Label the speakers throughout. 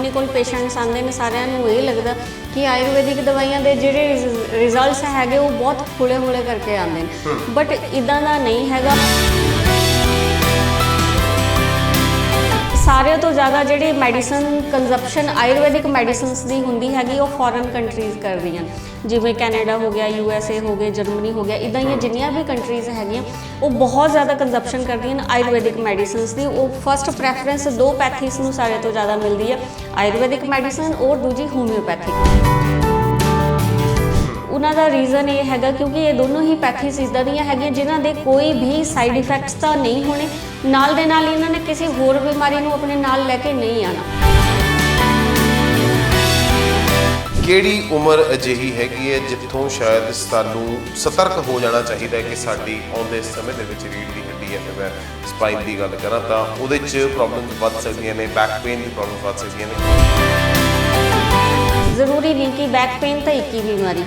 Speaker 1: अपने कोल पेशेंट्स आते हैं सारिਆਂ ਨੂੰ ਇਹ लगता कि आयुर्वेदिक दवाइयां ਦੇ ਜਿਹੜੇ रिजल्ट्स हैगे वो बहुत हौले हौले करके आते हैं, बट इदां दा नहीं हैगा। सारे तो ज़्यादा जी मैडिसन कंजप्शन आयुर्वेदिक मैडिसनस की होंगी हैगी वो फॉरन कंट्रीज़ कर रही हैं, जिमें कैनेडा हो गया, USA हो गए, जर्मनी हो गया, इदा ही जिन्नियां भी कंट्रीज़ हैगियां वो बहुत ज़्यादा कंजप्शन कर रही हैं आयुर्वेदिक मैडिसनस की। वो फस्ट प्रैफरेंस दो पैथीज़ नूं सारे तो ज़्यादा मिलती है, आयुर्वेदिक मैडिसन और दूजी होम्योपैथिक। उन्हां दा रीज़न ये हैगा क्योंकि ये दोनों ही पैथीज़ इदां दियां हैगियां जिन्हां दे कोई भी साइड इफैक्ट्स तो नहीं होने, नाल दे नाल इन्हां ने किसी होर बीमारी नूं अपने नाल लैके नहीं आना।
Speaker 2: ਕਿਹੜੀ ਉਮਰ ਅਜਿਹੀ ਹੈਗੀ ਹੈ ਜਿੱਥੋਂ ਸ਼ਾਇਦ ਸਾਨੂੰ ਸਤਰਕ ਹੋ ਜਾਣਾ ਚਾਹੀਦਾ ਹੈ ਕਿ ਸਾਡੀ ਆਉਂਦੇ ਸਮੇਂ ਦੇ ਵਿੱਚ ਰੀੜ੍ਹ ਦੀ ਹੱਡੀ ਹੈ, ਮੈਂ ਸਪਾਈਨ ਦੀ ਗੱਲ ਕਰਾਂ ਤਾਂ ਉਹਦੇ 'ਚ ਪ੍ਰੋਬਲਮਸ ਵੱਧ ਸਕਦੀਆਂ ਨੇ, ਬੈਕ ਪੇਨ ਦੀ ਪ੍ਰੋਬਲਮ ਵੱਧ ਸਕਦੀਆਂ ਨੇ। ਜ਼ਰੂਰੀ ਨਹੀਂ ਕਿ ਬੈਕ ਪੇਨ ਤਾਂ ਇੱਕ ਹੀ ਬਿਮਾਰੀ,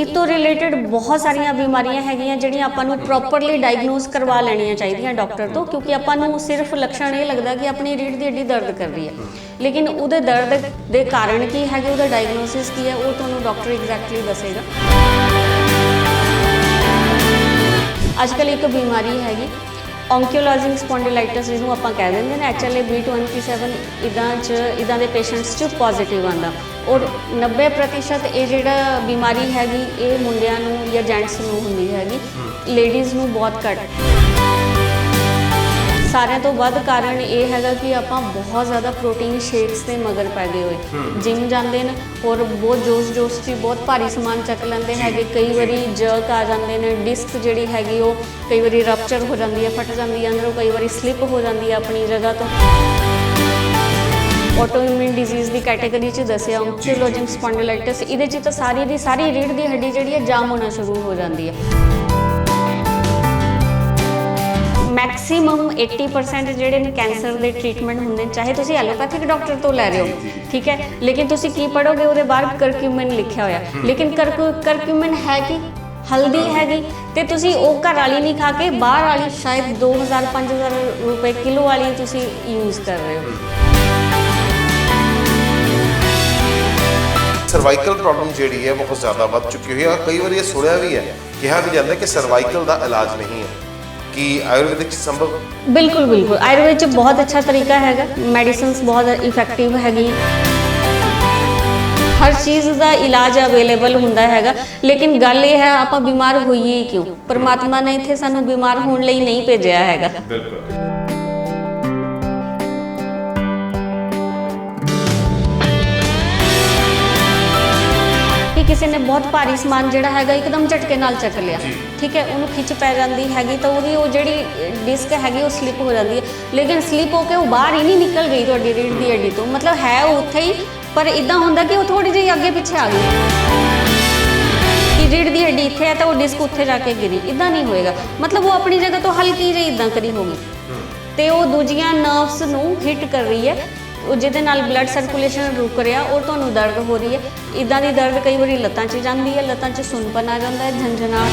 Speaker 2: ਇਸ ਤੋਂ ਰਿਲੇਟਡ ਬਹੁਤ ਸਾਰੀਆਂ ਬਿਮਾਰੀਆਂ ਹੈਗੀਆਂ ਜਿਹੜੀਆਂ ਆਪਾਂ ਨੂੰ ਪ੍ਰੋਪਰਲੀ ਡਾਇਗਨੋਸ ਕਰਵਾ ਲੈਣੀਆਂ ਚਾਹੀਦੀਆਂ ਡਾਕਟਰ ਤੋਂ, ਕਿਉਂਕਿ ਆਪਾਂ ਨੂੰ ਸਿਰਫ ਲੱਛਣ ਇਹ ਲੱਗਦਾ ਕਿ ਆਪਣੀ ਰੀੜ੍ਹ ਦੀ ਹੱਡੀ ਦਰਦ ਕਰ ਰਹੀ ਹੈ, ਲੇਕਿਨ ਉਹਦੇ ਦਰਦ ਦੇ ਕਾਰਨ ਕੀ ਹੈਗੇ, ਉਹਦਾ ਡਾਇਗਨੋਸਿਸ ਕੀ ਹੈ, ਉਹ ਤੁਹਾਨੂੰ ਡਾਕਟਰ ਐਗਜ਼ੈਕਟਲੀ ਦੱਸੇਗਾ। ਅੱਜ ਕੱਲ੍ਹ ਇੱਕ ਬਿਮਾਰੀ ਹੈਗੀ ਓਂਕੋਲੋਜਿਕ ਸਪੌਂਡਿਲਾਈਟਿਸ, ਜਿਹਨੂੰ ਆਪਾਂ ਕਹਿ ਦਿੰਦੇ ਨੇ HLA-B27 ਇੱਦਾਂ ਦੇ ਪੇਸ਼ੈਂਟਸ 'ਚ ਪੋਜ਼ੀਟਿਵ ਆਉਂਦਾ, ਔਰ 90% ਇਹ ਜਿਹੜਾ ਬਿਮਾਰੀ ਹੈਗੀ ਇਹ ਮੁੰਡਿਆਂ ਨੂੰ ਜਾਂ ਜੈਂਟਸ ਨੂੰ ਹੁੰਦੀ ਹੈਗੀ, ਲੇਡੀਜ਼ ਨੂੰ ਬਹੁਤ ਘੱਟ। ਸਾਰਿਆਂ ਤੋਂ ਵੱਧ ਕਾਰਨ ਇਹ ਹੈਗਾ ਕਿ ਆਪਾਂ ਬਹੁਤ ਜ਼ਿਆਦਾ ਪ੍ਰੋਟੀਨ ਸ਼ੇਕਸ ਦੇ ਮਗਰ ਪੈ ਗਏ ਹੋਏ, ਜਿਮ ਜਾਂਦੇ ਨੇ ਔਰ ਬਹੁਤ ਜੋਸ਼ 'ਚ ਬਹੁਤ ਭਾਰੀ ਸਮਾਨ ਚੱਕ ਲੈਂਦੇ ਹੈਗੇ, ਕਈ ਵਾਰੀ ਜਰਕ ਆ ਜਾਂਦੇ ਨੇ, ਡਿਸਕ ਜਿਹੜੀ ਹੈਗੀ ਉਹ ਕਈ ਵਾਰੀ ਰਪਚਰ ਹੋ ਜਾਂਦੀ ਹੈ, ਫਟ ਜਾਂਦੀ ਹੈ ਅੰਦਰੋਂ, ਕਈ ਵਾਰੀ ਸਲਿੱਪ ਹੋ ਜਾਂਦੀ ਹੈ ਆਪਣੀ ਜਗ੍ਹਾ ਤੋਂ। ਆਟੋਇਮਿਊਨ ਡਿਜ਼ੀਜ਼ ਦੀ ਕੈਟੇਗਰੀ 'ਚ ਦੱਸਿਆ ਓਂਕੋਲੋਜਿਕ ਸਪੌਂਡਿਲਾਈਟਿਸ, ਇਹਦੇ 'ਚ ਤਾਂ ਸਾਰੀ ਦੀ ਸਾਰੀ ਰੀੜ੍ਹ ਦੀ ਹੱਡੀ ਜਿਹੜੀ ਹੈ ਜਾਮ ਹੋਣਾ ਸ਼ੁਰੂ ਹੋ ਜਾਂਦੀ ਹੈ। ਮੈਕਸੀਮਮ 80% ਜਿਹੜੇ ਨੇ ਕੈਂਸਰ ਦੇ ਟ੍ਰੀਟਮੈਂਟ ਹੁੰਦੇ, ਚਾਹੇ ਤੁਸੀਂ ਐਲੋਪੈਥਿਕ ਡਾਕਟਰ ਤੋਂ ਲੈ ਰਹੇ ਹੋ, ਠੀਕ ਹੈ, ਲੇਕਿਨ ਤੁਸੀਂ ਕੀ ਪੜ੍ਹੋਗੇ ਉਹਦੇ ਬਾਹਰ ਕਰਕਿਊਮਿਨ ਲਿਖਿਆ ਹੋਇਆ, ਲੇਕਿਨ ਕਰਕਿਊਮਿਨ ਹੈ ਕਿ ਹਲਦੀ ਹੈਗੀ, ਤੇ ਤੁਸੀਂ ਉਹ ਘਰ ਵਾਲੀ ਨਹੀਂ ਖਾ ਕੇ ਬਾਹਰ ਵਾਲੀ ਸ਼ਾਇਦ 2000-5000 ਰੁਪਏ ਕਿਲੋ ਵਾਲੀ ਤੁਸੀਂ ਯੂਜ਼ ਕਰ ਰਹੇ ਹੋ। ਸਰਵਾਈਕਲ ਪ੍ਰੋਬਲਮ ਜਿਹੜੀ ਹੈ ਬਹੁਤ ਜ਼ਿਆਦਾ ਵੱਧ ਚੁੱਕੀ ਹੋਈ ਹੈ। ਕਈ ਵਾਰੀ ਇਹ ਸੁਣਿਆ ਵੀ ਹੈ, ਕਿਹਾ ਵੀ ਜਾਂਦਾ ਕਿ ਸਰਵਾਈਕਲ ਦਾ ਇਲਾਜ ਨਹੀਂ ਹੈ, कि आयुर्वेदिक संभव?
Speaker 1: बिल्कुल बिल्कुल, आयुर्वेद च बहुत अच्छा तरीका है, मेडिसिन्स बहुत इफेक्टिव हैगी, हर चीज़ का इलाज अवेलेबल होंदा हैगा, लेकिन गल ये है आप बीमार होइए क्यों? परमात्मा ने इत्थे सानू बीमार होने लई नहीं भेजिया हैगा।
Speaker 2: बिल्कुल।
Speaker 1: किसी ने बहुत भारी समान जोड़ा है एकदम झटके नाल चक लिया, ठीक है, उन्होंने खिच पै जाती हैगी तो वो जी डिस्क हैगी वो स्लिप हो जाती है, लेकिन स्लिप होकर वो बाहर ही नहीं निकल गई थोड़ी रीढ़ की हड्डी तो, मतलब है वो उत्थे ही, पर इदा होंदा कि वो थोड़ी जी अगे पिछे आ गई कि रीढ़ की हड्डी इत्थे है तो वो डिस्क उत्थे जाके गिरी, इदा नहीं होएगा, मतलब वो अपनी जगह तो हल्की जी इदा करी होगी तो वो दूजियां नर्व्स नूं हिट कर रही है, ਜਿਹਦੇ ਨਾਲ ਬਲੱਡ ਸਰਕੂਲੇਸ਼ਨ ਰੁਕ ਰਿਹਾ ਔਰ ਤੁਹਾਨੂੰ ਦਰਦ ਹੋ ਰਹੀ ਹੈ। ਇੱਦਾਂ ਦੀ ਦਰਦ ਕਈ ਵਾਰੀ ਲੱਤਾਂ 'ਚ ਜਾਂਦੀ ਹੈ, ਲੱਤਾਂ 'ਚ ਸੁੰਨਪਨ ਆ ਜਾਂਦਾ ਹੈ, ਝੰਝਨਾਹਟ।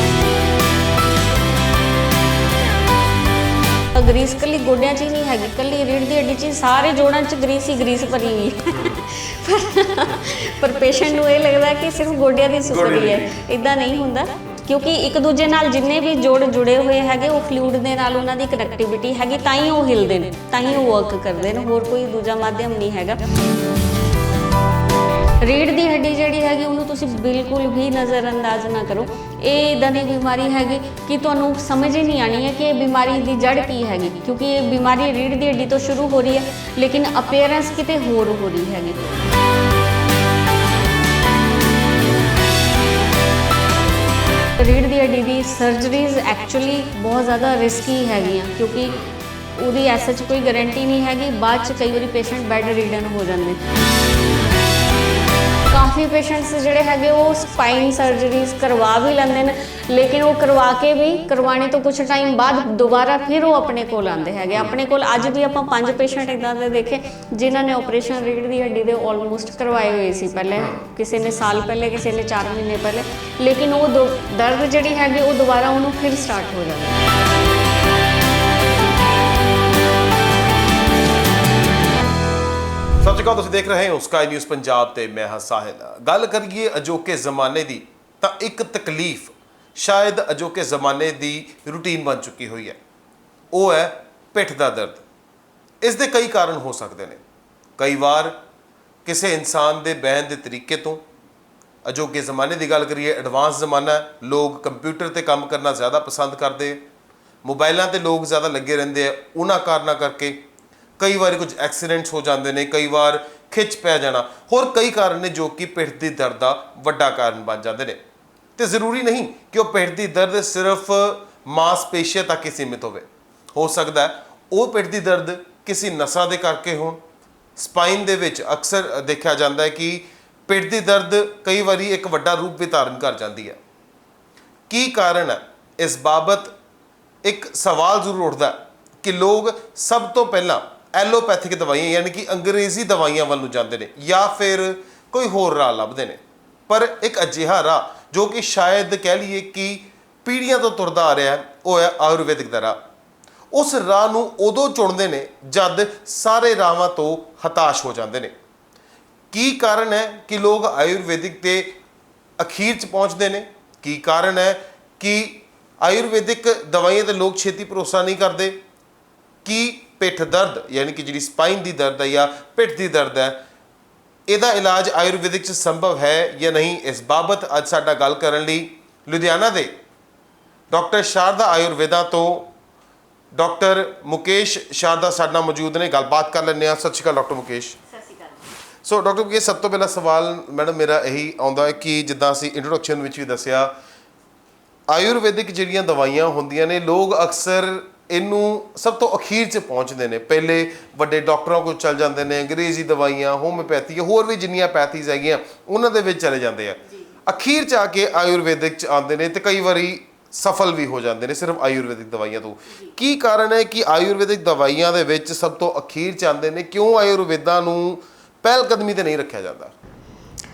Speaker 1: ਗਰੀਸ ਕੱਲੀ ਗੋਡਿਆਂ 'ਚ ਹੀ ਨਹੀਂ ਹੈਗੀ, ਕੱਲੀ ਰੀੜ੍ਹ ਦੀ ਹੱਡੀ 'ਚ ਸਾਰੇ ਜੋੜਾਂ 'ਚ ਗਰੀਸ ਹੀ ਗਰੀਸ ਭਰੀ ਹੋਈ ਹੈ, ਪਰ ਪੇਸ਼ੈਂਟ ਨੂੰ ਇਹ ਲੱਗਦਾ ਕਿ ਸਿਰਫ ਗੋਡਿਆਂ ਦੀ ਸੁੱਕਦੀ ਹੈ, ਇੱਦਾਂ ਨਹੀਂ ਹੁੰਦਾ, क्योंकि एक दूजे नाल जिन्ने भी जोड़ जुड़े हुए हैगे वो फ्लूइड दे नाल उन्हां दी कनैक्टिविटी हैगी, तां ही वो हिलदे ने, तां ही वो वर्क करदे ने, होर कोई दूजा माध्यम नहीं हैगा। रीढ़ दी हड्डी जिहड़ी हैगी उहनूं तुसीं बिल्कुल भी नज़रअंदाज ना करो, ये इदां दी बीमारी हैगी कि तुहानूं समझ ही नहीं आनी है कि ये बीमारी दी जड़ की हैगी, क्योंकि ये बीमारी रीढ़ दी हड्डी तो शुरू हो रही है लेकिन अपीयरेंस किते होर हो रही हैगी। रीढ़ की हड्डी की सर्जरीज एक्चुअली बहुत ज़्यादा रिस्की हैगियां, क्योंकि उसकी ऐसे कोई गारंटी नहीं हैगी, बाद च कई बार पेशेंट बैड रिडन हो जाते। काफ़ी पेशेंट्स जोड़े है वो स्पाइन सर्जरीज करवा भी लेंगे ने, लेकिन वो करवा के भी करवाने तो कुछ टाइम बाद दोबारा फिर वो अपने को आते हैं। अपने को अज भी आप 5 पेशेंट इदा के देखे जिन्होंने ऑपरेशन रीढ़ की हड्डी के ऑलमोस्ट करवाए हुए सी, पहले किसी ने साल पहले, किसी ने 4 महीने पहले, लेकिन वो दर्द जी है वो दोबारा उन्होंने फिर स्टार्ट हो जाता है।
Speaker 2: ਸਤਿ ਸ਼੍ਰੀ ਅਕਾਲ, ਤੁਸੀਂ ਦੇਖ ਰਹੇ ਹੋ ਸਕਾਈ ਨਿਊਜ਼ ਪੰਜਾਬ ਤੇ ਮੈਂ ਹਾਂ ਸਾਹਿਲ। ਗੱਲ ਕਰੀਏ ਅਜੋਕੇ ਜ਼ਮਾਨੇ ਦੀ ਤਾਂ ਇੱਕ ਤਕਲੀਫ ਸ਼ਾਇਦ ਅਜੋਕੇ ਜ਼ਮਾਨੇ ਦੀ ਰੂਟੀਨ ਬਣ ਚੁੱਕੀ ਹੋਈ ਹੈ, ਉਹ ਹੈ ਪਿੱਠ ਦਾ ਦਰਦ। ਇਸ ਦੇ ਕਈ ਕਾਰਨ ਹੋ ਸਕਦੇ ਨੇ। ਕਈ ਵਾਰ ਕਿਸੇ ਇਨਸਾਨ ਦੇ ਬਹਿਣ ਦੇ ਤਰੀਕੇ ਤੋਂ, ਅਜੋਕੇ ਜ਼ਮਾਨੇ ਦੀ ਗੱਲ ਕਰੀਏ ਐਡਵਾਂਸ ਜ਼ਮਾਨਾ ਹੈ, ਲੋਕ ਕੰਪਿਊਟਰ ਤੇ ਕੰਮ ਕਰਨਾ ਜ਼ਿਆਦਾ ਪਸੰਦ ਕਰਦੇ, ਮੋਬਾਈਲਾਂ ਤੇ ਲੋਕ ਜ਼ਿਆਦਾ ਲੱਗੇ ਰਹਿੰਦੇ ਆ, ਉਹਨਾਂ ਕਾਰਨਾਂ ਕਰਕੇ ਕਈ ਵਾਰੀ ਕੁਝ ਐਕਸੀਡੈਂਟਸ ਹੋ ਜਾਂਦੇ ਨੇ, ਕਈ ਵਾਰ ਖਿੱਚ ਪੈ ਜਾਣਾ, ਹੋਰ ਕਈ ਕਾਰਨ ਨੇ ਜੋ ਕਿ ਪਿੱਠ ਦੀ ਦਰਦ ਦਾ ਵੱਡਾ ਕਾਰਨ ਬਣ ਜਾਂਦੇ ਨੇ। ਤੇ ਜ਼ਰੂਰੀ ਨਹੀਂ ਕਿ ਉਹ ਪਿੱਠ ਦੀ ਦਰਦ ਸਿਰਫ ਮਾਸਪੇਸ਼ੀਆਂ ਤੱਕ ਹੀ ਸੀਮਿਤ ਹੋਵੇ। ਹੋ ਸਕਦਾ ਹੈ ਉਹ ਪਿੱਠ ਦੀ ਦਰਦ ਕਿਸੇ ਨਸਾਂ ਦੇ ਕਰਕੇ ਹੋਣ। ਸਪਾਈਨ ਦੇ ਵਿੱਚ ਅਕਸਰ ਦੇਖਿਆ ਜਾਂਦਾ ਹੈ ਕਿ ਪਿੱਠ ਦੀ ਦਰਦ ਕਈ ਵਾਰੀ ਇੱਕ ਵੱਡਾ ਰੂਪ ਵੀ ਧਾਰਨ ਕਰ ਜਾਂਦੀ ਹੈ। ਕੀ ਕਾਰਨ ਹੈ? ਇਸ ਬਾਬਤ ਇੱਕ ਸਵਾਲ ਜ਼ਰੂਰ ਉੱਠਦਾ ਹੈ ਕਿ ਲੋਕ ਸਭ ਤੋਂ ਪਹਿਲਾਂ ਐਲੋਪੈਥਿਕ ਦਵਾਈਆਂ ਯਾਨੀ ਕਿ ਅੰਗਰੇਜ਼ੀ ਦਵਾਈਆਂ ਵੱਲ ਨੂੰ ਜਾਂਦੇ ਨੇ ਜਾਂ ਫਿਰ ਕੋਈ ਹੋਰ ਰਾਹ ਲੱਭਦੇ ਨੇ। ਪਰ ਇੱਕ ਅਜਿਹਾ ਰਾਹ ਜੋ ਕਿ ਸ਼ਾਇਦ ਕਹਿ ਲਈਏ ਕਿ ਪੀੜ੍ਹੀਆਂ ਤੋਂ ਤੁਰਦਾ ਆ ਰਿਹਾ ਹੈ, ਉਹ ਹੈ ਆਯੁਰਵੈਦਿਕ ਦਾ ਰਾਹ। ਉਸ ਰਾਹ ਨੂੰ ਉਦੋਂ ਚੁਣਦੇ ਨੇ ਜਦ ਸਾਰੇ ਰਾਹਾਂ ਤੋਂ ਹਤਾਸ਼ ਹੋ ਜਾਂਦੇ ਨੇ। ਕੀ ਕਾਰਨ ਹੈ ਕਿ ਲੋਕ ਆਯੁਰਵੈਦਿਕ ਦੇ ਅਖੀਰ 'ਚ ਪਹੁੰਚਦੇ ਨੇ? ਕੀ ਕਾਰਨ ਹੈ ਕਿ ਆਯੁਰਵੈਦਿਕ ਦਵਾਈਆਂ 'ਤੇ ਲੋਕ ਛੇਤੀ ਭਰੋਸਾ ਨਹੀਂ ਕਰਦੇ? ਕੀ ਪਿੱਠ ਦਰਦ ਯਾਨੀ ਕਿ ਜਿਹੜੀ ਸਪਾਈਨ ਦੀ ਦਰਦ ਹੈ ਜਾਂ ਪਿੱਠ ਦੀ ਦਰਦ ਹੈ, ਇਹਦਾ ਇਲਾਜ ਆਯੁਰਵੈਦਿਕ 'ਚ ਸੰਭਵ ਹੈ ਜਾਂ ਨਹੀਂ? ਇਸ ਬਾਬਤ ਅੱਜ ਸਾਡਾ ਗੱਲ ਕਰਨ ਲਈ ਲੁਧਿਆਣਾ ਦੇ ਡਾਕਟਰ ਸ਼ਾਰਦਾ ਆਯੁਰਵੇਦਾ ਤੋਂ ਡਾਕਟਰ ਮੁਕੇਸ਼ ਸ਼ਾਰਦਾ ਸਾਡੇ ਨਾਲ ਮੌਜੂਦ ਨੇ। ਗੱਲਬਾਤ ਕਰ ਲੈਂਦੇ ਹਾਂ। ਸਤਿ ਸ਼੍ਰੀ ਅਕਾਲ ਡਾਕਟਰ ਮੁਕੇਸ਼।
Speaker 1: ਸਤਿ ਸ਼੍ਰੀ ਅਕਾਲ।
Speaker 2: ਸੋ ਡਾਕਟਰ ਮੁਕੇਸ਼, ਸਭ ਤੋਂ ਪਹਿਲਾ ਸਵਾਲ ਮੈਡਮ ਮੇਰਾ ਇਹੀ ਆਉਂਦਾ ਹੈ ਕਿ ਜਿੱਦਾਂ ਅਸੀਂ ਇੰਟਰੋਡਕਸ਼ਨ ਵਿੱਚ ਵੀ ਦੱਸਿਆ, ਆਯੁਰਵੈਦਿਕ ਜਿਹੜੀਆਂ ਦਵਾਈਆਂ ਹੁੰਦੀਆਂ ਨੇ, ਲੋਕ ਅਕਸਰ ਇਹਨੂੰ ਸਭ ਤੋਂ ਅਖੀਰ 'ਚ ਪਹੁੰਚਦੇ ਨੇ। ਪਹਿਲੇ ਵੱਡੇ ਡਾਕਟਰਾਂ ਕੋਲ ਚੱਲ ਜਾਂਦੇ ਨੇ, ਅੰਗਰੇਜ਼ੀ ਦਵਾਈਆਂ, ਹੋਮਿਓਪੈਥੀ, ਹੋਰ ਵੀ ਜਿੰਨੀਆਂ ਪੈਥੀਜ਼ ਹੈਗੀਆਂ ਉਹਨਾਂ ਦੇ ਵਿੱਚ ਚਲੇ ਜਾਂਦੇ ਆ। ਅਖੀਰ 'ਚ ਆ ਕੇ ਆਯੁਰਵੈਦਿਕ 'ਚ ਆਉਂਦੇ ਨੇ ਤੇ ਕਈ ਵਾਰੀ ਸਫਲ ਵੀ ਹੋ ਜਾਂਦੇ ਨੇ ਸਿਰਫ ਆਯੁਰਵੈਦਿਕ ਦਵਾਈਆਂ ਤੋਂ। ਕੀ ਕਾਰਨ ਹੈ ਕਿ ਆਯੁਰਵੈਦਿਕ ਦਵਾਈਆਂ ਦੇ ਵਿੱਚ ਸਭ ਤੋਂ ਅਖੀਰ 'ਚ ਆਉਂਦੇ ਨੇ? ਕਿਉਂ ਆਯੁਰਵੇਦਾ ਨੂੰ ਪਹਿਲ ਕਦਮੀ ਤੇ ਨਹੀਂ ਰੱਖਿਆ ਜਾਂਦਾ?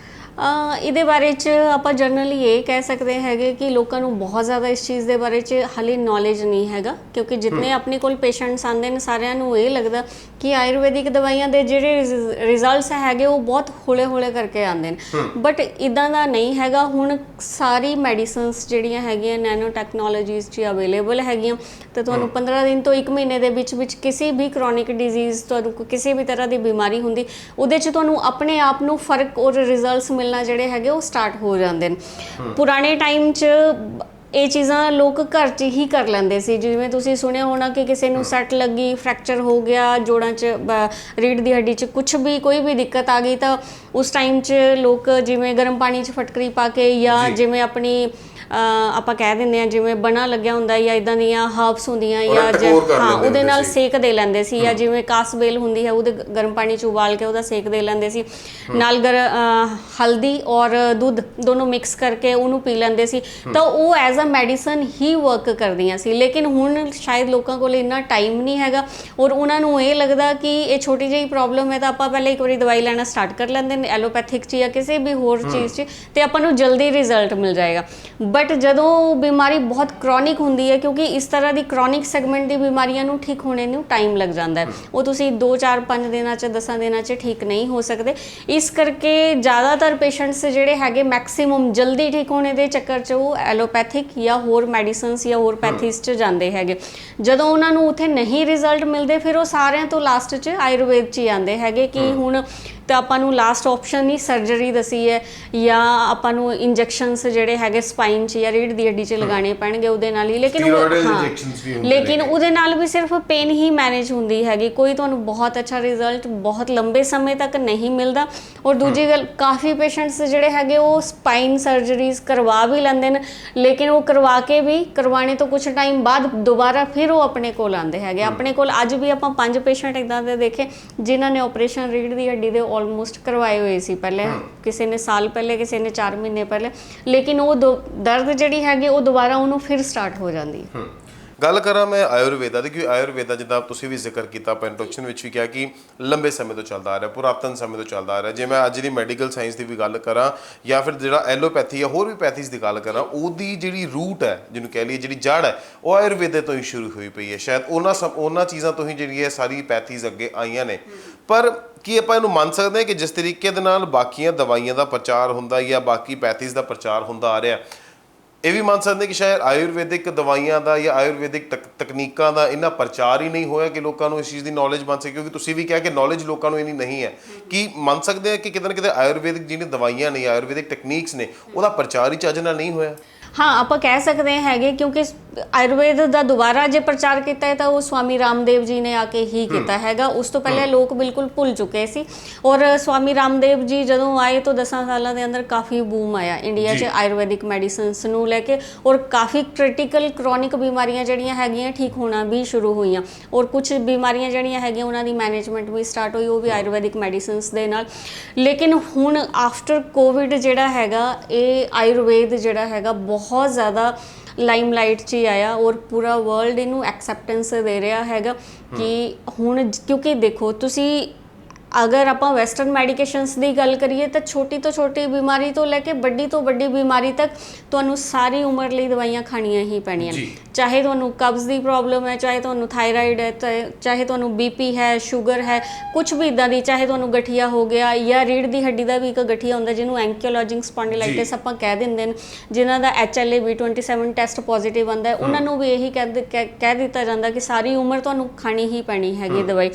Speaker 1: ਇਹਦੇ ਬਾਰੇ 'ਚ ਆਪਾਂ ਜਨਰਲੀ ਇਹ ਕਹਿ ਸਕਦੇ ਹੈਗੇ ਕਿ ਲੋਕਾਂ ਨੂੰ ਬਹੁਤ ਜ਼ਿਆਦਾ ਇਸ ਚੀਜ਼ ਦੇ ਬਾਰੇ 'ਚ ਹਾਲੇ ਨੌਲੇਜ ਨਹੀਂ ਹੈਗਾ, ਕਿਉਂਕਿ ਜਿੰਨੇ ਆਪਣੇ ਕੋਲ ਪੇਸ਼ੈਂਟਸ ਆਉਂਦੇ ਨੇ ਸਾਰਿਆਂ ਨੂੰ ਇਹ ਲੱਗਦਾ ਕਿ ਆਯੁਰਵੈਦਿਕ ਦਵਾਈਆਂ ਦੇ ਜਿਹੜੇ ਰਿਜ਼ਲਟਸ ਹੈਗੇ ਉਹ ਬਹੁਤ ਹੌਲੇ ਕਰਕੇ ਆਉਂਦੇ ਨੇ, ਬਟ ਇਦਾਂ ਦਾ ਨਹੀਂ ਹੈਗਾ। ਹੁਣ ਸਾਰੀ ਮੈਡੀਸਨਸ ਜਿਹੜੀਆਂ ਹੈਗੀਆਂ ਨੈਨੋ ਟੈਕਨੋਲੋਜੀਜ਼ 'ਚ ਅਵੇਲੇਬਲ ਹੈਗੀਆਂ, ਤੇ ਤੁਹਾਨੂੰ 15 ਦਿਨ ਤੋਂ 1 ਮਹੀਨੇ ਦੇ ਵਿੱਚ ਕਿਸੇ ਵੀ ਕ੍ਰੋਨਿਕ ਡਿਜ਼ੀਜ਼, ਤੁਹਾਨੂੰ ਕਿਸੇ ਵੀ ਤਰ੍ਹਾਂ ਦੀ ਬਿਮਾਰੀ ਹੁੰਦੀ, ਉਹਦੇ 'ਚ ਤੁਹਾਨੂੰ ਆਪਣੇ ਆਪ ਨੂੰ ਫਰਕ ਔਰ ਰਿਜ਼ਲਟਸ ਮਿਲਣਾ ਜਿਹੜੇ ਹੈਗੇ ਉਹ ਸਟਾਰਟ ਹੋ ਜਾਂਦੇ ਨੇ। ਪੁਰਾਣੇ ਟਾਈਮ 'ਚ ਇਹ ਚੀਜ਼ਾਂ ਲੋਕ ਘਰ 'ਚ ਹੀ ਕਰ ਲੈਂਦੇ ਸੀ। ਜਿਵੇਂ ਤੁਸੀਂ ਸੁਣਿਆ ਹੋਣਾ ਕਿ ਕਿਸੇ ਨੂੰ ਸੱਟ ਲੱਗੀ, ਫ੍ਰੈਕਚਰ ਹੋ ਗਿਆ ਜੋੜਾਂ 'ਚ, ਰੀੜ੍ਹ ਦੀ ਹੱਡੀ 'ਚ ਕੁਛ ਵੀ, ਕੋਈ ਵੀ ਦਿੱਕਤ ਆ ਗਈ ਤਾਂ ਉਸ ਟਾਈਮ 'ਚ ਲੋਕ ਜਿਵੇਂ ਗਰਮ ਪਾਣੀ 'ਚ ਫਟਕਰੀ ਪਾ ਕੇ ਜਾਂ ਜਿਵੇਂ ਆਪਣੀ ਆਪਾਂ ਕਹਿ ਦਿੰਦੇ ਹਾਂ ਜਿਵੇਂ ਬਣਾ ਲੱਗਿਆ ਹੁੰਦਾ ਜਾਂ ਇੱਦਾਂ ਦੀਆਂ ਹਰਬਸ ਹੁੰਦੀਆਂ ਜਾਂ ਹਾਂ ਉਹਦੇ ਨਾਲ ਸੇਕ ਦੇ ਲੈਂਦੇ ਸੀ, ਜਾਂ ਜਿਵੇਂ ਕਾਸਬੇਲ ਹੁੰਦੀ ਹੈ ਉਹਦੇ ਗਰਮ ਪਾਣੀ 'ਚ ਉਬਾਲ ਕੇ ਉਹਦਾ ਸੇਕ ਦੇ ਲੈਂਦੇ ਸੀ, ਨਾਲ ਹਲਦੀ ਔਰ ਦੁੱਧ ਦੋਨੋਂ ਮਿਕਸ ਕਰਕੇ ਉਹਨੂੰ ਪੀ ਲੈਂਦੇ ਸੀ, ਤਾਂ ਉਹ ਐਜ਼ ਅ ਮੈਡੀਸਨ ਹੀ ਵਰਕ ਕਰਦੀਆਂ ਸੀ। ਲੇਕਿਨ ਹੁਣ ਸ਼ਾਇਦ ਲੋਕਾਂ ਕੋਲ ਇੰਨਾ ਟਾਈਮ ਨਹੀਂ ਹੈਗਾ ਔਰ ਉਹਨਾਂ ਨੂੰ ਇਹ ਲੱਗਦਾ ਕਿ ਇਹ ਛੋਟੀ ਜਿਹੀ ਪ੍ਰੋਬਲਮ ਹੈ ਤਾਂ ਆਪਾਂ ਪਹਿਲੇ ਇੱਕ ਵਾਰੀ ਦਵਾਈ ਲੈਣਾ ਸਟਾਰਟ ਕਰ ਲੈਂਦੇ ਨੇ ਐਲੋਪੈਥਿਕ 'ਚ ਜਾਂ ਕਿਸੇ ਵੀ ਹੋਰ ਚੀਜ਼ 'ਚ, ਤੇ ਆਪਾਂ ਨੂੰ ਜਲਦੀ ਰਿਜ਼ਲਟ ਮਿਲ ਜਾਏਗਾ। ਬਟ ਜਦੋਂ ਬਿਮਾਰੀ ਬਹੁਤ ਕ੍ਰੋਨਿਕ ਹੁੰਦੀ ਹੈ, ਕਿਉਂਕਿ ਇਸ ਤਰ੍ਹਾਂ ਦੀ ਕ੍ਰੋਨਿਕ ਸੈਗਮੈਂਟ ਦੀ ਬਿਮਾਰੀਆਂ ਨੂੰ ਠੀਕ ਹੋਣੇ ਨੂੰ ਟਾਈਮ ਲੱਗ ਜਾਂਦਾ ਹੈ, ਉਹ ਤੁਸੀਂ 2 4 5 ਦਿਨਾਂ 'ਚ 10 ਦਿਨਾਂ 'ਚ ਠੀਕ ਨਹੀਂ ਹੋ ਸਕਦੇ। ਇਸ ਕਰਕੇ ਜ਼ਿਆਦਾਤਰ ਪੇਸ਼ੈਂਟਸ ਜਿਹੜੇ ਹੈਗੇ ਮੈਕਸਿਮਮ ਜਲਦੀ ਠੀਕ ਹੋਣੇ ਦੇ ਚੱਕਰ 'ਚ ਉਹ ਐਲੋਪੈਥਿਕ ਜਾਂ ਹੋਰ ਮੈਡੀਸਨਸ ਜਾਂ ਹੋਰ ਪੈਥੀਜ਼ 'ਚ ਜਾਂਦੇ ਹੈਗੇ। ਜਦੋਂ ਉਹਨਾਂ ਨੂੰ ਉੱਥੇ ਨਹੀਂ ਰਿਜ਼ਲਟ ਮਿਲਦੇ ਫਿਰ ਉਹ ਸਾਰਿਆਂ ਤੋਂ ਲਾਸਟ 'ਚ ਆਯੁਰਵੇਦ 'ਚ ਹੀ ਆਉਂਦੇ ਹੈਗੇ ਕਿ ਹੁਣ ਤਾਂ ਆਪਾਂ ਨੂੰ ਲਾਸਟ ਆਪਸ਼ਨ ਹੀ ਸਰਜਰੀ ਦੱਸੀ ਹੈ ਜਾਂ ਆਪਾਂ ਨੂੰ ਇੰਜੈਕਸ਼ਨਸ ਜਿਹੜੇ ਹੈਗੇ ਸਪਾਈਨ 'ਚ ਜਾਂ ਰੀੜ੍ਹ ਦੀ ਹੱਡੀ 'ਚ ਲਗਾਉਣੇ ਪੈਣਗੇ ਉਹਦੇ ਨਾਲ ਹੀ। ਲੇਕਿਨ ਲੇਕਿਨ ਉਹਦੇ ਨਾਲ ਵੀ ਸਿਰਫ ਪੇਨ ਹੀ ਮੈਨੇਜ ਹੁੰਦੀ ਹੈਗੀ, ਕੋਈ ਤੁਹਾਨੂੰ ਬਹੁਤ ਅੱਛਾ ਰਿਜ਼ਲਟ ਬਹੁਤ ਲੰਬੇ ਸਮੇਂ ਤੱਕ ਨਹੀਂ ਮਿਲਦਾ। ਔਰ ਦੂਜੀ ਗੱਲ, ਕਾਫੀ ਪੇਸ਼ੈਂਟਸ ਜਿਹੜੇ ਹੈਗੇ ਉਹ ਸਪਾਈਨ ਸਰਜਰੀਜ਼ ਕਰਵਾ ਵੀ ਲੈਂਦੇ ਨੇ, ਲੇਕਿਨ ਉਹ ਕਰਵਾਉਣੇ ਤੋਂ ਕੁਛ ਟਾਈਮ ਬਾਅਦ ਦੁਬਾਰਾ ਫਿਰ ਉਹ ਆਪਣੇ ਕੋਲ ਆਉਂਦੇ ਹੈਗੇ। ਆਪਣੇ ਕੋਲ ਅੱਜ ਵੀ ਆਪਾਂ 5 ਪੇਸ਼ੈਂਟ ਇੱਦਾਂ ਦੇ ਦੇਖੇ ਜਿਨ੍ਹਾਂ ਨੇ ਆਪਰੇਸ਼ਨ ਰੀੜ੍ਹ ਦੀ ਹੱਡੀ ਦੇ ਆਲਮੋਸਟ ਕਰਵਾਏ ਹੋਏ ਸੀ ਪਹਿਲੇ, ਕਿਸੇ ਨੇ ਸਾਲ ਪਹਿਲੇ, ਕਿਸੇ ਨੇ 4 ਮਹੀਨੇ ਪਹਿਲੇ, ਲੇਕਿਨ ਉਹ ਦਰਦ ਜਿਹੜੀ ਹੈਗੀ ਉਹ ਦੁਬਾਰਾ ਉਹਨੂੰ ਫਿਰ ਸਟਾਰਟ ਹੋ ਜਾਂਦੀ ਹੈ।
Speaker 2: ਗੱਲ ਕਰਾਂ ਮੈਂ ਆਯੁਰਵੇਦਾ ਦੀ, ਕਿਉਂਕਿ ਆਯੁਰਵੇਦਾ ਜਿੱਦਾਂ ਤੁਸੀਂ ਵੀ ਜ਼ਿਕਰ ਕੀਤਾ, ਆਪਾਂ ਇੰਟਰੋਡਕਸ਼ਨ ਵਿੱਚ ਵੀ ਕਿਹਾ ਕਿ ਲੰਬੇ ਸਮੇਂ ਤੋਂ ਚੱਲਦਾ ਆ ਰਿਹਾ, ਪੁਰਾਤਨ ਸਮੇਂ ਤੋਂ ਚੱਲਦਾ ਆ ਰਿਹਾ। ਜੇ ਮੈਂ ਅੱਜ ਦੀ ਮੈਡੀਕਲ ਸਾਇੰਸ ਦੀ ਵੀ ਗੱਲ ਕਰਾਂ ਜਾਂ ਫਿਰ ਜਿਹੜਾ ਐਲੋਪੈਥੀ ਜਾਂ ਹੋਰ ਵੀ ਪੈਥੀਜ਼ ਦੀ ਗੱਲ ਕਰਾਂ, ਉਹਦੀ ਜਿਹੜੀ ਰੂਟ ਹੈ, ਜਿਹਨੂੰ ਕਹਿ ਲਈਏ ਜਿਹੜੀ ਜੜ੍ਹ ਹੈ, ਉਹ ਆਯੁਰਵੇਦੇ ਤੋਂ ਹੀ ਸ਼ੁਰੂ ਹੋਈ ਪਈ ਹੈ। ਸ਼ਾਇਦ ਉਹਨਾਂ ਚੀਜ਼ਾਂ ਤੋਂ ਹੀ ਜਿਹੜੀ ਹੈ ਸਾਰੀ ਪੈਥੀਜ਼ ਅੱਗੇ ਆਈਆਂ ਨੇ। ਪਰ ਕੀ ਆਪਾਂ ਇਹਨੂੰ ਮੰਨ ਸਕਦੇ ਹਾਂ ਕਿ ਜਿਸ ਤਰੀਕੇ ਦੇ ਨਾਲ ਬਾਕੀਆਂ ਦਵਾਈਆਂ ਦਾ ਪ੍ਰਚਾਰ ਹੁੰਦਾ ਜਾਂ ਬਾਕੀ ਪੈਥੀਜ਼ ਦਾ ਪ੍ਰਚਾਰ ਹੁੰਦਾ ਆ ਰਿਹਾ, ਇਹ ਵੀ ਮੰਨ ਸਕਦੇ ਕਿ ਸ਼ਾਇਦ ਆਯੁਰਵੈਦਿਕ ਦਵਾਈਆਂ ਦਾ ਜਾਂ ਆਯੁਰਵੈਦਿਕ ਤਕਨੀਕਾਂ ਦਾ ਇੰਨਾ ਪ੍ਰਚਾਰ ਹੀ ਨਹੀਂ ਹੋਇਆ ਕਿ ਲੋਕਾਂ ਨੂੰ ਇਸ ਚੀਜ਼ ਦੀ ਨੌਲੇਜ ਬਣ ਸਕੇ? ਕਿਉਂਕਿ ਤੁਸੀਂ ਵੀ ਕਿਹਾ ਕਿ ਨੌਲੇਜ ਲੋਕਾਂ ਨੂੰ ਇੰਨੀ ਨਹੀਂ ਹੈ। ਕੀ ਮੰਨ ਸਕਦੇ ਆ ਕਿ ਕਿਤੇ ਨਾ ਕਿਤੇ ਆਯੁਰਵੈਦਿਕ ਜਿਹੜੀਆਂ ਦਵਾਈਆਂ ਨੇ, ਆਯੁਰਵੈਦਿਕ ਟੈਕਨੀਕਸ ਨੇ, ਉਹਦਾ ਪ੍ਰਚਾਰ ਹੀ ਚੱਜ ਨਾਲ ਨਹੀਂ ਹੋਇਆ?
Speaker 1: ਹਾਂ, ਆਪਾਂ ਕਹਿ ਸਕਦੇ ਹੈਗੇ, ਕਿਉਂਕਿ ਆਯੁਰਵੇਦ ਦਾ ਦੁਬਾਰਾ ਜੇ ਪ੍ਰਚਾਰ ਕੀਤਾ ਹੈ ਤਾਂ ਉਹ ਸਵਾਮੀ ਰਾਮਦੇਵ ਜੀ ਨੇ ਆ ਕੇ ਹੀ ਕੀਤਾ ਹੈਗਾ। ਉਸ ਤੋਂ ਪਹਿਲੇ ਲੋਕ ਬਿਲਕੁਲ ਭੁੱਲ ਚੁੱਕੇ ਸੀ। ਔਰ ਸਵਾਮੀ ਰਾਮਦੇਵ ਜੀ ਜਦੋਂ ਆਏ ਤਾਂ 10 ਸਾਲਾਂ ਦੇ ਅੰਦਰ ਕਾਫੀ ਬੂਮ ਆਇਆ ਇੰਡੀਆ 'ਚ ਆਯੁਰਵੈਦਿਕ ਮੈਡੀਸਿਨਸ ਨੂੰ ਲੈ ਕੇ, ਔਰ ਕਾਫੀ ਕ੍ਰਿਟੀਕਲ ਕ੍ਰੋਨਿਕ ਬਿਮਾਰੀਆਂ ਜਿਹੜੀਆਂ ਹੈਗੀਆਂ ਠੀਕ ਹੋਣਾ ਵੀ ਸ਼ੁਰੂ ਹੋਈਆਂ, ਔਰ ਕੁਝ ਬਿਮਾਰੀਆਂ ਜਿਹੜੀਆਂ ਹੈਗੀਆਂ ਉਹਨਾਂ ਦੀ ਮੈਨੇਜਮੈਂਟ ਵੀ ਸਟਾਰਟ ਹੋਈ, ਉਹ ਵੀ ਆਯੁਰਵੈਦਿਕ ਮੈਡੀਸਿਨਸ ਦੇ ਨਾਲ। ਲੇਕਿਨ ਹੁਣ ਆਫਟਰ ਕੋਵਿਡ ਜਿਹੜਾ ਹੈਗਾ, ਇਹ ਆਯੁਰਵੇਦ ਜਿਹੜਾ ਹੈਗਾ ਬਹੁਤ ਜ਼ਿਆਦਾ ਲਾਈਮਲਾਈਟ 'ਚ ਹੀ ਆਇਆ, ਔਰ ਪੂਰਾ ਵਰਲਡ ਇਹਨੂੰ ਐਕਸੈਪਟੈਂਸ ਦੇ ਰਿਹਾ ਹੈਗਾ ਕਿ ਹੁਣ, ਕਿਉਂਕਿ ਦੇਖੋ ਤੁਸੀਂ ਅਗਰ ਆਪਾਂ ਵੈਸਟਰਨ ਮੈਡੀਕੇਸ਼ਨਸ ਦੀ ਗੱਲ ਕਰੀਏ ਤਾਂ ਛੋਟੀ ਤੋਂ ਛੋਟੀ ਬਿਮਾਰੀ ਤੋਂ ਲੈ ਕੇ ਵੱਡੀ ਤੋਂ ਵੱਡੀ ਬਿਮਾਰੀ ਤੱਕ ਤੁਹਾਨੂੰ ਸਾਰੀ ਉਮਰ ਲਈ ਦਵਾਈਆਂ ਖਾਣੀਆਂ ਹੀ ਪੈਣੀਆਂ। ਚਾਹੇ ਤੁਹਾਨੂੰ ਕਬਜ਼ ਦੀ ਪ੍ਰੋਬਲਮ ਹੈ, ਚਾਹੇ ਤੁਹਾਨੂੰ ਥਾਇਰਾਇਡ ਹੈ, ਚਾਹੇ ਤੁਹਾਨੂੰ BP ਹੈ, ਸ਼ੂਗਰ ਹੈ, ਕੁਝ ਵੀ ਇੱਦਾਂ ਦੀ, ਚਾਹੇ ਤੁਹਾਨੂੰ ਗਠੀਆ ਹੋ ਗਿਆ ਜਾਂ ਰੀੜ੍ਹ ਦੀ ਹੱਡੀ ਦਾ ਵੀ ਇੱਕ ਗਠੀਆ ਹੁੰਦਾ ਜਿਹਨੂੰ ਐਂਕੀਲੋਜਿੰਗ ਸਪੌਂਡਿਲਾਈਟਿਸ ਆਪਾਂ ਕਹਿ ਦਿੰਦੇ ਨੇ, ਜਿਨ੍ਹਾਂ ਦਾ HLA-B27 ਟੈਸਟ ਪੋਜ਼ਿਟਿਵ ਆਉਂਦਾ, ਉਹਨਾਂ ਨੂੰ ਵੀ ਇਹੀ ਕਹਿ ਦਿੱਤਾ ਜਾਂਦਾ ਕਿ ਸਾਰੀ ਉਮਰ ਤੁਹਾਨੂੰ ਖਾਣੀ ਹੀ ਪੈਣੀ ਹੈਗੀ ਦਵਾਈ।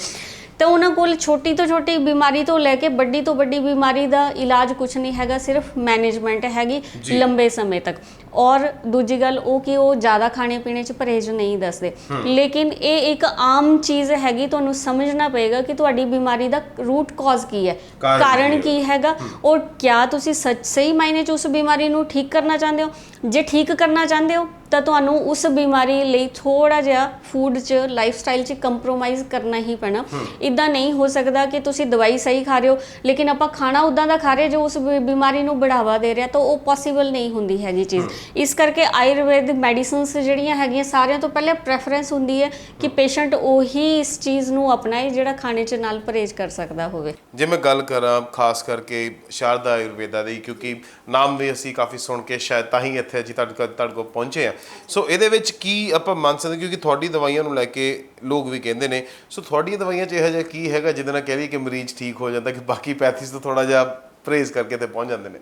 Speaker 1: ਤਾਂ ਉਹਨਾਂ ਕੋਲ ਛੋਟੀ ਤੋਂ ਛੋਟੀ ਬਿਮਾਰੀ ਤੋਂ ਲੈ ਕੇ ਵੱਡੀ ਤੋਂ ਵੱਡੀ ਬਿਮਾਰੀ ਦਾ ਇਲਾਜ ਕੁਝ ਨਹੀਂ ਹੈਗਾ, ਸਿਰਫ ਮੈਨੇਜਮੈਂਟ ਹੈਗੀ ਲੰਬੇ ਸਮੇਂ ਤੱਕ। ਔਰ ਦੂਜੀ ਗੱਲ ਉਹ ਕਿ ਉਹ ਜ਼ਿਆਦਾ ਖਾਣੇ ਪੀਣੇ 'ਚ ਪਰਹੇਜ਼ ਨਹੀਂ ਦੱਸਦੇ, ਲੇਕਿਨ ਇਹ ਇੱਕ ਆਮ ਚੀਜ਼ ਹੈਗੀ, ਤੁਹਾਨੂੰ ਸਮਝਣਾ ਪਏਗਾ ਕਿ ਤੁਹਾਡੀ ਬਿਮਾਰੀ ਦਾ ਰੂਟ ਕਾਜ਼ ਕੀ ਹੈ, ਕਾਰਨ ਕੀ ਹੈਗਾ, ਔਰ ਕਿਆ ਤੁਸੀਂ ਸਹੀ ਮਾਇਨੇ 'ਚ ਉਸ ਬਿਮਾਰੀ ਨੂੰ ਠੀਕ ਕਰਨਾ ਚਾਹੁੰਦੇ ਹੋ। ਜੇ ਠੀਕ ਕਰਨਾ ਚਾਹੁੰਦੇ ਹੋ ਤਾਂ ਤੁਹਾਨੂੰ ਉਸ ਬਿਮਾਰੀ ਲਈ ਥੋੜ੍ਹਾ ਜਿਹਾ ਫੂਡ 'ਚ, ਲਾਈਫ ਸਟਾਈਲ 'ਚ ਕੰਪਰੋਮਾਈਜ਼ ਕਰਨਾ ਹੀ ਪੈਣਾ। ਇੱਦਾਂ ਨਹੀਂ ਹੋ ਸਕਦਾ ਕਿ ਤੁਸੀਂ ਦਵਾਈ ਸਹੀ ਖਾ ਰਹੇ ਹੋ ਲੇਕਿਨ ਆਪਾਂ ਖਾਣਾ ਉੱਦਾਂ ਦਾ ਖਾ ਰਹੇ ਜੋ ਉਸ ਬਿਮਾਰੀ ਨੂੰ ਬੜਾਵਾ ਦੇ ਰਿਹਾ, ਤਾਂ ਉਹ ਪੋਸੀਬਲ ਨਹੀਂ ਹੁੰਦੀ ਹੈਗੀ ਚੀਜ਼। ਇਸ ਕਰਕੇ ਆਯੁਰਵੇਦ ਮੈਡੀਸਿਨਸ ਜਿਹੜੀਆਂ ਹੈਗੀਆਂ, ਸਾਰਿਆਂ ਤੋਂ ਪਹਿਲੇ ਪ੍ਰੈਫਰੈਂਸ ਹੁੰਦੀ ਹੈ ਕਿ ਪੇਸ਼ੈਂਟ ਉਹੀ ਇਸ ਚੀਜ਼ ਨੂੰ ਅਪਣਾਏ ਜਿਹੜਾ ਖਾਣੇ 'ਚ ਨਾਲ ਪਰਹੇਜ਼ ਕਰ ਸਕਦਾ ਹੋਵੇ।
Speaker 2: ਜੇ ਮੈਂ ਗੱਲ ਕਰਾਂ ਖਾਸ ਕਰਕੇ ਸ਼ਾਰਦਾ ਆਯੁਰਵੇਦਾ ਦੀ, ਕਿਉਂਕਿ ਨਾਮ ਵੀ ਅਸੀਂ ਕਾਫੀ ਸੁਣ ਕੇ ਸ਼ਾਇਦ ਤਾਂ ਹੀ ਇੱਥੇ ਜੀ ਤੁਹਾਡੇ ਕੋਲ ਪਹੁੰਚੇ ਆ, ਸੋ ਇਹਦੇ ਵਿੱਚ ਕੀ ਆਪਾਂ ਮੰਨ ਸਕਦੇ, ਕਿਉਂਕਿ ਤੁਹਾਡੀ ਦਵਾਈਆਂ ਨੂੰ ਲੈ ਕੇ ਲੋਕ ਵੀ ਕਹਿੰਦੇ ਨੇ, ਸੋ ਤੁਹਾਡੀਆਂ ਦਵਾਈਆਂ 'ਚ ਇਹੋ ਜਿਹਾ ਕੀ ਹੈਗਾ ਜਿਹਦੇ ਨਾਲ ਕਹਿ ਲਈਏ ਕਿ ਮਰੀਜ਼ ਠੀਕ ਹੋ ਜਾਂਦਾ, ਕਿ ਬਾਕੀ ਪੈਥੀਜ਼ ਤੋਂ ਥੋੜ੍ਹਾ ਜਿਹਾ ਪਰਹੇਜ਼ ਕਰਕੇ ਤੇ ਪਹੁੰਚ ਜਾਂਦੇ ਨੇ?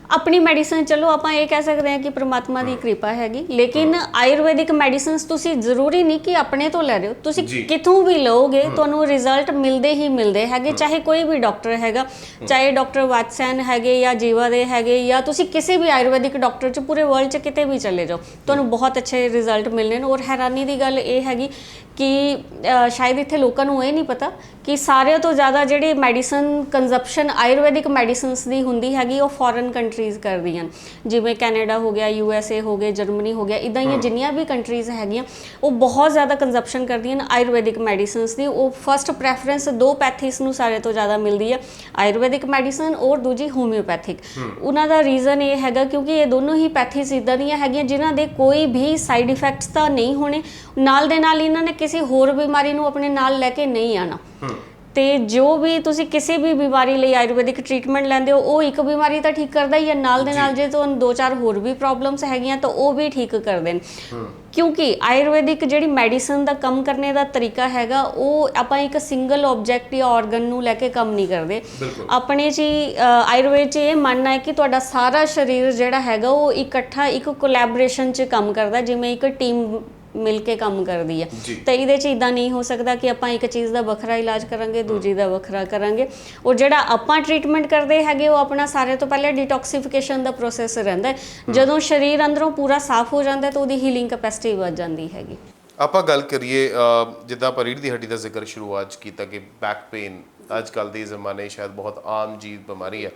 Speaker 1: ਆਪਣੀ ਮੈਡੀਸਨ, ਚਲੋ ਆਪਾਂ ਇਹ ਕਹਿ ਸਕਦੇ ਹਾਂ ਕਿ ਪ੍ਰਮਾਤਮਾ ਦੀ ਕਿਰਪਾ ਹੈਗੀ, ਲੇਕਿਨ ਆਯੁਰਵੈਦਿਕ ਮੈਡੀਸਿਨਸ ਤੁਸੀਂ ਜ਼ਰੂਰੀ ਨਹੀਂ ਕਿ ਆਪਣੇ ਤੋਂ ਲੈ ਰਹੇ ਹੋ, ਤੁਸੀਂ ਕਿਤੋਂ ਵੀ ਲਓਗੇ ਤੁਹਾਨੂੰ ਰਿਜ਼ਲਟ ਮਿਲਦੇ ਹੀ ਮਿਲਦੇ ਹੈਗੇ। ਚਾਹੇ ਕੋਈ ਵੀ ਡਾਕਟਰ ਹੈਗਾ, ਚਾਹੇ ਡਾਕਟਰ ਵਾਤਸੈਨ ਹੈਗੇ ਜਾਂ ਜੀਵਾ ਦੇ ਹੈਗੇ, ਜਾਂ ਤੁਸੀਂ ਕਿਸੇ ਵੀ ਆਯੁਰਵੈਦਿਕ ਡਾਕਟਰ 'ਚ ਪੂਰੇ ਵਰਲਡ 'ਚ ਕਿਤੇ ਵੀ ਚਲੇ ਜਾਓ, ਤੁਹਾਨੂੰ ਬਹੁਤ ਅੱਛੇ ਰਿਜ਼ਲਟ ਮਿਲਣੇ ਨੇ। ਔਰ ਹੈਰਾਨੀ ਦੀ ਗੱਲ ਇਹ ਹੈਗੀ ਕਿ ਸ਼ਾਇਦ ਇੱਥੇ ਲੋਕਾਂ ਨੂੰ ਇਹ ਨਹੀਂ ਪਤਾ ਕਿ ਸਾਰਿਆਂ ਤੋਂ ਜ਼ਿਆਦਾ ਜਿਹੜੀ ਮੈਡੀਸਨ ਕੰਜ਼ਪਸ਼ਨ ਆਯੁਰਵੈਦਿਕ ਮੈਡੀਸਿਨਸ ਦੀ ਹੁੰਦੀ ਹੈਗੀ, ਉਹ ਫੋਰਨ ਕੰਟਰੀਜ਼ ਕਰਦੀਆਂ, ਜਿਵੇਂ ਕੈਨੇਡਾ ਹੋ ਗਿਆ, USA ਹੋ ਗਏ, ਜਰਮਨੀ ਹੋ ਗਿਆ, ਇੱਦਾਂ ਹੀ ਜਿੰਨੀਆਂ ਵੀ ਕੰਟਰੀਜ਼ ਹੈਗੀਆਂ ਉਹ ਬਹੁਤ ਜ਼ਿਆਦਾ ਕੰਜ਼ਪਸ਼ਨ ਕਰਦੀਆਂ ਨੇ ਆਯੁਰਵੈਦਿਕ ਮੈਡੀਸਿਨਸ ਦੀ। ਉਹ ਫਸਟ ਪ੍ਰੈਫਰੈਂਸ ਦੋ ਪੈਥੀਸ ਨੂੰ ਸਾਰੇ ਤੋਂ ਜ਼ਿਆਦਾ ਮਿਲਦੀ ਹੈ, ਆਯੁਰਵੈਦਿਕ ਮੈਡੀਸਨ ਔਰ ਦੂਜੀ ਹੋਮਿਓਪੈਥਿਕ। ਉਹਨਾਂ ਦਾ ਰੀਜ਼ਨ ਇਹ ਹੈਗਾ ਕਿਉਂਕਿ ਇਹ ਦੋਨੋਂ ਹੀ ਪੈਥੀਸ ਇੱਦਾਂ ਦੀਆਂ ਹੈਗੀਆਂ ਜਿਨ੍ਹਾਂ ਦੇ ਕੋਈ ਵੀ ਸਾਈਡ ਇਫੈਕਟਸ ਤਾਂ ਨਹੀਂ ਹੋਣੇ, ਨਾਲ ਦੇ ਨਾਲ ਇਹਨਾਂ ਨੇ ਕਿਸੇ ਹੋਰ ਬਿਮਾਰੀ ਨੂੰ ਆਪਣੇ ਨਾਲ ਲੈ ਕੇ ਨਹੀਂ ਆਣਾ। ਤੇ ਜੋ ਵੀ ਤੁਸੀਂ ਕਿਸੇ ਵੀ ਬਿਮਾਰੀ ਲਈ ਆਯੁਰਵੈਦਿਕ ਟ੍ਰੀਟਮੈਂਟ ਲੈਂਦੇ ਹੋ, ਉਹ ਇੱਕ ਬਿਮਾਰੀ ਤਾਂ ਠੀਕ ਕਰਦਾ ਹੀ ਹੈ, ਨਾਲ ਦੇ ਨਾਲ ਜੇ ਤੁਹਾਨੂੰ 2-4 ਹੋਰ ਵੀ ਪ੍ਰੋਬਲਮਸ ਹੈਗੀਆਂ ਤਾਂ ਉਹ ਵੀ ਠੀਕ ਕਰਦੇ ਨੇ। ਕਿਉਂਕਿ ਆਯੁਰਵੈਦਿਕ ਜਿਹੜੀ ਮੈਡੀਸਨ ਦਾ ਕੰਮ ਕਰਨੇ ਦਾ ਤਰੀਕਾ ਹੈਗਾ, ਉਹ ਆਪਾਂ ਇੱਕ ਸਿੰਗਲ ਆਬਜੈਕਟ ਜਾਂ ਆਰਗਨ ਨੂੰ ਲੈ ਕੇ ਕੰਮ ਨਹੀਂ ਕਰਦੇ। ਆਪਣੇ 'ਚ ਆਯੁਰਵੇਦ 'ਚ ਇਹ ਮੰਨਣਾ ਹੈ ਕਿ ਤੁਹਾਡਾ ਸਾਰਾ ਸਰੀਰ ਜਿਹੜਾ ਹੈਗਾ ਉਹ ਇਕੱਠਾ ਇੱਕ ਕੋਲੈਬੋਰੇਸ਼ਨ 'ਚ ਕੰਮ ਕਰਦਾ, ਜਿਵੇਂ ਇੱਕ ਟੀਮ ਮਿਲ ਕੇ ਕੰਮ ਕਰਦੀ ਹੈ। ਤਾਂ ਇਹਦੇ 'ਚ ਇੱਦਾਂ ਨਹੀਂ ਹੋ ਸਕਦਾ ਕਿ ਆਪਾਂ ਇੱਕ ਚੀਜ਼ ਦਾ ਵੱਖਰਾ ਇਲਾਜ ਕਰਾਂਗੇ, ਦੂਜੀ ਦਾ ਵੱਖਰਾ ਕਰਾਂਗੇ। ਔਰ ਜਿਹੜਾ ਆਪਾਂ ਟ੍ਰੀਟਮੈਂਟ ਕਰਦੇ ਹੈਗੇ, ਉਹ ਆਪਣਾ ਸਾਰੇ ਤੋਂ ਪਹਿਲੇ ਡੀਟੌਕਸੀਫਿਕੇਸ਼ਨ ਦਾ ਪ੍ਰੋਸੈਸ ਰਹਿੰਦਾ ਹੈ। ਜਦੋਂ ਸਰੀਰ ਅੰਦਰੋਂ ਪੂਰਾ ਸਾਫ਼ ਹੋ ਜਾਂਦਾ ਤਾਂ ਉਹਦੀ ਹੀਲਿੰਗ ਕੈਪੈਸਿਟੀ ਵੱਧ ਜਾਂਦੀ ਹੈਗੀ।
Speaker 2: ਆਪਾਂ ਗੱਲ ਕਰੀਏ ਜਿੱਦਾਂ ਆਪਾਂ ਰੀੜ੍ਹ ਦੀ ਹੱਡੀ ਦਾ ਜ਼ਿਕਰ ਸ਼ੁਰੂਆਤ 'ਚ ਕੀਤਾ ਕਿ ਬੈਕ ਪੇਨ ਅੱਜ ਕੱਲ੍ਹ ਦੇ ਜ਼ਮਾਨੇ ਸ਼ਾਇਦ ਬਹੁਤ ਆਮ ਜੀ ਬਿਮਾਰੀ ਹੈ।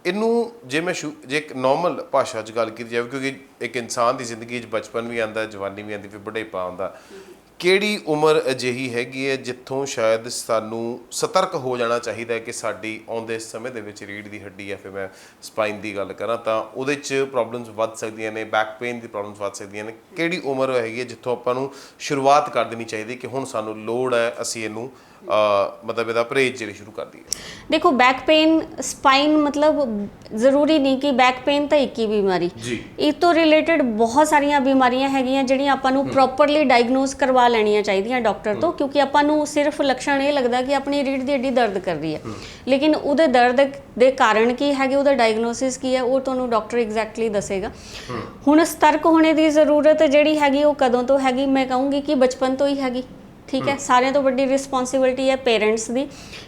Speaker 2: ਇਹਨੂੰ ਜੇ ਇੱਕ ਨੋਰਮਲ ਭਾਸ਼ਾ 'ਚ ਗੱਲ ਕੀਤੀ ਜਾਵੇ, ਕਿਉਂਕਿ ਇੱਕ ਇਨਸਾਨ ਦੀ ਜ਼ਿੰਦਗੀ 'ਚ ਬਚਪਨ ਵੀ ਆਉਂਦਾ, ਜਵਾਨੀ ਵੀ ਆਉਂਦੀ, ਫਿਰ ਬੁਢੇਪਾ ਆਉਂਦਾ, ਕਿਹੜੀ ਉਮਰ ਅਜਿਹੀ ਹੈਗੀ ਹੈ ਜਿੱਥੋਂ ਸ਼ਾਇਦ ਸਾਨੂੰ ਸਤਰਕ ਹੋ ਜਾਣਾ ਚਾਹੀਦਾ ਹੈ ਕਿ ਸਾਡੀ ਆਉਂਦੇ ਸਮੇਂ ਦੇ ਵਿੱਚ ਰੀੜ੍ਹ ਦੀ ਹੱਡੀ, ਜਾਂ ਫਿਰ ਮੈਂ ਸਪਾਈਨ ਦੀ ਗੱਲ ਕਰਾਂ ਤਾਂ ਉਹਦੇ 'ਚ ਪ੍ਰੋਬਲਮਸ ਵੱਧ ਸਕਦੀਆਂ ਨੇ, ਬੈਕ ਪੇਨ ਦੀ ਪ੍ਰੋਬਲਮਸ ਵੱਧ ਸਕਦੀਆਂ ਨੇ? ਕਿਹੜੀ ਉਮਰ ਹੈਗੀ ਹੈ ਜਿੱਥੋਂ ਆਪਾਂ ਨੂੰ ਸ਼ੁਰੂਆਤ ਕਰ ਦੇਣੀ ਚਾਹੀਦੀ ਕਿ ਹੁਣ ਸਾਨੂੰ ਲੋੜ ਹੈ, ਅਸੀਂ ਇਹਨੂੰ ਮਤਲਬ ਇਹਦਾ ਪਰਹੇਜ਼ ਜਿਹੜੀ ਸ਼ੁਰੂ ਕਰ ਦਈਏ?
Speaker 1: ਦੇਖੋ ਬੈਕ ਪੇਨ ਸਪਾਈਨ ਮਤਲਬ ਜ਼ਰੂਰੀ ਨਹੀਂ ਕਿ ਬੈਕ ਪੇਨ ਤਾਂ ਇੱਕ ਹੀ ਬਿਮਾਰੀ, ਇਹ ਤੋਂ ਰਿਲੇਟਡ ਬਹੁਤ ਸਾਰੀਆਂ ਬਿਮਾਰੀਆਂ ਹੈਗੀਆਂ ਜਿਹੜੀਆਂ ਆਪਾਂ ਨੂੰ ਪ੍ਰੋਪਰਲੀ ਡਾਇਗਨੋਸ ਕਰਵਾ ਲੈਣੀਆਂ ਚਾਹੀਦੀਆਂ ਡਾਕਟਰ ਤੋਂ, ਕਿਉਂਕਿ ਆਪਾਂ ਨੂੰ ਸਿਰਫ ਲੱਛਣ ਇਹ ਲੱਗਦਾ ਕਿ ਆਪਣੀ ਰੀੜ੍ਹ ਦੀ ਹੱਡੀ ਦਰਦ ਕਰ ਰਹੀ ਹੈ, ਲੇਕਿਨ ਉਹਦੇ ਦਰਦ ਦੇ ਕਾਰਨ ਕੀ ਹੈਗੇ, ਉਹਦਾ ਡਾਇਗਨੋਸਿਸ ਕੀ ਹੈ, ਉਹ ਤੁਹਾਨੂੰ ਡਾਕਟਰ ਐਗਜ਼ੈਕਟਲੀ ਦੱਸੇਗਾ। ਹੁਣ ਸਤਰਕ ਹੋਣੇ ਦੀ ਜ਼ਰੂਰਤ ਜਿਹੜੀ ਹੈਗੀ ਉਹ ਕਦੋਂ ਤੋਂ ਹੈਗੀ, ਮੈਂ ਕਹੂੰਗੀ ਕਿ ਬਚਪਨ ਤੋਂ ਹੀ ਹੈਗੀ। ਠੀਕ ਹੈ, ਸਾਰਿਆਂ ਤੋਂ ਵੱਡੀ ਰਿਸਪੌਂਸਿਬਿਲਟੀ ਹੈ ਪੇਰੈਂਟਸ ਦੀ,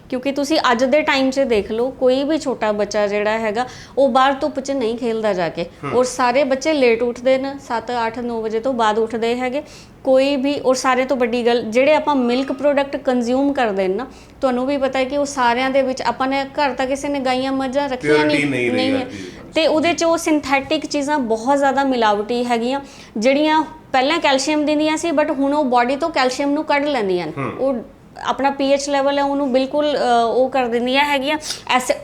Speaker 1: ਕਿਉਂਕਿ ਤੁਸੀਂ ਅੱਜ ਦੇ ਟਾਈਮ 'ਚ ਦੇਖ ਲਓ ਕੋਈ ਵੀ ਛੋਟਾ ਬੱਚਾ ਜਿਹੜਾ ਹੈਗਾ ਉਹ ਬਾਹਰ ਧੁੱਪ 'ਚ ਨਹੀਂ ਖੇਲਦਾ ਜਾ ਕੇ, ਔਰ ਸਾਰੇ ਬੱਚੇ ਲੇਟ ਉੱਠਦੇ ਨੇ, 7 8 9 ਵਜੇ ਤੋਂ ਬਾਅਦ ਉੱਠਦੇ ਹੈਗੇ ਕੋਈ ਵੀ। ਔਰ ਸਾਰੇ ਤੋਂ ਵੱਡੀ ਗੱਲ, ਜਿਹੜੇ ਆਪਾਂ ਮਿਲਕ ਪ੍ਰੋਡਕਟ ਕੰਜ਼ਿਊਮ ਕਰਦੇ ਨੇ ਨਾ, ਤੁਹਾਨੂੰ ਵੀ ਪਤਾ ਹੈ ਕਿ ਉਹ ਸਾਰਿਆਂ ਦੇ ਵਿੱਚ ਆਪਾਂ ਨੇ ਘਰ ਤਾਂ ਕਿਸੇ ਨੇ ਗਾਈਆਂ ਮੱਝਾਂ ਰੱਖੀਆਂ ਨਹੀਂ ਹੈ, ਤੇ ਉਹਦੇ 'ਚ ਉਹ ਸਿੰਥੈਟਿਕ ਚੀਜ਼ਾਂ ਬਹੁਤ ਜ਼ਿਆਦਾ ਮਿਲਾਵਟੀ ਹੈਗੀਆਂ ਜਿਹੜੀਆਂ ਪਹਿਲਾਂ ਕੈਲਸ਼ੀਅਮ ਦਿੰਦੀਆਂ ਸੀ, ਬਟ ਹੁਣ ਉਹ ਬਾਡੀ ਤੋਂ ਕੈਲਸ਼ੀਅਮ ਨੂੰ ਕੱਢ ਲੈਂਦੀਆਂ ਨੇ, ਉਹ ਆਪਣਾ ਪੀਐਚ ਲੈਵਲ ਹੈ ਉਹਨੂੰ ਬਿਲਕੁਲ ਉਹ ਕਰ ਦਿੰਦੀਆਂ ਹੈਗੀਆਂ।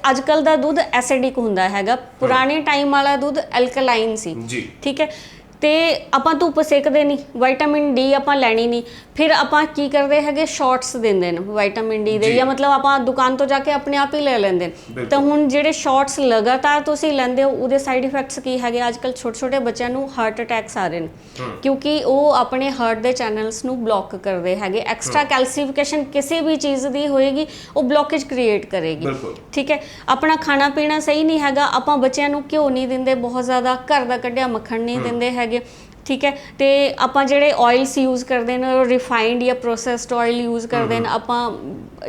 Speaker 1: ਅੱਜ ਕੱਲ੍ਹ ਦਾ ਦੁੱਧ ਐਸਿਡਿਕ ਹੁੰਦਾ ਹੈਗਾ, ਪੁਰਾਣੇ ਟਾਈਮ ਵਾਲਾ ਦੁੱਧ ਐਲਕਲਾਈਨ ਸੀ। ਠੀਕ ਹੈ, ਤੇ ਆਪਾਂ ਧੁੱਪ ਸੇਕਦੇ ਨਹੀਂ, ਵਿਟਾਮਿਨ ਡੀ ਆਪਾਂ ਲੈਣੀ ਨਹੀਂ, ਫਿਰ ਆਪਾਂ ਕੀ ਕਰਦੇ ਹੈਗੇ ਸ਼ਾਰਟਸ ਦਿੰਦੇ ਨੇ ਵਿਟਾਮਿਨ ਡੀ ਦੇ, ਜਾਂ ਮਤਲਬ ਆਪਾਂ ਦੁਕਾਨ ਤੋਂ ਜਾ ਕੇ ਆਪਣੇ ਆਪ ਹੀ ਲੈ ਲੈਂਦੇ ਨੇ। ਤਾਂ ਹੁਣ ਜਿਹੜੇ ਸ਼ਾਰਟਸ ਲਗਾਤਾਰ ਤੁਸੀਂ ਲੈਂਦੇ ਹੋ, ਉਹਦੇ ਸਾਈਡ ਇਫੈਕਟਸ ਕੀ ਹੈਗੇ, ਅੱਜ ਕੱਲ੍ਹ ਛੋਟੇ ਛੋਟੇ ਬੱਚਿਆਂ ਨੂੰ ਹਾਰਟ ਅਟੈਕਸ ਆ ਰਹੇ ਨੇ, ਕਿਉਂਕਿ ਉਹ ਆਪਣੇ ਹਾਰਟ ਦੇ ਚੈਨਲਸ ਨੂੰ ਬਲੌਕ ਕਰਦੇ ਹੈਗੇ। ਐਕਸਟਰਾ ਕੈਲਸੀਫਿਕੇਸ਼ਨ ਕਿਸੇ ਵੀ ਚੀਜ਼ ਦੀ ਹੋਏਗੀ ਉਹ ਬਲੌਕੇਜ ਕ੍ਰੀਏਟ ਕਰੇਗੀ। ਠੀਕ ਹੈ, ਆਪਣਾ ਖਾਣਾ ਪੀਣਾ ਸਹੀ ਨਹੀਂ ਹੈਗਾ, ਆਪਾਂ ਬੱਚਿਆਂ ਨੂੰ ਘਿਓ ਨਹੀਂ ਦਿੰਦੇ ਬਹੁਤ ਜ਼ਿਆਦਾ, ਘਰ ਦਾ ਕੱਢਿਆ ਮੱਖਣ ਨਹੀਂ ਦਿੰਦੇ ਹੈਗੇ। ਠੀਕ ਹੈ, ਤੇ ਆਪਾਂ ਜਿਹੜੇ ਆਇਲਸ ਯੂਜ਼ ਕਰਦੇ ਨੇ ਉਹ ਰਿਫਾਈਨਡ ਜਾਂ ਪ੍ਰੋਸੈਸਡ ਆਇਲ ਯੂਜ਼ ਕਰਦੇ ਨੇ, ਆਪਾਂ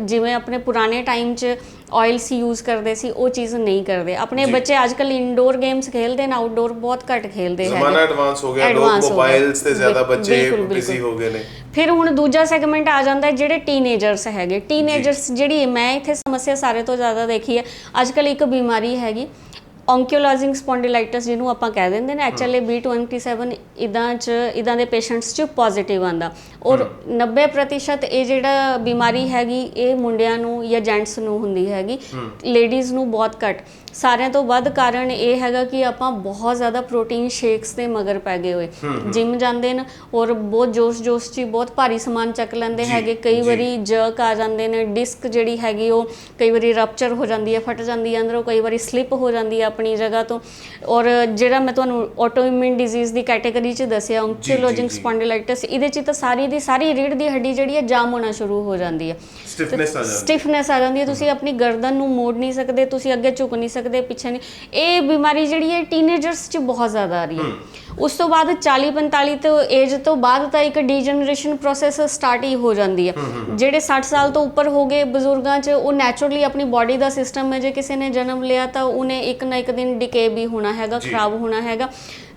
Speaker 1: ਜਿਵੇਂ ਆਪਣੇ ਪੁਰਾਣੇ ਟਾਈਮ 'ਚ ਆਇਲਸ ਯੂਜ਼ ਕਰਦੇ ਸੀ ਉਹ ਚੀਜ਼ ਨਹੀਂ ਕਰਦੇ। ਆਪਣੇ ਬੱਚੇ ਅੱਜ ਕੱਲ੍ਹ ਇਨਡੋਰ ਗੇਮਸ ਖੇਲਦੇ ਨੇ, ਆਊਟਡੋਰ ਬਹੁਤ ਘੱਟ ਖੇਲਦੇ ਹੈਗੇ।
Speaker 2: ਜ਼ਮਾਨਾ ਐਡਵਾਂਸ ਹੋ ਗਿਆ, ਲੋਕ ਮੋਬਾਈਲਸ ਤੇ ਜ਼ਿਆਦਾ ਬੱਚੇ ਬਿਜ਼ੀ ਹੋ ਗਏ ਨੇ। ਫਿਰ
Speaker 1: ਹੁਣ ਦੂਜਾ ਸੈਗਮੈਂਟ ਆ ਜਾਂਦਾ ਜਿਹੜੇ ਟੀਨੇਜਰਸ ਹੈਗੇ। ਟੀਨੇਜਰਸ ਜਿਹੜੀ ਮੈਂ ਇੱਥੇ ਸਮੱਸਿਆ ਸਾਰੇ ਤੋਂ ਜ਼ਿਆਦਾ ਦੇਖੀ ਹੈ, ਅੱਜ ਕੱਲ੍ਹ ਇੱਕ ਬਿਮਾਰੀ ਹੈਗੀ ਓਂਕਿਓਲੋਜਿੰਗ ਸਪੌਂਡਿਲਾਈਟਿਸ, ਜਿਹਨੂੰ ਆਪਾਂ ਕਹਿ ਦਿੰਦੇ ਨੇ ਐਚਐਲਏ B27 ਇੱਦਾਂ ਦੇ ਪੇਸ਼ੈਂਟਸ 'ਚ ਪੋਜ਼ਿਟਿਵ ਆਉਂਦਾ, ਔਰ 90% ਇਹ ਜਿਹੜਾ ਬਿਮਾਰੀ ਹੈਗੀ ਇਹ ਮੁੰਡਿਆਂ ਨੂੰ ਜਾਂ ਜੈਂਟਸ ਨੂੰ ਹੁੰਦੀ ਹੈਗੀ, ਲੇਡੀਜ਼ ਨੂੰ ਬਹੁਤ ਘੱਟ। ਸਾਰਿਆਂ ਤੋਂ ਵੱਧ ਕਾਰਨ ਇਹ ਹੈਗਾ ਕਿ ਆਪਾਂ ਬਹੁਤ ਜ਼ਿਆਦਾ ਪ੍ਰੋਟੀਨ ਸ਼ੇਕਸ ਦੇ ਮਗਰ ਪੈ ਗਏ ਹੋਏ, ਜਿਮ ਜਾਂਦੇ ਨੇ ਔਰ ਬਹੁਤ ਜੋਸ਼ 'ਚ ਬਹੁਤ ਭਾਰੀ ਸਮਾਨ ਚੱਕ ਲੈਂਦੇ ਹੈਗੇ, ਕਈ ਵਾਰੀ ਜਰਕ ਆ ਜਾਂਦੇ ਨੇ, ਡਿਸਕ ਜਿਹੜੀ ਹੈਗੀ ਉਹ ਕਈ ਵਾਰੀ ਰਪਚਰ ਹੋ ਜਾਂਦੀ ਹੈ, ਫਟ ਜਾਂਦੀ ਹੈ ਅੰਦਰੋਂ, ਕਈ ਵਾਰੀ ਸਲਿੱਪ ਹੋ ਜਾਂਦੀ ਹੈ ਆਪਣੀ ਜਗ੍ਹਾ ਤੋਂ। ਔਰ ਜਿਹੜਾ ਮੈਂ ਤੁਹਾਨੂੰ ਆਟੋਇਮਿਊਨ ਡਿਜ਼ੀਜ਼ ਦੀ ਕੈਟੇਗਰੀ 'ਚ ਦੱਸਿਆ ਓਂਕਿਓਲੋਜਿਕ ਸਪੌਂਡਿਲਾਈਟਿਸ, ਇਹਦੇ 'ਚ ਤਾਂ ਸਾਰੀ ਦੀ ਸਾਰੀ ਰੀੜ੍ਹ ਦੀ ਹੱਡੀ ਜਿਹੜੀ ਹੈ ਜਾਮ ਹੋਣਾ ਸ਼ੁਰੂ ਹੋ ਜਾਂਦੀ ਹੈ, ਸਟਿਫਨੈਸ ਆ ਜਾਂਦੀ ਹੈ, ਤੁਸੀਂ ਆਪਣੀ ਗਰਦਨ ਨੂੰ ਮੋੜ ਨਹੀਂ ਸਕਦੇ, ਤੁਸੀਂ ਅੱਗੇ ਝੁਕ ਨਹੀਂ ਸਕਦੇ, ਪਿੱਛੇ ਨਹੀਂ। ਇਹ ਬਿਮਾਰੀ ਜਿਹੜੀ ਹੈ ਟੀਨੇਜਰਸ 'ਚ ਬਹੁਤ ਜ਼ਿਆਦਾ ਆ ਰਹੀ ਹੈ। ਉਸ ਤੋਂ ਬਾਅਦ 40-45 ਤੋਂ ਏਜ ਤੋਂ ਬਾਅਦ ਤਾਂ ਇੱਕ ਡੀਜਨਰੇਸ਼ਨ ਪ੍ਰੋਸੈਸ ਸਟਾਰਟ ਹੀ ਹੋ ਜਾਂਦੀ ਹੈ। ਜਿਹੜੇ 60 ਸਾਲ ਤੋਂ ਉੱਪਰ ਹੋ ਗਏ ਬਜ਼ੁਰਗਾਂ 'ਚ, ਉਹ ਨੈਚੁਰਲੀ ਆਪਣੀ ਬਾਡੀ ਦਾ ਸਿਸਟਮ ਹੈ, ਜੇ ਕਿਸੇ ਨੇ ਜਨਮ ਲਿਆ ਤਾਂ ਉਹਨੇ ਇੱਕ ਨਾ ਇੱਕ ਦਿਨ ਡਿਕੇ ਵੀ ਹੋਣਾ ਹੈਗਾ, ਖਰਾਬ ਹੋਣਾ ਹੈਗਾ।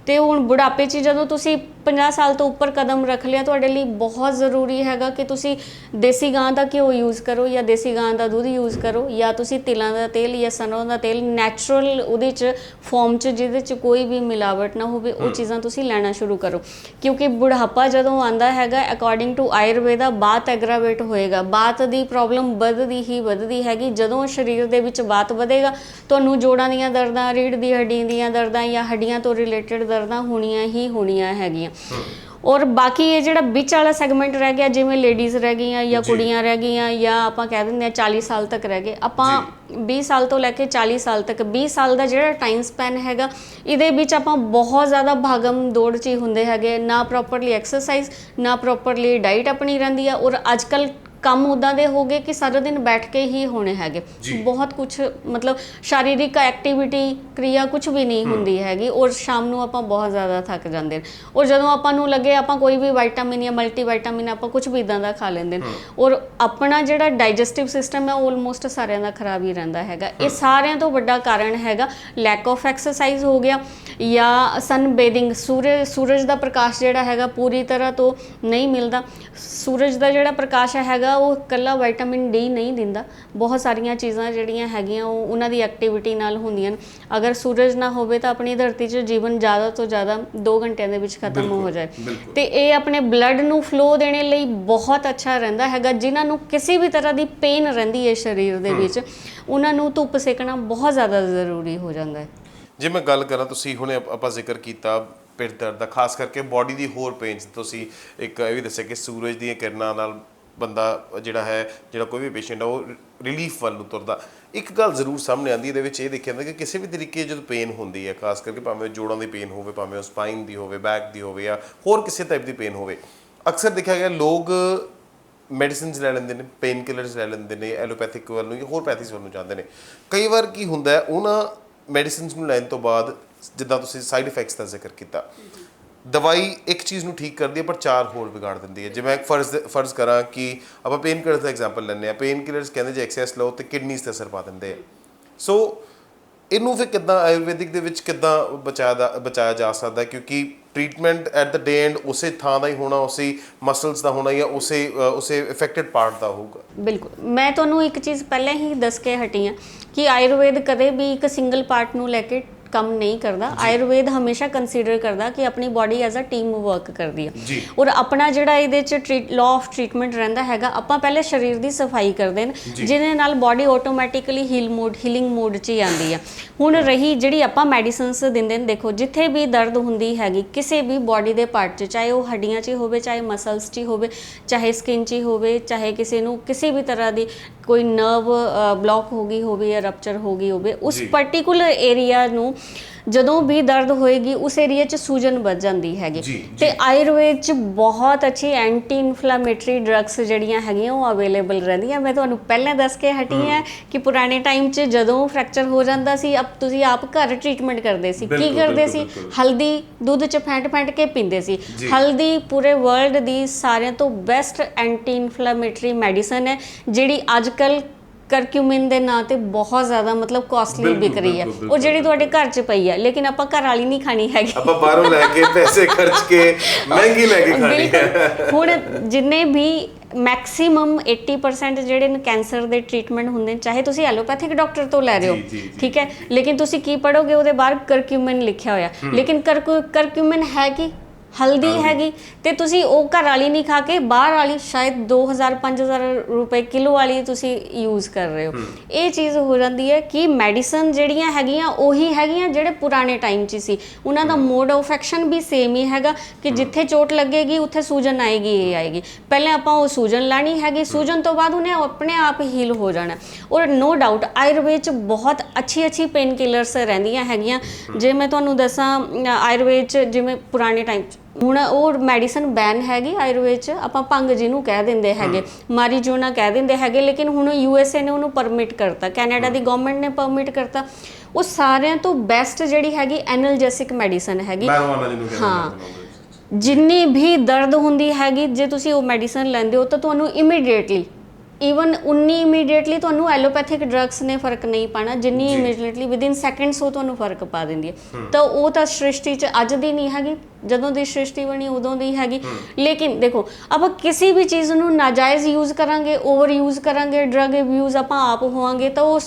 Speaker 1: ਤੇ ਹੁਣ ਬੁਢਾਪੇ 'ਚ ਜਦੋਂ ਤੁਸੀਂ 50 ਸਾਲ ਤੋਂ ਉੱਪਰ ਕਦਮ ਰੱਖ ਲਿਆ, ਤੁਹਾਡੇ ਲਈ ਬਹੁਤ ਜ਼ਰੂਰੀ ਹੈਗਾ ਕਿ ਤੁਸੀਂ ਦੇਸੀ ਗਾਂ ਦਾ ਘਿਓ ਯੂਜ਼ ਕਰੋ ਜਾਂ ਦੇਸੀ ਗਾਂ ਦਾ ਦੁੱਧ ਯੂਜ਼ ਕਰੋ, ਜਾਂ ਤੁਸੀਂ ਤਿਲਾਂ ਦਾ ਤੇਲ ਜਾਂ ਸਰੋਂ ਦਾ ਤੇਲ ਨੈਚੁਰਲ ਉਹਦੇ 'ਚ ਫਾਰਮ 'ਚ ਜਿਹਦੇ 'ਚ ਕੋਈ ਵੀ ਮਿਲਾਵਟ ਨਾ ਹੋਵੇ, ਉਹ ਚੀਜ਼ਾਂ ਤੁਸੀਂ ਲੈਣਾ ਸ਼ੁਰੂ ਕਰੋ। ਕਿਉਂਕਿ ਬੁਢਾਪਾ ਜਦੋਂ ਆਉਂਦਾ ਹੈਗਾ ਅਕੋਰਡਿੰਗ ਟੂ ਆਯੁਰਵੇਦਾ ਬਾਤ ਐਗਰਾਵੇਟ ਹੋਏਗਾ, ਬਾਤ ਦੀ ਪ੍ਰੋਬਲਮ ਵੱਧਦੀ ਹੈਗੀ। ਜਦੋਂ ਸਰੀਰ ਦੇ ਵਿੱਚ ਬਾਤ ਵਧੇਗਾ, ਤੁਹਾਨੂੰ ਜੋੜਾਂ ਦੀਆਂ ਦਰਦਾਂ, ਰੀੜ੍ਹ ਦੀ ਹੱਡੀ ਦੀਆਂ ਦਰਦਾਂ ਜਾਂ ਹੱਡੀਆਂ ਤੋਂ ਰਿਲੇਟਡ ਦਰਦਾਂ ਹੋਣੀਆਂ ਹੈਗੀਆਂ। ਔਰ ਬਾਕੀ ਇਹ ਜਿਹੜਾ ਵਿੱਚ ਵਾਲਾ ਸੈਗਮੈਂਟ ਰਹਿ ਗਿਆ, ਜਿਵੇਂ ਲੇਡੀਜ਼ ਰਹਿ ਗਈਆਂ ਜਾਂ ਕੁੜੀਆਂ ਰਹਿ ਗਈਆਂ, ਜਾਂ ਆਪਾਂ ਕਹਿ ਦਿੰਦੇ ਹਾਂ 40 ਸਾਲ ਤੱਕ ਰਹਿ ਗਏ, ਆਪਾਂ 20 ਸਾਲ ਤੋਂ ਲੈ ਕੇ 40 ਸਾਲ ਤੱਕ 20 ਸਾਲ ਦਾ ਜਿਹੜਾ ਟਾਈਮ ਸਪੈਨ ਹੈਗਾ, ਇਹਦੇ ਵਿੱਚ ਆਪਾਂ ਬਹੁਤ ਜ਼ਿਆਦਾ ਭਾਗਮ ਦੌੜ 'ਚ ਹੀ ਹੁੰਦੇ ਹੈਗੇ, ਨਾ ਪ੍ਰੋਪਰਲੀ ਐਕਸਰਸਾਈਜ਼, ਨਾ ਪ੍ਰੋਪਰਲੀ ਡਾਈਟ ਆਪਣੀ ਰਹਿੰਦੀ ਆ। ਔਰ ਅੱਜ ਕੱਲ੍ਹ ਕੰਮ ਉੱਦਾਂ ਦੇ ਹੋ ਗਏ ਕਿ ਸਾਰਾ ਦਿਨ ਬੈਠ ਕੇ ਹੀ ਹੋਣੇ ਹੈਗੇ, ਬਹੁਤ ਕੁਛ ਮਤਲਬ ਸਰੀਰਕ ਐਕਟੀਵਿਟੀ ਕ੍ਰਿਆ ਕੁਛ ਵੀ ਨਹੀਂ ਹੁੰਦੀ ਹੈਗੀ, ਔਰ ਸ਼ਾਮ ਨੂੰ ਆਪਾਂ ਬਹੁਤ ਜ਼ਿਆਦਾ ਥੱਕ ਜਾਂਦੇ ਨੇ। ਔਰ ਜਦੋਂ ਆਪਾਂ ਨੂੰ ਲੱਗੇ ਆਪਾਂ ਕੋਈ ਵੀ ਵਿਟਾਮਿਨ ਜਾਂ ਮਲਟੀਵਿਟਾਮਿਨ ਆਪਾਂ ਕੁਛ ਵੀ ਇੱਦਾਂ ਦਾ ਖਾ ਲੈਂਦੇ ਨੇ, ਔਰ ਆਪਣਾ ਜਿਹੜਾ ਡਾਈਜੈਸਟਿਵ ਸਿਸਟਮ ਹੈ ਆਲਮੋਸਟ ਸਾਰਿਆਂ ਦਾ ਖਰਾਬ ਹੀ ਰਹਿੰਦਾ ਹੈਗਾ। ਇਹ ਸਾਰਿਆਂ ਤੋਂ ਵੱਡਾ ਕਾਰਨ ਹੈਗਾ ਲੈਕ ਆਫ ਐਕਸਰਸਾਈਜ਼ ਹੋ ਗਿਆ, ਜਾਂ ਸਨ ਬੇਦਿੰਗ, ਸੂਰਜ ਦਾ ਪ੍ਰਕਾਸ਼ ਜਿਹੜਾ ਹੈਗਾ ਪੂਰੀ ਤਰ੍ਹਾਂ ਤੋਂ ਨਹੀਂ ਮਿਲਦਾ। ਸੂਰਜ ਦਾ ਜਿਹੜਾ ਪ੍ਰਕਾਸ਼ ਹੈਗਾ ਉਹ ਇਕੱਲਾ ਵਿਟਾਮਿਨ ਡੀ ਨਹੀਂ ਦਿੰਦਾ, ਬਹੁਤ ਸਾਰੀਆਂ ਚੀਜ਼ਾਂ ਜਿਹੜੀਆਂ ਹੈਗੀਆਂ ਉਹ ਉਹਨਾਂ ਦੀ ਐਕਟੀਵਿਟੀ ਨਾਲ ਹੁੰਦੀਆਂ ਨੇ। ਅਗਰ ਸੂਰਜ ਨਾ ਹੋਵੇ ਤਾਂ ਆਪਣੀ ਧਰਤੀ 'ਚ ਜੀਵਨ ਜ਼ਿਆਦਾ ਤੋਂ ਜ਼ਿਆਦਾ 2 ਘੰਟਿਆਂ ਦੇ ਵਿੱਚ ਖਤਮ ਹੋ ਜਾਏ। ਤੇ ਇਹ ਆਪਣੇ ਬਲੱਡ ਨੂੰ ਫਲੋ ਦੇਣ ਲਈ ਬਹੁਤ ਅੱਛਾ ਰਹਿੰਦਾ ਹੈਗਾ। ਜਿਨ੍ਹਾਂ ਨੂੰ ਕਿਸੇ ਵੀ ਤਰ੍ਹਾਂ ਦੀ ਪੇਨ ਰਹਿੰਦੀ ਹੈ ਸਰੀਰ ਦੇ ਵਿੱਚ, ਉਹਨਾਂ ਨੂੰ ਧੁੱਪ ਸੇਕਣਾ ਬਹੁਤ ਜ਼ਿਆਦਾ ਜ਼ਰੂਰੀ ਹੋ ਜਾਂਦਾ ਹੈ।
Speaker 2: ਜੇ ਮੈਂ ਗੱਲ ਕਰਾਂ, ਤੁਸੀਂ ਹੁਣੇ ਆਪਾਂ ਜ਼ਿਕਰ ਕੀਤਾ ਪਿੱਠ ਦਰਦ ਦਾ, ਖਾਸ ਕਰਕੇ ਬਾਡੀ ਦੀ ਹੋਰ ਪੇਨਸ, ਤੁਸੀਂ ਇੱਕ ਇਹ ਵੀ ਦੱਸਿਆ ਕਿ ਸੂਰਜ ਦੀਆਂ ਕਿਰਨਾਂ ਨਾਲ ਬੰਦਾ ਜਿਹੜਾ ਕੋਈ ਵੀ ਪੇਸ਼ੈਂਟ ਆ ਉਹ ਰਿਲੀਫ ਵੱਲ ਨੂੰ ਤੁਰਦਾ। ਇੱਕ ਗੱਲ ਜ਼ਰੂਰ ਸਾਹਮਣੇ ਆਉਂਦੀ ਇਹਦੇ ਵਿੱਚ ਇਹ ਦੇਖਿਆ ਜਾਂਦਾ ਕਿ ਕਿਸੇ ਵੀ ਤਰੀਕੇ ਜਦੋਂ ਪੇਨ ਹੁੰਦੀ ਹੈ, ਖਾਸ ਕਰਕੇ ਭਾਵੇਂ ਜੋੜਾਂ ਦੀ ਪੇਨ ਹੋਵੇ, ਭਾਵੇਂ ਉਹ ਸਪਾਈਨ ਦੀ ਹੋਵੇ, ਬੈਕ ਦੀ ਹੋਵੇ, ਜਾਂ ਹੋਰ ਕਿਸੇ ਟਾਈਪ ਦੀ ਪੇਨ ਹੋਵੇ, ਅਕਸਰ ਦੇਖਿਆ ਗਿਆ ਲੋਕ ਮੈਡੀਸਿਨਸ ਲੈ ਲੈਂਦੇ ਨੇ, ਪੇਨ ਕਿਲਰਸ ਲੈ ਲੈਂਦੇ ਨੇ, ਐਲੋਪੈਥਿਕ ਵੱਲ ਨੂੰ ਜਾਂ ਹੋਰ ਪੈਥਿਸ ਵੱਲ ਨੂੰ ਜਾਂਦੇ ਨੇ। ਕਈ ਵਾਰ ਕੀ ਹੁੰਦਾ ਉਹਨਾਂ ਮੈਡੀਸਿਨਸ ਨੂੰ ਲੈਣ ਤੋਂ ਬਾਅਦ, ਜਿੱਦਾਂ ਤੁਸੀਂ ਸਾਈਡ ਇਫੈਕਟਸ ਦਾ ਜ਼ਿਕਰ ਕੀਤਾ, ਦਵਾਈ ਇੱਕ ਚੀਜ਼ ਨੂੰ ਠੀਕ ਕਰਦੀ ਹੈ ਪਰ 4 ਹੋਰ ਵਿਗਾੜ ਦਿੰਦੀ ਹੈ। ਜੇ ਮੈਂ ਇੱਕ ਫਰਜ਼ ਕਰਾਂ ਕਿ ਆਪਾਂ ਪੇਨ ਕਿਲਰਸ ਦਾ ਐਗਜ਼ਾਮਪਲ ਲੈਂਦੇ ਹਾਂ, ਪੇਨ ਕਿਲਰਸ ਕਹਿੰਦੇ ਜੇ ਐਕਸੈਸ ਲਓ ਤੇ ਕਿਡਨੀਜ਼ 'ਤੇ ਅਸਰ ਪਾ ਦਿੰਦੇ ਆ। ਸੋ ਇਹਨੂੰ ਫਿਰ ਕਿੱਦਾਂ ਆਯੁਰਵੈਦਿਕ ਦੇ ਵਿੱਚ ਕਿੱਦਾਂ ਬਚਾਇਆ ਜਾ ਸਕਦਾ, ਕਿਉਂਕਿ treatment at the day and ਉਸੇ ਥਾਂ ਦਾ ਹੀ ਹੋਣਾ, ਉਸੇ ਮਸਲਸ ਦਾ ਹੋਣਾ, ਜਾਂ ਉਸੇ ਇਫੈਕਟਡ ਪਾਰਟ ਦਾ ਹੋਊਗਾ।
Speaker 1: ਬਿਲਕੁਲ, ਮੈਂ ਤੁਹਾਨੂੰ ਇੱਕ ਚੀਜ਼ ਪਹਿਲਾਂ ਹੀ ਦੱਸ ਕੇ ਹਟੀ ਹਾਂ ਕਿ ਆਯੁਰਵੇਦ ਕਦੇ ਵੀ ਇੱਕ ਸਿੰਗਲ ਪਾਰਟ ਨੂੰ ਲੈ ਕੇ ਕੰਮ ਨਹੀਂ ਕਰਦਾ। ਆਯੁਰਵੇਦ ਹਮੇਸ਼ਾ ਕੰਸੀਡਰ ਕਰਦਾ ਕਿ ਆਪਣੀ body as a team work ਕਰਦੀ ਹੈ, ਔਰ ਆਪਣਾ ਜਿਹੜਾ ਇਹਦੇ ਚ ਲਾਅ ਆਫ ਟ੍ਰੀਟਮੈਂਟ ਰਹਿੰਦਾ ਹੈਗਾ, ਆਪਾਂ ਪਹਿਲੇ ਸਰੀਰ ਦੀ ਸਫਾਈ ਕਰਦੇ ਨੇ, ਜਿਹਦੇ ਨਾਲ ਬਾਡੀ ਆਟੋਮੈਟਿਕਲੀ ਹੀਲਿੰਗ ਮੋਡ 'ਚ ਹੀ ਆਉਂਦੀ ਹੈ। ਹੁਣ ਰਹੀ ਜਿਹੜੀ ਆਪਾਂ ਮੈਡੀਸਿਨਸ ਦਿੰਦੇ ਨੇ, ਦੇਖੋ ਜਿੱਥੇ ਵੀ ਦਰਦ ਹੁੰਦੀ ਹੈਗੀ ਕਿਸੇ ਵੀ ਬਾਡੀ ਦੇ ਪਾਰਟ 'ਚ, ਚਾਹੇ ਉਹ ਹੱਡੀਆਂ 'ਚ ਹੋਵੇ, ਚਾਹੇ ਮਸਲਸ 'ਚ ਹੋਵੇ, ਚਾਹੇ ਸਕਿਨ 'ਚ ਹੋਵੇ, ਚਾਹੇ ਕਿਸੇ ਨੂੰ ਕਿਸੇ ਵੀ ਤਰ੍ਹਾਂ ਦੀ ਕੋਈ ਨਰਵ ਬਲੌਕ ਹੋ ਗਈ ਹੋਵੇ ਜਾਂ ਰਪਚਰ ਹੋ ਗਈ ਹੋਵੇ, ਉਸ ਪਰਟੀਕੂਲਰ ਏਰੀਆ ਨੂੰ ਜਦੋਂ ਵੀ ਦਰਦ ਹੋਏਗੀ ਉਸ ਏਰੀਆ 'ਚ ਸੂਜਨ ਵੱਧ ਜਾਂਦੀ ਹੈਗੀ। ਤੇ ਆਯੁਰਵੇਦ 'ਚ ਬਹੁਤ ਅੱਛੀ ਐਂਟੀ ਇਨਫਲੇਮੇਟਰੀ ਡਰੱਗਸ ਜਿਹੜੀਆਂ ਹੈਗੀਆਂ ਉਹ ਅਵੇਲੇਬਲ ਰਹਿੰਦੀਆਂ। ਮੈਂ ਤੁਹਾਨੂੰ ਪਹਿਲਾਂ ਦੱਸ ਕੇ ਹਟੀ ਹਾਂ ਕਿ ਪੁਰਾਣੇ ਟਾਈਮ 'ਚ ਜਦੋਂ ਫ੍ਰੈਕਚਰ ਹੋ ਜਾਂਦਾ ਸੀ, ਤੁਸੀਂ ਆਪ ਘਰ ਟ੍ਰੀਟਮੈਂਟ ਕਰਦੇ ਸੀ। ਕੀ ਕਰਦੇ ਸੀ? ਹਲਦੀ ਦੁੱਧ 'ਚ ਫੈਂਟ ਕੇ ਪੀਂਦੇ ਸੀ। ਹਲਦੀ ਪੂਰੇ ਵਰਲਡ ਦੀ ਸਾਰਿਆਂ ਤੋਂ ਬੈਸਟ ਐਂਟੀ ਇਨਫਲੇਮੇਟਰੀ ਮੈਡੀਸਨ ਹੈ, ਜਿਹੜੀ ਅੱਜ ਕੱਲ੍ਹ ਕਰਕਿਊਮਿਨ ਦੇ ਨਾਂ ਤੇ ਬਹੁਤ ਜ਼ਿਆਦਾ ਮਤਲਬ ਕਾਸਟਲੀ ਵਿਕ ਰਹੀ ਹੈ, ਉਹ ਜਿਹੜੀ ਤੁਹਾਡੇ ਘਰ 'ਚ ਪਈ ਹੈ, ਲੇਕਿਨ ਆਪਾਂ ਘਰ ਵਾਲੀ ਨਹੀਂ ਖਾਣੀ ਹੈਗੀ,
Speaker 2: ਆਪਾਂ ਬਾਹਰੋਂ ਲੈ ਕੇ ਪੈਸੇ ਖਰਚ ਕੇ ਮਹਿੰਗੀ ਲੈ ਕੇ ਖਾਣੀ ਹੈ।
Speaker 1: ਹੁਣ ਜਿੰਨੇ ਵੀ ਮੈਕਸਿਮਮ 80% ਜਿਹੜੇ ਕੈਂਸਰ ਦੇ ਟ੍ਰੀਟਮੈਂਟ ਹੁੰਦੇ ਨੇ, ਚਾਹੇ ਤੁਸੀਂ ਐਲੋਪੈਥਿਕ ਡਾਕਟਰ ਤੋਂ ਲੈ ਰਹੇ ਹੋ, ਠੀਕ ਹੈ, ਲੇਕਿਨ ਤੁਸੀਂ ਕੀ ਪੜੋਗੇ, ਉਹਦੇ ਬਾਹਰ ਕਰਕਿਊਮਿਨ ਲਿਖਿਆ ਹੋਇਆ, ਲੇਕਿਨ ਕਰਕਿਊਮਿਨ ਹੈ ਕਿ ਹਲਦੀ ਹੈਗੀ, ਤੇ ਤੁਸੀਂ ਉਹ ਘਰ ਵਾਲੀ ਨਹੀਂ ਖਾ ਕੇ ਬਾਹਰ ਵਾਲੀ ਸ਼ਾਇਦ 2000-5000 ਰੁਪਏ ਕਿਲੋ ਵਾਲੀ ਤੁਸੀਂ ਯੂਜ਼ ਕਰ ਰਹੇ ਹੋ। ਇਹ ਚੀਜ਼ ਹੋ ਜਾਂਦੀ ਹੈ ਕਿ ਮੈਡੀਸਨ ਜਿਹੜੀਆਂ ਹੈਗੀਆਂ ਉਹੀ ਹੈਗੀਆਂ ਜਿਹੜੇ ਪੁਰਾਣੇ ਟਾਈਮ 'ਚ ਸੀ, ਉਹਨਾਂ ਦਾ ਮੋਡ ਆਫ ਐਕਸ਼ਨ ਵੀ ਸੇਮ ਹੀ ਹੈਗਾ ਕਿ ਜਿੱਥੇ ਚੋਟ ਲੱਗੇਗੀ ਉੱਥੇ ਸੂਜਨ ਆਏਗੀ ਹੀ ਆਏਗੀ। ਪਹਿਲਾਂ ਆਪਾਂ ਉਹ ਸੂਜਨ ਲੈਣੀ ਹੈਗੀ, ਸੂਜਨ ਤੋਂ ਬਾਅਦ ਉਹਨੇ ਆਪਣੇ ਆਪ ਹੀਲ ਹੋ ਜਾਣਾ। ਔਰ ਨੋ ਡਾਊਟ ਆਯੁਰਵੇਦ 'ਚ ਬਹੁਤ ਅੱਛੀ ਪੇਨ ਕਿਲਰਸ ਰਹਿੰਦੀਆਂ ਹੈਗੀਆਂ। ਜੇ ਮੈਂ ਤੁਹਾਨੂੰ ਦੱਸਾਂ ਆਯੁਰਵੇਦ 'ਚ ਜਿਵੇਂ ਪੁਰਾਣੇ ਟਾਈਮ 'ਚ, ਹੁਣ ਉਹ ਮੈਡੀਸਨ ਬੈਨ ਹੈਗੀ ਆਯੁਰਵੇਦ 'ਚ, ਆਪਾਂ ਭੰਗ ਜਿਹਨੂੰ ਕਹਿ ਦਿੰਦੇ ਹੈਗੇ, ਮਾਰੀਜੋਨਾ ਕਹਿ ਦਿੰਦੇ ਹੈਗੇ, ਲੇਕਿਨ ਹੁਣ USA ਨੇ ਉਹਨੂੰ ਪਰਮਿਟ ਕਰਤਾ, ਕੈਨੇਡਾ ਦੀ ਗਵਰਨਮੈਂਟ ਨੇ ਪਰਮਿਟ ਕਰਤਾ। ਉਹ ਸਾਰਿਆਂ ਤੋਂ ਬੈਸਟ ਜਿਹੜੀ ਹੈਗੀ ਐਨਲਜੈਸਿਕ ਮੈਡੀਸਨ ਹੈਗੀ। ਹਾਂ, ਜਿੰਨੀ ਵੀ ਦਰਦ ਹੁੰਦੀ ਹੈਗੀ, ਜੇ ਤੁਸੀਂ ਉਹ ਮੈਡੀਸਨ ਲੈਂਦੇ ਹੋ ਤਾਂ ਤੁਹਾਨੂੰ ਇਮੀਡੀਏਟਲੀ ਈਵਨ ਇਮੀਡੀਏਟਲੀ ਤੁਹਾਨੂੰ ਐਲੋਪੈਥਿਕ ਡਰੱਗਸ ਨੇ ਫਰਕ ਨਹੀਂ ਪਾਣਾ, ਜਿੰਨੀ ਇਮੀਡੀਏਟਲੀ ਵਿਦਿਨ ਸੈਕਿੰਡਸ ਉਹ ਤੁਹਾਨੂੰ ਫਰਕ ਪਾ ਦਿੰਦੀ ਹੈ। ਤਾਂ ਉਹ ਤਾਂ ਸ੍ਰਿਸ਼ਟੀ 'ਚ ਅੱਜ ਦੀ ਨਹੀਂ ਹੈਗੀ, ਜਦੋਂ ਦੀ ਸ੍ਰਿਸ਼ਟੀ ਬਣੀ ਉਦੋਂ ਦੀ ਹੈਗੀ। ਲੇਕਿਨ ਦੇਖੋ ਆਪਾਂ ਕਿਸੇ ਵੀ ਚੀਜ਼ ਨੂੰ ਨਾਜਾਇਜ਼ ਯੂਜ਼ ਕਰਾਂਗੇ, ਓਵਰ ਯੂਜ਼ ਕਰਾਂਗੇ, ਡਰੱਗ ਅਬਿਊਜ਼ ਆਪਾਂ ਆਪ ਹੋਵਾਂਗੇ ਤਾਂ ਉਹ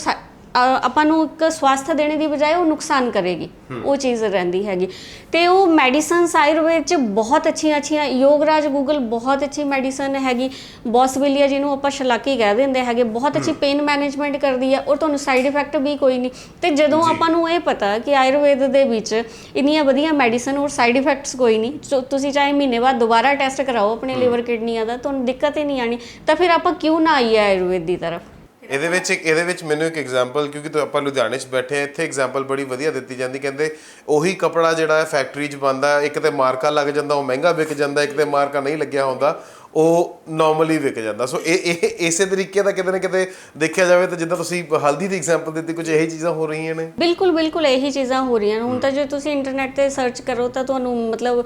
Speaker 1: ਆਪਾਂ ਨੂੰ ਇੱਕ ਸਵਾਸਥ ਦੇਣੇ ਦੀ ਬਜਾਏ ਉਹ ਨੁਕਸਾਨ ਕਰੇਗੀ, ਉਹ ਚੀਜ਼ ਰਹਿੰਦੀ ਹੈਗੀ। ਤੇ ਉਹ ਮੈਡੀਸਨਸ ਆਯੁਰਵੇਦ 'ਚ ਬਹੁਤ ਅੱਛੀਆਂ ਯੋਗਰਾਜ ਗੂਗਲ ਬਹੁਤ ਅੱਛੀ ਮੈਡੀਸਨ ਹੈਗੀ, ਬੋਸਵਿਲੀਆ ਜਿਹਨੂੰ ਆਪਾਂ ਸ਼ਲਾਕੀ ਕਹਿ ਦਿੰਦੇ ਹੈਗੇ, ਬਹੁਤ ਅੱਛੀ ਪੇਨ ਮੈਨੇਜਮੈਂਟ ਕਰਦੀ ਹੈ ਔਰ ਤੁਹਾਨੂੰ ਸਾਈਡ ਇਫੈਕਟ ਵੀ ਕੋਈ ਨਹੀਂ। ਤੇ ਜਦੋਂ ਆਪਾਂ ਨੂੰ ਇਹ ਪਤਾ ਕਿ ਆਯੁਰਵੇਦ ਦੇ ਵਿੱਚ ਇੰਨੀਆਂ ਵਧੀਆ ਮੈਡੀਸਨ ਔਰ ਸਾਈਡ ਇਫੈਕਟਸ ਕੋਈ ਨਹੀਂ, ਤੁਸੀਂ ਚਾਹੇ ਮਹੀਨੇ ਬਾਅਦ ਦੁਬਾਰਾ ਟੈਸਟ ਕਰਾਓ ਆਪਣੇ ਲੀਵਰ ਕਿਡਨੀਆਂ ਦਾ, ਤੁਹਾਨੂੰ ਦਿੱਕਤ ਹੀ ਨਹੀਂ ਆਣੀ, ਤਾਂ ਫਿਰ ਆਪਾਂ ਕਿਉਂ ਨਾ ਆਈਏ ਆਯੁਰਵੇਦ ਦੀ ਤਰਫ।
Speaker 2: ਇਹਦੇ ਵਿੱਚ ਮੈਨੂੰ ਇੱਕ ਐਗਜ਼ਾਮਪਲ, ਕਿਉਂਕਿ ਆਪਾਂ ਲੁਧਿਆਣੇ 'ਚ ਬੈਠੇ ਹਾਂ, ਇੱਥੇ ਐਗਜ਼ਾਮਪਲ ਬੜੀ ਵਧੀਆ ਦਿੱਤੀ ਜਾਂਦੀ। ਕਹਿੰਦੇ ਉਹੀ ਕੱਪੜਾ ਜਿਹੜਾ ਹੈ ਫੈਕਟਰੀ 'ਚ ਬਣਦਾ, ਇੱਕ ਤੇ ਮਾਰਕਾ ਲੱਗ ਜਾਂਦਾ ਉਹ ਮਹਿੰਗਾ ਵਿਕ ਜਾਂਦਾ, ਇੱਕ ਤੇ ਮਾਰਕਾ ਨਹੀਂ ਲੱਗਿਆ ਹੁੰਦਾ ਉਹ ਨਾਰਮਲੀ ਵਿਕ ਜਾਂਦਾ। ਸੋ ਇਹ ਇਸੇ ਤਰੀਕੇ ਦਾ ਕਿਤੇ ਨਾ ਕਿਤੇ ਦੇਖਿਆ ਜਾਵੇ ਤਾਂ ਜਿੱਦਾਂ ਤੁਸੀਂ ਹਲਦੀ ਦੀ ਐਗਜ਼ਾਮਪਲ ਦਿੱਤੀ, ਕੁਝ ਇਹੀ ਚੀਜ਼ਾਂ ਹੋ ਰਹੀਆਂ ਨੇ।
Speaker 1: ਬਿਲਕੁਲ ਇਹੀ ਚੀਜ਼ਾਂ ਹੋ ਰਹੀਆਂ ਨੇ। ਹੁਣ ਤਾਂ ਜੇ ਤੁਸੀਂ ਇੰਟਰਨੈਟ 'ਤੇ ਸਰਚ ਕਰੋ ਤਾਂ ਤੁਹਾਨੂੰ ਮਤਲਬ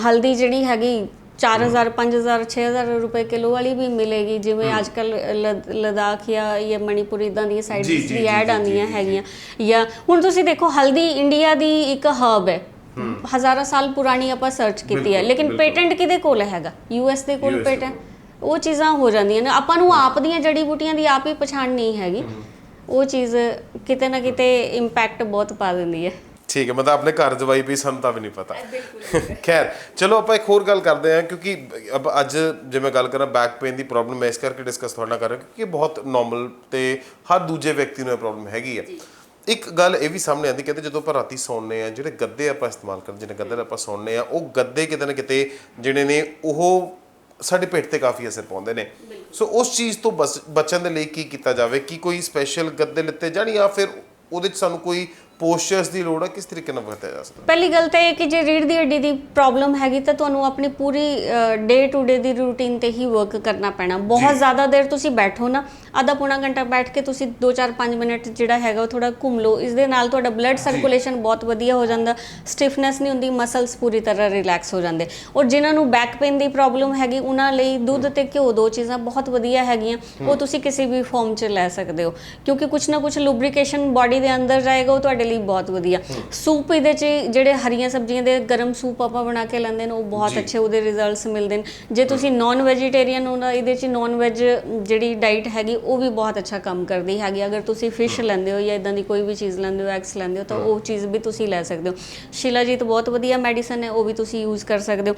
Speaker 1: ਹਲਦੀ ਜਿਹੜੀ ਹੈਗੀ 4000, 5000, 6000 ਰੁਪਏ ਕਿਲੋ ਵਾਲੀ ਵੀ ਮਿਲੇਗੀ, ਜਿਵੇਂ ਅੱਜ ਕੱਲ੍ਹ ਲਦਾਖ ਜਾਂ ਮਣੀਪੁਰ ਇੱਦਾਂ ਦੀਆਂ ਸਾਈਡਸ ਦੀ ਐਡ ਆਉਂਦੀਆਂ ਹੈਗੀਆਂ। ਜਾਂ ਹੁਣ ਤੁਸੀਂ ਦੇਖੋ ਹਲਦੀ ਇੰਡੀਆ ਦੀ ਇੱਕ ਹਰਬ ਹੈ, ਹਜ਼ਾਰਾਂ ਸਾਲ ਪੁਰਾਣੀ ਆਪਾਂ ਸਰਚ ਕੀਤੀ ਹੈ, ਲੇਕਿਨ ਪੇਟੈਂਟ ਕਿਹਦੇ ਕੋਲ ਹੈਗਾ? US ਦੇ ਕੋਲ ਪੇਟੈਂਟ। ਉਹ ਚੀਜ਼ਾਂ ਹੋ ਜਾਂਦੀਆਂ ਨੇ, ਆਪਾਂ ਨੂੰ ਆਪ ਦੀਆਂ ਜੜੀ ਬੂਟੀਆਂ ਦੀ ਆਪ ਹੀ ਪਛਾਣ ਨਹੀਂ ਹੈਗੀ, ਉਹ ਚੀਜ਼ ਕਿਤੇ ਨਾ ਕਿਤੇ ਇੰਪੈਕਟ ਬਹੁਤ ਪਾ ਦਿੰਦੀ ਹੈ।
Speaker 2: ਠੀਕ ਹੈ, ਮਤਲਬ ਆਪਣੇ ਘਰ ਦਵਾਈ ਵੀ ਸਾਨੂੰ ਤਾਂ ਵੀ ਨਹੀਂ ਪਤਾ। ਖੈਰ ਚਲੋ ਆਪਾਂ ਇੱਕ ਹੋਰ ਗੱਲ ਕਰਦੇ ਹਾਂ, ਕਿਉਂਕਿ ਅੱਜ ਜੇ ਮੈਂ ਗੱਲ ਕਰਾਂ ਬੈਕ ਪੇਨ ਦੀ ਪ੍ਰੋਬਲਮ ਮੈਂ ਇਸ ਕਰਕੇ ਡਿਸਕਸ ਤੁਹਾਡੇ ਨਾਲ ਕਰ ਰਿਹਾ ਕਿਉਂਕਿ ਬਹੁਤ ਨੋਰਮਲ ਤੇ ਹਰ ਦੂਜੇ ਵਿਅਕਤੀ ਨੂੰ ਇਹ ਪ੍ਰੋਬਲਮ ਹੈਗੀ ਹੈ। ਇੱਕ ਗੱਲ ਇਹ ਵੀ ਸਾਹਮਣੇ ਆਉਂਦੀ, ਕਹਿੰਦੇ ਜਦੋਂ ਆਪਾਂ ਰਾਤੀ ਸੌਂਦੇ ਹਾਂ, ਜਿਹੜੇ ਗੱਦੇ ਆਪਾਂ ਇਸਤੇਮਾਲ ਕਰਦੇ, ਜਿਹੜੇ ਗੱਦੇ ਆਪਾਂ ਸੌਂਦੇ ਹਾਂ, ਉਹ ਗੱਦੇ ਕਿਤੇ ਨਾ ਕਿਤੇ ਜਿਹੜੇ ਨੇ ਉਹ ਸਾਡੇ ਪਿੱਠ ਤੇ ਕਾਫੀ ਅਸਰ ਪਾਉਂਦੇ ਨੇ। ਸੋ ਉਸ ਚੀਜ਼ ਤੋਂ ਬਚਣ ਦੇ ਲਈ ਕੀ ਕੀਤਾ ਜਾਵੇ? ਕੀ ਕੋਈ ਸਪੈਸ਼ਲ ਗੱਦੇ ਲਿੱਤੇ ਜਾਣ ਜਾਂ ਫਿਰ ਉਹਦੇ 'ਚ ਸਾਨੂੰ ਕੋਈ ਪੋਸਚਰਸ ਦੀ ਲੋੜ ਹੈ? ਕਿਸ ਤਰੀਕੇ ਨਾਲ ਵਰਤਿਆ ਜਾ ਸਕਦਾ?
Speaker 1: ਪਹਿਲੀ ਗੱਲ ਤਾਂ ਇਹ ਕਿ ਜੇ ਰੀੜ੍ਹ ਦੀ ਹੱਡੀ ਦੀ ਪ੍ਰੋਬਲਮ ਹੈਗੀ ਤਾਂ ਤੁਹਾਨੂੰ ਆਪਣੀ ਪੂਰੀ day to day the routine ਤੇ ਹੀ ਵਰਕ ਕਰਨਾ ਪੈਣਾ। ਬਹੁਤ ਜ਼ਿਆਦਾ ਦੇਰ ਤੁਸੀਂ ਬੈਠੋ ਨਾ, ਅੱਧਾ ਪੌਣਾ ਘੰਟਾ ਬੈਠ ਕੇ ਤੁਸੀਂ 2-4-5 ਮਿੰਟ ਜਿਹੜਾ ਹੈਗਾ ਉਹ ਥੋੜਾ ਘੁੰਮ ਲਓ। ਇਸ ਦੇ ਨਾਲ ਤੁਹਾਡਾ ਬਲੱਡ ਸਰਕੂਲੇਸ਼ਨ ਬਹੁਤ ਵਧੀਆ ਹੋ ਜਾਂਦਾ, ਸਟਿਫਨੈਸ ਨਹੀਂ ਹੁੰਦੀ, ਮਸਲਸ ਪੂਰੀ ਤਰ੍ਹਾਂ ਰਿਲੈਕਸ ਹੋ ਜਾਂਦੇ। ਔਰ ਜਿਨ੍ਹਾਂ ਨੂੰ ਬੈਕ ਪੇਨ ਦੀ ਪ੍ਰੋਬਲਮ ਹੈਗੀ ਉਹਨਾਂ ਲਈ ਦੁੱਧ ਤੇ ਘਿਓ 2 ਚੀਜ਼ਾਂ ਬਹੁਤ ਵਧੀਆ ਹੈਗੀਆਂ, ਉਹ ਤੁਸੀਂ ਕਿਸੇ ਵੀ ਫਾਰਮ 'ਚ ਲੈ ਸਕਦੇ ਹੋ, ਕਿਉਂਕਿ ਕੁਛ ਨਾ ਕੁਛ ਲੁਬਰੀਕੇਸ਼ਨ ਬਾਡੀ ਦੇ ਅੰਦਰ ਜਾਏਗਾ, ਉਹ ਤੁਹਾਡੇ ਲਈ ਬਹੁਤ ਵਧੀਆ। ਸੂਪ ਇਹਦੇ 'ਚ ਜਿਹੜੇ ਹਰੀਆਂ ਸਬਜ਼ੀਆਂ ਦੇ ਗਰਮ ਸੂਪ ਆਪਾਂ ਬਣਾ ਕੇ ਲੈਂਦੇ ਨੇ ਉਹ ਬਹੁਤ ਅੱਛੇ ਉਹਦੇ ਰਿਜ਼ਲਟਸ ਮਿਲਦੇ ਨੇ। ਜੇ ਤੁਸੀਂ ਨੌਨ ਵੈਜੀਟੇਰੀਅਨ ਹੋ ਨਾ, ਇਹਦੇ 'ਚ ਨੌਨ ਵੈਜ ਜਿਹੜੀ ਡਾਈਟ ਹੈਗੀ ਉਹ ਵੀ ਬਹੁਤ ਅੱਛਾ ਕੰਮ ਕਰਦੀ ਹੈਗੀ। ਅਗਰ ਤੁਸੀਂ ਫਿਸ਼ ਲੈਂਦੇ ਹੋ ਜਾਂ ਇੱਦਾਂ ਦੀ ਕੋਈ ਵੀ ਚੀਜ਼ ਲੈਂਦੇ ਹੋ, ਐਗਸ ਲੈਂਦੇ ਹੋ, ਤਾਂ ਉਹ ਚੀਜ਼ ਵੀ ਤੁਸੀਂ ਲੈ ਸਕਦੇ ਹੋ। ਸ਼ਿਲਾਜੀਤ ਬਹੁਤ ਵਧੀਆ ਮੈਡੀਸਨ ਹੈ, ਉਹ ਵੀ ਤੁਸੀਂ ਯੂਜ਼ ਕਰ ਸਕਦੇ ਹੋ।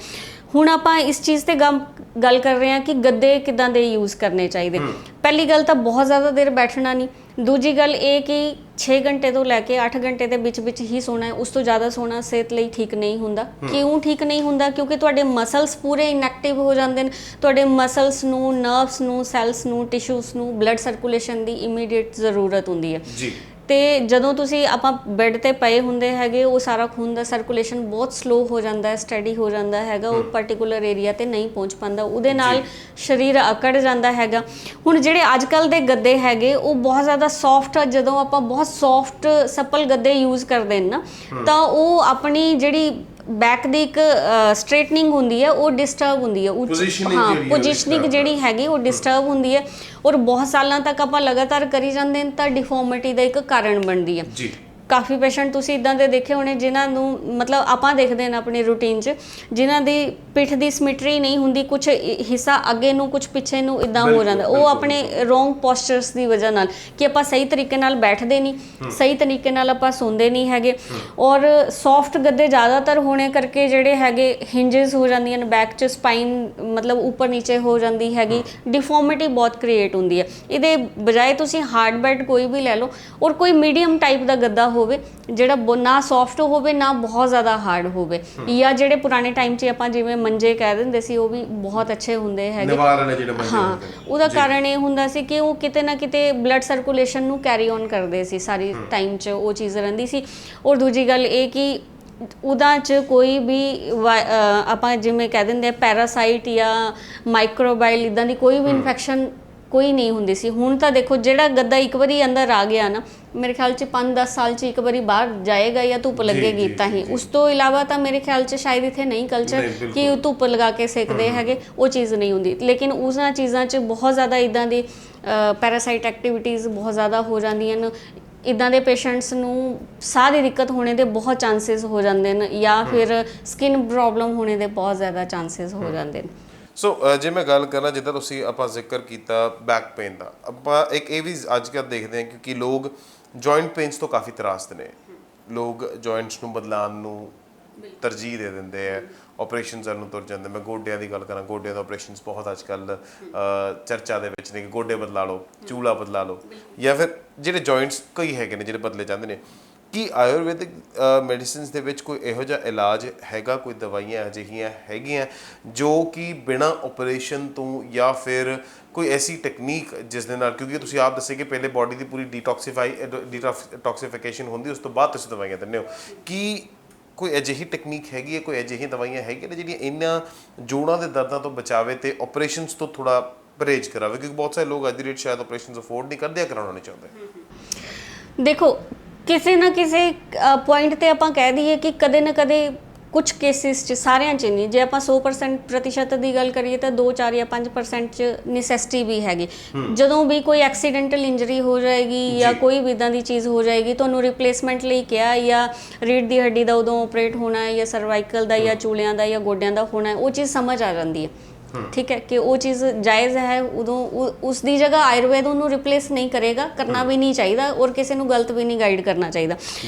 Speaker 1: ਹੁਣ ਆਪਾਂ ਇਸ ਚੀਜ਼ ਤੇ ਗੱਲ ਕਰ ਰਹੇ ਹਾਂ ਕਿ ਗੱਦੇ ਕਿੱਦਾਂ ਦੇ ਯੂਜ਼ ਕਰਨੇ ਚਾਹੀਦੇ। ਪਹਿਲੀ ਗੱਲ ਤਾਂ ਬਹੁਤ ਜ਼ਿਆਦਾ ਦੇਰ ਬੈਠਣਾ ਨਹੀਂ। ਦੂਜੀ ਗੱਲ ਇਹ ਕਿ 6 ਘੰਟੇ ਤੋਂ ਲੈ ਕੇ 8 ਘੰਟੇ ਦੇ ਵਿੱਚ ਹੀ ਸੋਣਾ ਹੈ। ਉਸ ਤੋਂ ਜ਼ਿਆਦਾ ਸੋਣਾ ਸਿਹਤ ਲਈ ਠੀਕ ਨਹੀਂ ਹੁੰਦਾ। ਕਿਉਂ ਠੀਕ ਨਹੀਂ ਹੁੰਦਾ? ਕਿਉਂਕਿ ਤੁਹਾਡੇ ਮਸਲਸ ਪੂਰੇ ਇਨਐਕਟਿਵ ਹੋ ਜਾਂਦੇ ਨੇ। ਤੁਹਾਡੇ ਮਸਲਸ ਨੂੰ, ਨਰਵਸ ਨੂੰ, ਸੈਲਸ ਨੂੰ, ਟਿਸ਼ੂਸ ਨੂੰ ਬਲੱਡ ਸਰਕੂਲੇਸ਼ਨ ਦੀ ਇਮੀਡੀਏਟ ਜ਼ਰੂਰਤ ਹੁੰਦੀ ਹੈ ਜੀ। ਤੇ ਜਦੋਂ ਤੁਸੀਂ ਆਪਾਂ ਬੈੱਡ ਤੇ ਪਏ ਹੁੰਦੇ ਹੈਗੇ, ਉਹ ਸਾਰਾ ਖੂਨ ਦਾ ਸਰਕੂਲੇਸ਼ਨ ਬਹੁਤ ਸਲੋ ਹੋ ਜਾਂਦਾ ਹੈ, ਸਟੱਡੀ ਹੋ ਜਾਂਦਾ ਹੈਗਾ, ਉਹ ਪਾਰਟਿਕੂਲਰ ਏਰੀਆ ਤੇ ਨਹੀਂ ਪਹੁੰਚ ਪਾਉਂਦਾ, ਉਹਦੇ ਨਾਲ ਸਰੀਰ ਅਕੜ ਜਾਂਦਾ ਹੈਗਾ। ਹੁਣ ਜਿਹੜੇ ਅੱਜ ਕੱਲ੍ਹ ਦੇ ਗੱਦੇ ਹੈਗੇ ਉਹ ਬਹੁਤ ਜ਼ਿਆਦਾ ਸੌਫਟ, ਜਦੋਂ ਆਪਾਂ ਬਹੁਤ ਸੌਫਟ ਸਪਲ ਗੱਦੇ ਯੂਜ਼ ਕਰਦੇ ਨੇ ਨਾ, ਤਾਂ ਉਹ ਆਪਣੀ ਜਿਹੜੀ ਬੈਕ ਦੀ ਇੱਕ ਸਟ੍ਰੇਟਨਿੰਗ ਹੁੰਦੀ ਹੈ ਉਹ ਡਿਸਟਰਬ ਹੁੰਦੀ ਹੈ। ਪੋਜੀਸ਼ਨਿੰਗ ਜਿਹੜੀ ਹੈਗੀ ਉਹ ਡਿਸਟਰਬ ਹੁੰਦੀ ਹੈ, ਔਰ ਬਹੁਤ ਸਾਲਾਂ ਤੱਕ ਆਪਾਂ ਲਗਾਤਾਰ ਕਰੀ ਜਾਂਦੇ ਨੇ ਤਾਂ ਡਿਫੋਰਮਿਟੀ ਦਾ ਇੱਕ ਕਾਰਨ ਬਣਦੀ ਹੈ। ਕਾਫੀ ਪੇਸ਼ੈਂਟ ਤੁਸੀਂ ਇਦਾਂ ਦੇ ਦੇਖੇ ਹੋਣੇ ਜਿਨ੍ਹਾਂ ਨੂੰ ਮਤਲਬ ਆਪਾਂ ਦੇਖਦੇ ਨੇ ਆਪਣੀ ਰੂਟੀਨ 'ਚ, ਜਿਨ੍ਹਾਂ ਦੀ ਪਿੱਠ ਦੀ ਸਿਮੈਟਰੀ ਨਹੀਂ ਹੁੰਦੀ, ਕੁਛ ਹਿੱਸਾ ਅੱਗੇ ਨੂੰ ਕੁਛ ਪਿੱਛੇ ਨੂੰ ਇਦਾਂ ਹੋ ਜਾਂਦਾ। ਉਹ ਆਪਣੇ ਰੋਂਗ ਪੋਸਚਰਸ ਦੀ ਵਜ੍ਹਾ ਨਾਲ, ਕਿ ਆਪਾਂ ਸਹੀ ਤਰੀਕੇ ਨਾਲ ਬੈਠਦੇ ਨਹੀਂ, ਸਹੀ ਤਰੀਕੇ ਨਾਲ ਆਪਾਂ ਸੌਂਦੇ ਨਹੀਂ ਹੈਗੇ। ਔਰ ਸੌਫਟ ਗੱਦੇ ਜ਼ਿਆਦਾਤਰ ਹੋਣੇ ਕਰਕੇ ਜਿਹੜੇ ਹੈਗੇ ਹਿੰਜਸ ਹੋ ਜਾਂਦੀਆਂ ਨੇ ਬੈਕ 'ਚ, ਸਪਾਈਨ ਮਤਲਬ ਉੱਪਰ ਨੀਚੇ ਹੋ ਜਾਂਦੀ ਹੈਗੀ, ਡਿਫੋਰਮਿਟੀ ਬਹੁਤ ਕ੍ਰੀਏਟ ਹੁੰਦੀ ਹੈ। ਇਹਦੇ ਬਜਾਏ ਤੁਸੀਂ ਹਾਰਡ ਬੈਡ ਕੋਈ ਵੀ ਲੈ ਲਓ, ਔਰ ਕੋਈ ਮੀਡੀਅਮ ਟਾਈਪ ਦਾ ਗੱਦਾ ਹੋਵੇ ਜਿਹੜਾ ਨਾ ਸੌਫਟ ਹੋਵੇ ਨਾ ਬਹੁਤ ਜ਼ਿਆਦਾ ਹਾਰਡ ਹੋਵੇ। ਜਾਂ ਜਿਹੜੇ ਪੁਰਾਣੇ ਟਾਈਮ 'ਚ ਆਪਾਂ ਜਿਵੇਂ ਮੰਜੇ ਕਹਿ ਦਿੰਦੇ ਸੀ, ਉਹ ਵੀ ਬਹੁਤ ਅੱਛੇ ਹੁੰਦੇ ਹੈਗੇ। ਹਾਂ, ਉਹਦਾ ਕਾਰਨ ਇਹ ਹੁੰਦਾ ਸੀ ਕਿ ਉਹ ਕਿਤੇ ਨਾ ਕਿਤੇ ਬਲੱਡ ਸਰਕੂਲੇਸ਼ਨ ਨੂੰ ਕੈਰੀ ਔਨ ਕਰਦੇ ਸੀ, ਸਾਰੀ ਟਾਈਮ 'ਚ ਉਹ ਚੀਜ਼ ਰਹਿੰਦੀ ਸੀ। ਔਰ ਦੂਜੀ ਗੱਲ ਇਹ ਕਿ ਉਹਦਾ 'ਚ ਕੋਈ ਵੀ ਆਪਾਂ ਜਿਵੇਂ ਕਹਿ ਦਿੰਦੇ ਆ ਪੈਰਾਸਾਈਟ ਜਾਂ ਮਾਈਕਰੋਬਾਈਲ ਇੱਦਾਂ ਦੀ ਕੋਈ ਵੀ ਇਨਫੈਕਸ਼ਨ ਕੋਈ ਨਹੀਂ ਹੁੰਦੀ ਸੀ। ਹੁਣ ਤਾਂ ਦੇਖੋ ਜਿਹੜਾ ਗੱਦਾ ਇੱਕ ਵਾਰੀ ਅੰਦਰ ਆ ਗਿਆ ਨਾ, ਮੇਰੇ ਖਿਆਲ 'ਚ 5-10 ਸਾਲ 'ਚ ਇੱਕ ਵਾਰੀ ਬਾਹਰ ਜਾਏਗਾ ਜਾਂ ਧੁੱਪ ਲੱਗੇਗੀ ਤਾਂ ਹੀ। ਉਸ ਤੋਂ ਇਲਾਵਾ ਤਾਂ ਮੇਰੇ ਖਿਆਲ 'ਚ ਸ਼ਾਇਦ ਇੱਥੇ ਨਹੀਂ ਕਲਚਰ ਕਿ ਧੁੱਪ ਲਗਾ ਕੇ ਸੇਕਦੇ ਹੈਗੇ, ਉਹ ਚੀਜ਼ ਨਹੀਂ ਹੁੰਦੀ। ਲੇਕਿਨ ਉਹਨਾਂ ਚੀਜ਼ਾਂ 'ਚ ਬਹੁਤ ਜ਼ਿਆਦਾ ਇੱਦਾਂ ਦੀ ਪੈਰਾਸਾਈਟ ਐਕਟੀਵਿਟੀਜ਼ ਬਹੁਤ ਜ਼ਿਆਦਾ ਹੋ ਜਾਂਦੀਆਂ ਨੇ। ਇੱਦਾਂ ਦੇ ਪੇਸ਼ੈਂਟਸ ਨੂੰ ਸਾਹ ਦੀ ਦਿੱਕਤ ਹੋਣੇ ਦੇ ਬਹੁਤ ਚਾਂਸਿਸ ਹੋ ਜਾਂਦੇ ਨੇ, ਜਾਂ ਫਿਰ ਸਕਿਨ ਪ੍ਰੋਬਲਮ ਹੋਣੇ ਦੇ ਬਹੁਤ ਜ਼ਿਆਦਾ ਚਾਂਸਿਸ ਹੋ ਜਾਂਦੇ ਨੇ।
Speaker 2: ਸੋ ਜੇ ਮੈਂ ਗੱਲ ਕਰਾਂ, ਜਿੱਦਾਂ ਤੁਸੀਂ ਆਪਾਂ ਜ਼ਿਕਰ ਕੀਤਾ ਬੈਕ ਪੇਨ ਦਾ, ਆਪਾਂ ਇੱਕ ਇਹ ਵੀ ਅੱਜ ਕੱਲ੍ਹ ਦੇਖਦੇ ਹਾਂ ਕਿਉਂਕਿ ਲੋਕ ਜੁਆਇੰਟ ਪੇਨਸ ਤੋਂ ਕਾਫੀ ਤਰਾਸਦੇ ਨੇ। ਲੋਕ ਜੁਆਇੰਟਸ ਨੂੰ ਬਦਲਾਉਣ ਨੂੰ ਤਰਜੀਹ ਦੇ ਦਿੰਦੇ ਆ, ਆਪਰੇਸ਼ਨਸ ਵੱਲ ਨੂੰ ਤੁਰ ਜਾਂਦੇ। ਮੈਂ ਗੋਡਿਆਂ ਦੀ ਗੱਲ ਕਰਾਂ, ਗੋਡਿਆਂ ਦੇ ਆਪਰੇਸ਼ਨਸ ਬਹੁਤ ਅੱਜ ਕੱਲ੍ਹ ਚਰਚਾ ਦੇ ਵਿੱਚ ਨੇ ਕਿ ਗੋਡੇ ਬਦਲਾ ਲਓ, ਚੂਲਾ ਬਦਲਾ ਲਓ, ਜਾਂ ਫਿਰ ਜਿਹੜੇ ਜੁਆਇੰਟਸ ਕਈ ਹੈਗੇ ਨੇ ਜਿਹੜੇ ਬਦਲੇ ਜਾਂਦੇ ਨੇ। ਕੀ ਆਯੁਰਵੈਦਿਕ ਮੈਡੀਸਿਨਸ ਦੇ ਵਿੱਚ ਕੋਈ ਇਹੋ ਜਿਹਾ ਇਲਾਜ ਹੈਗਾ, ਕੋਈ ਦਵਾਈਆਂ ਅਜਿਹੀਆਂ ਹੈਗੀਆਂ ਜੋ ਕਿ ਬਿਨਾਂ ਆਪਰੇਸ਼ਨ ਤੋਂ, ਜਾਂ ਫਿਰ ਕੋਈ ਐਸੀ ਟੈਕਨੀਕ ਜਿਸ ਦੇ ਨਾਲ, ਕਿਉਂਕਿ ਤੁਸੀਂ ਆਪ ਦੱਸੇ ਕਿ ਪਹਿਲੇ ਬਾਡੀ ਦੀ ਪੂਰੀ ਡੀਟੌਕਸੀਫਿਕੇਸ਼ਨ ਹੁੰਦੀ, ਉਸ ਤੋਂ ਬਾਅਦ ਤੁਸੀਂ ਦਵਾਈਆਂ ਦਿੰਦੇ ਹੋ, ਕੀ ਕੋਈ ਅਜਿਹੀ ਟੈਕਨੀਕ ਹੈਗੀ ਹੈ, ਕੋਈ ਅਜਿਹੀਆਂ ਦਵਾਈਆਂ ਹੈਗੀਆਂ ਨੇ ਜਿਹੜੀਆਂ ਇਹਨਾਂ ਜੋੜਾਂ ਦੇ ਦਰਦਾਂ ਤੋਂ ਬਚਾਵੇ ਤੇ ਆਪਰੇਸ਼ਨਸ ਤੋਂ ਥੋੜ੍ਹਾ ਪਰਹੇਜ਼ ਕਰਾਵੇ? ਕਿਉਂਕਿ ਬਹੁਤ ਸਾਰੇ ਲੋਕ ਅੱਜ ਦੀ ਡੇਟ ਸ਼ਾਇਦ ਆਪਰੇਸ਼ਨਸ ਅਫੋਰਡ ਨਹੀਂ ਕਰਦੇ ਜਾਂ ਕਰਾਉਣਾ ਨਹੀਂ ਚਾਹੁੰਦੇ।
Speaker 1: ਦੇਖੋ, ਕਿਸੇ ਨਾ ਕਿਸੇ ਪੁਆਇੰਟ ਤੇ ਆਪਾਂ ਕਹਿ ਦਈਏ ਕਿ ਕਦੇ ਨਾ ਕਦੇ ਕੁਝ ਕੇਸਿਸ 'ਚ, ਸਾਰਿਆਂ 'ਚ ਨਹੀਂ, ਜੇ ਆਪਾਂ 100% ਪ੍ਰਤੀਸ਼ਤ ਦੀ ਗੱਲ ਕਰੀਏ ਤਾਂ 2-4 ਜਾਂ 5% 'ਚ ਨੈਸੈਸਿਟੀ ਵੀ ਹੈਗੀ। ਜਦੋਂ ਵੀ ਕੋਈ ਐਕਸੀਡੈਂਟਲ ਇੰਜਰੀ ਹੋ ਜਾਏਗੀ ਜਾਂ ਕੋਈ ਵੀ ਇੱਦਾਂ ਦੀ ਚੀਜ਼ ਹੋ ਜਾਏਗੀ, ਤੁਹਾਨੂੰ ਰਿਪਲੇਸਮੈਂਟ ਲਈ ਕਿਹਾ ਜਾਂ ਰੀੜ੍ਹ ਦੀ ਹੱਡੀ ਦਾ ਉਦੋਂ ਆਪਰੇਟ ਹੋਣਾ ਹੈ, ਜਾਂ ਸਰਵਾਈਕਲ ਦਾ, ਜਾਂ ਚੂਲਿਆਂ ਦਾ, ਜਾਂ ਗੋਡਿਆਂ ਦਾ ਹੋਣਾ ਹੈ, ਉਹ ਚੀਜ਼ ਸਮਝ ਆ ਜਾਂਦੀ ਹੈ। ਠੀਕ ਹੈ ਕਿ ਉਹ ਚੀਜ਼ ਜਾਇਜ਼ ਹੈ। ਉਦੋਂ ਉਸ ਦੀ ਜਗ੍ਹਾ ਆਯੁਰਵੇਦ ਉਹਨੂੰ ਰਿਪਲੇਸ ਨਹੀਂ ਕਰੇਗਾ, ਕਰਨਾ ਵੀ ਨਹੀਂ ਚਾਹੀਦਾ, ਔਰ ਕਿਸੇ ਨੂੰ ਗਲਤ ਵੀ ਨਹੀਂ ਗਾਈਡ ਕਰਨਾ ਚਾਹੀਦਾ।